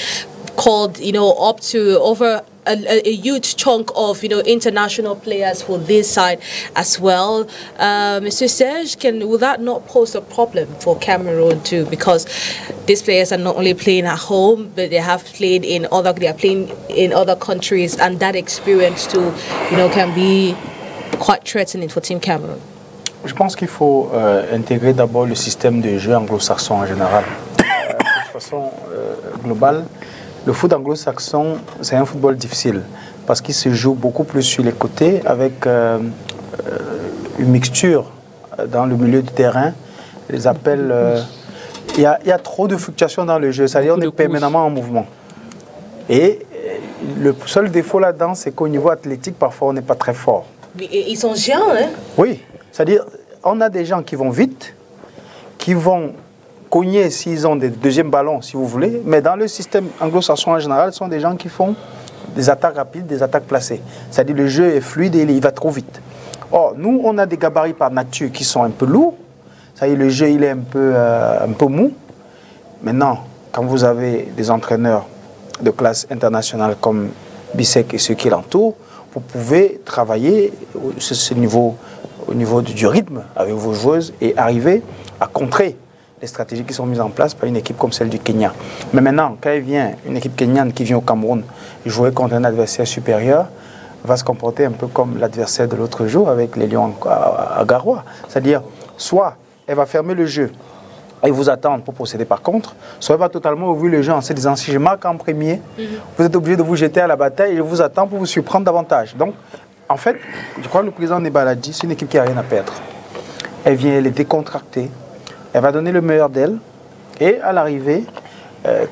called, up to over a huge chunk of, international players for this side as well. Mr. Serge, will that not pose a problem for Cameroon too? Because these players are not only playing at home, but they are playing in other countries, and that experience too, can be quite threatening for Team Cameroon. Je pense qu'il faut intégrer d'abord le système de jeu anglo-saxon en général. De façon globale, le foot anglo-saxon, c'est un football difficile parce qu'il se joue beaucoup plus sur les côtés avec une mixture dans le milieu du terrain. Les appels, il y a trop de fluctuations dans le jeu, c'est-à-dire on est permanemment en mouvement. Et le seul défaut là-dedans, c'est qu'au niveau athlétique, parfois on n'est pas très fort. Ils sont géants, hein? Oui, c'est-à-dire on a des gens qui vont vite, qui vont cogner s'ils ont des deuxièmes ballons, si vous voulez, mais dans le système anglo-saxon en général, ce sont des gens qui font des attaques rapides, des attaques placées. C'est-à-dire le jeu est fluide et il va trop vite. Or, nous, on a des gabarits par nature qui sont un peu lourds. C'est-à-dire le jeu, il est un peu mou. Maintenant, quand vous avez des entraîneurs de classe internationale comme Bissek et ceux qui l'entourent, vous pouvez travailler au niveau du rythme avec vos joueuses et arriver à contrer les stratégies qui sont mises en place par une équipe comme celle du Kenya. Mais maintenant, quand il vient une équipe kenyane qui vient au Cameroun jouer contre un adversaire supérieur, va se comporter un peu comme l'adversaire de l'autre jour avec les Lions à Garoua. C'est-à-dire, soit elle va fermer le jeu et vous attendre pour procéder par contre, soit elle va totalement ouvrir le jeu en se disant si je marque en premier, vous êtes obligé de vous jeter à la bataille et je vous attends pour vous surprendre davantage. Donc, en fait, je crois que le président NEBA l'a dit, c'est une équipe qui n'a rien à perdre. Elle vient, elle est décontractée, elle va donner le meilleur d'elle et à l'arrivée,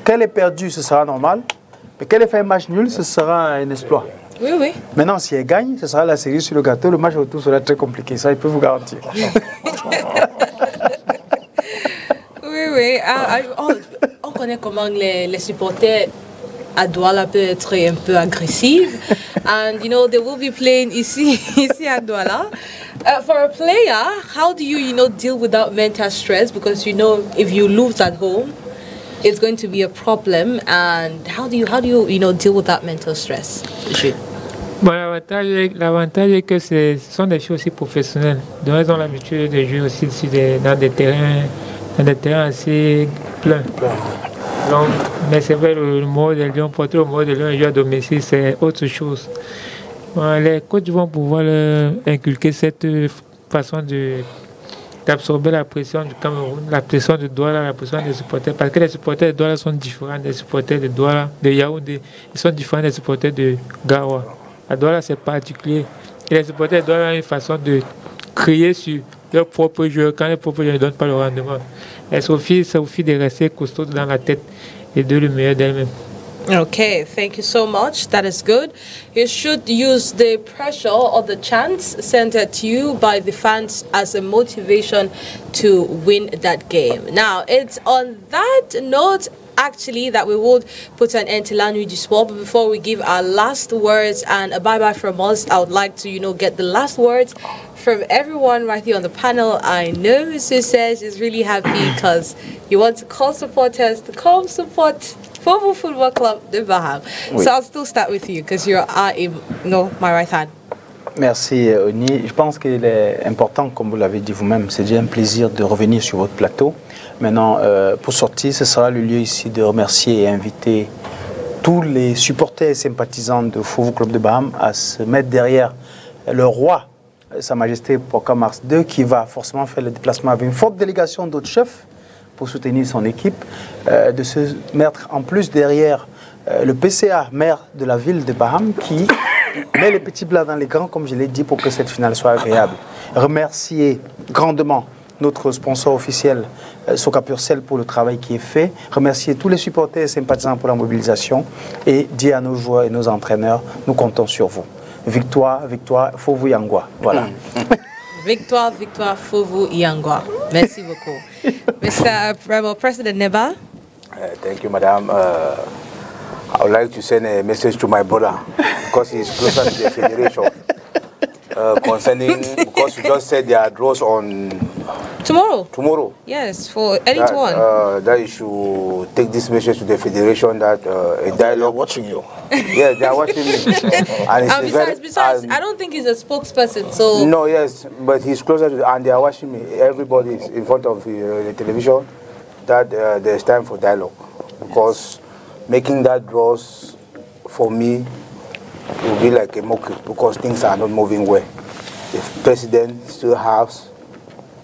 qu'elle ait perdu, ce sera normal, mais qu'elle ait fait un match nul, ce sera un exploit. Oui, oui. Maintenant, si elle gagne, ce sera la série sur le gâteau. Le match retour sera très compliqué. Ça, il peut vous garantir. Oui. On connaît comment les supporters à Douala peuvent être un peu agressifs. And, you know, they will be playing ici à Douala. For a player, how do you, deal with that mental stress? Because, if you lose at home, it's going to be a problem. And how do you deal with that mental stress? Bon, l'avantage est que ce sont des filles aussi professionnelles. Donc, elles ont l'habitude de jouer aussi dans des terrains assez pleins. Donc, mais c'est vrai, le mot de Lyon, porter le mot de Lyon et jouer à domicile, c'est autre chose. Bon, les coachs vont pouvoir leur inculquer cette façon d'absorber la pression du Cameroun, la pression de Douala, la pression des supporters, parce que les supporters de Douala sont différents des supporters de Yaoundé, ils sont différents des supporters de Garoua. À Douala, c'est particulier. Et les supporters de Douala ont une façon de crier sur leurs propres joueurs quand les propres joueurs ne donnent pas le rendement. Et ça suffit de rester costaud dans la tête et de le meilleur d'elle-même. Okay, thank you so much. That is good. You should use the pressure or the chance sent at you by the fans as a motivation to win that game. Now, it's on that note, actually, that we would put an end to NUIT Sport. But before we give our last words and a bye-bye from us, I would like to, get the last words from everyone right here on the panel. I know Mr. Serge is really happy because you want to call supporters to come support Fovu Football Club Débat. Oui. So I'll still start with you because you are my right hand. Merci Oni. Je pense qu'il est important, comme vous l'avez dit vous-même, c'est déjà un plaisir de revenir sur votre plateau. Maintenant, pour sortir, ce sera le lieu ici de remercier et inviter tous les supporters et sympathisants de Fovu Club de Baham à se mettre derrière le roi, Sa Majesté Poka Mars II, qui va forcément faire le déplacement avec une forte délégation d'autres chefs pour soutenir son équipe, de se mettre en plus derrière le PCA, maire de la ville de Baham, qui met les petits plats dans les grands, comme je l'ai dit, pour que cette finale soit agréable. Remercier grandement notre sponsor officiel, Soka Purcell, pour le travail qui est fait. Remercier tous les supporters et sympathisants pour la mobilisation et dire à nos joueurs et nos entraîneurs, nous comptons sur vous. Victoire, victoire, Fovu Yangwa. Voilà. Victoire, victoire, Fovu Yangwa. Merci beaucoup. Mr. President NEBA. Thank you, Madam. I would like to send a message to my brother because he's closer to the federation. Concerning, because you just said there are draws on tomorrow. Yes, for any one. That you should take this message to the federation that a dialogue. Watching you. Yeah, they are watching me. And besides, I don't think he's a spokesperson. So no, yes, but he's closer to, and they are watching me. Everybody is in front of the television. That there's time for dialogue, because making that draws for me will be like a mockery, because things are not moving well. The president still has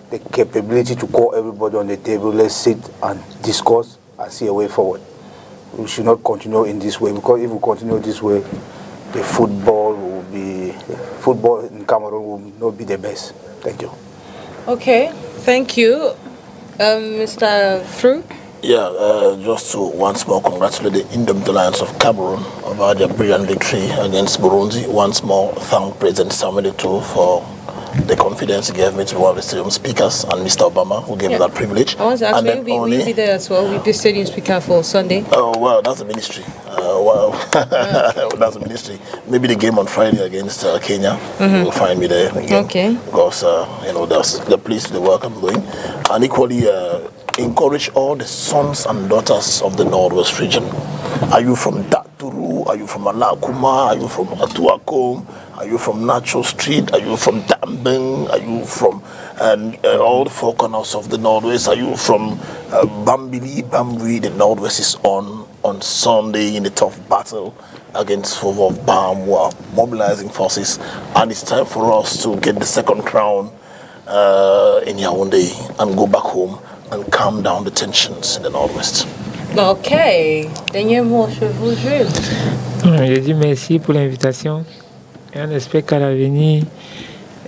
the capability to call everybody on the table, let's sit and discuss and see a way forward. We should not continue in this way, because if we continue this way, the football in Cameroon will not be the best. Thank you. Okay, thank you. Mr. Fru? Yeah, just to once more congratulate the Indomitable Lions of Cameroon over their brilliant victory against Burundi. Once more, thank President Samuel Eto'o for the confidence he gave me to be one of the stadium speakers, and Mr. Obama, who gave me that privilege. I want to ask you, will you be there as well with the stadium speaker for Sunday? Oh, well, that's a ministry. That's a ministry. Maybe the game on Friday against Kenya, you'll find me there again. Okay. Because, that's the place, the work I'm doing. And equally, encourage all the sons and daughters of the Northwest region. Are you from Daturu? Are you from Alakuma? Are you from Atuakom? Are you from Natural Street? Are you from Dambeng? Are you from all the four corners of the Northwest? Are you from Bambili, Bambui? The Northwest is on Sunday in the tough battle against Fovu of Bam, who are mobilizing forces. And it's time for us to get the second crown in Yaoundé and go back home and calm down the tensions in the Northwest. Ok. Dernier mot, je vous jure. Je dis merci pour l'invitation. Et on espère qu'à l'avenir,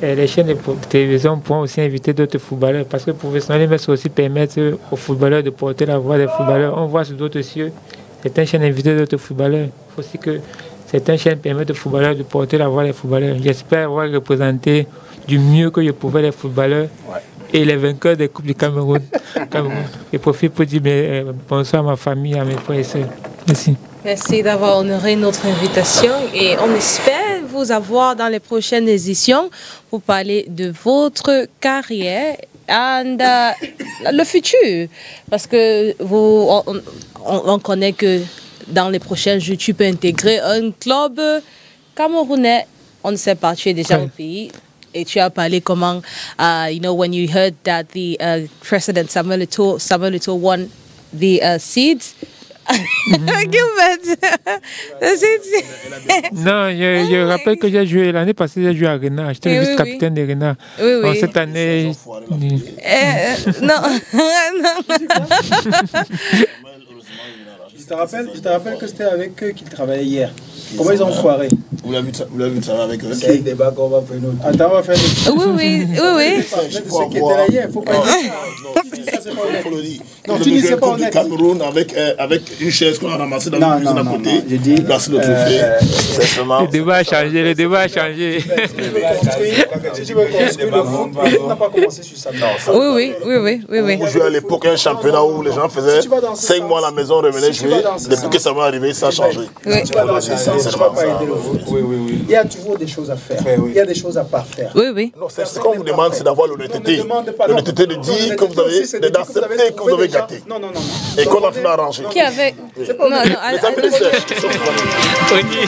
les chaînes de télévision pourront aussi inviter d'autres footballeurs. Parce que professionnellement, ça aussi permettre aux footballeurs de porter la voix des footballeurs. On voit sur d'autres cieux, certaines chaînes invitent d'autres footballeurs. Il faut aussi que certaines chaînes permettent aux footballeurs de porter la voix des footballeurs. J'espère avoir représenté du mieux que je pouvais les footballeurs. Ouais. Et les vainqueurs des Coupes du Cameroun. Je profite pour dire bonsoir à ma famille, à mes frères et sœurs. Merci. Merci d'avoir honoré notre invitation et on espère vous avoir dans les prochaines éditions pour parler de votre carrière et le futur. Parce que on connaît que dans les prochains jours, tu peux intégrer un club camerounais. On ne sait pas, tu es déjà au pays. Et tu as parlé comment, when you heard that the President Samuel Eto'o won the seeds. Gilbert, the seeds. Non, je rappelle que j'ai joué l'année passée, j'ai joué à Renard. J'étais le vice-capitaine de Renard. Oui. Bon, cette année. Non. Je te rappelle que c'était avec eux qu'ils travaillaient hier. Comment ils ont foiré? Vous l'avez vu ça avec eux? C'est un débat qu'on va faire nous. Attends, on va faire des... Oui. Ceux qui étaient là hier, il ne faut pas dire ça. Non, tu dis c'est pas honnête. Cameroun avec une chaise qu'on a ramassée dans une cuisine à côté. J'ai dit... Place le trophée. Le débat a changé, le débat a changé. Si tu veux construire le foot, on n'a pas commencé sur ça. Oui. Vous jouez à l'époque un championnat où les gens faisaient 5 mois à la maison, revenaient jouer. Depuis que ça m'est arrivé, ça a changé. Tu vas dans ce sens, tu ne vas pas aider le foot. Il y a toujours des choses à faire. Il y a des choses à pas faire. Oui. Non, ce qu'on vous demande, c'est d'avoir l'honnêteté. L'honnêteté de dire que vous avez, d'accepter que vous avez gâté. Non. Et qu'on a tout arrangé. Qui avait... Non. Les amis de Serge qui sont ONI.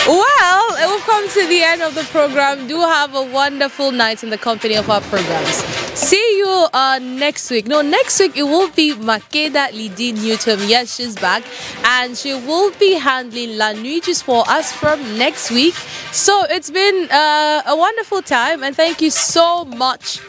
Well, we've come to the end of the program. Do have a wonderful night in the company of our programs. See you next week. No, next week it will be Makeda Lidi Newton. Yes, she's back. And she will be handling La Nuit just for us from next week. So it's been a wonderful time. And thank you so much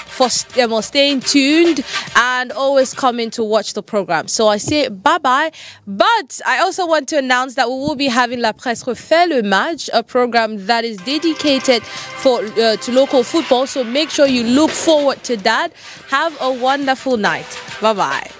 for staying tuned and always coming to watch the program. So I say bye-bye. But I also want to announce that we will be having La Presse Refait le Match, a program that is dedicated to local football. So make sure you look forward to that. Have a wonderful night. Bye-bye.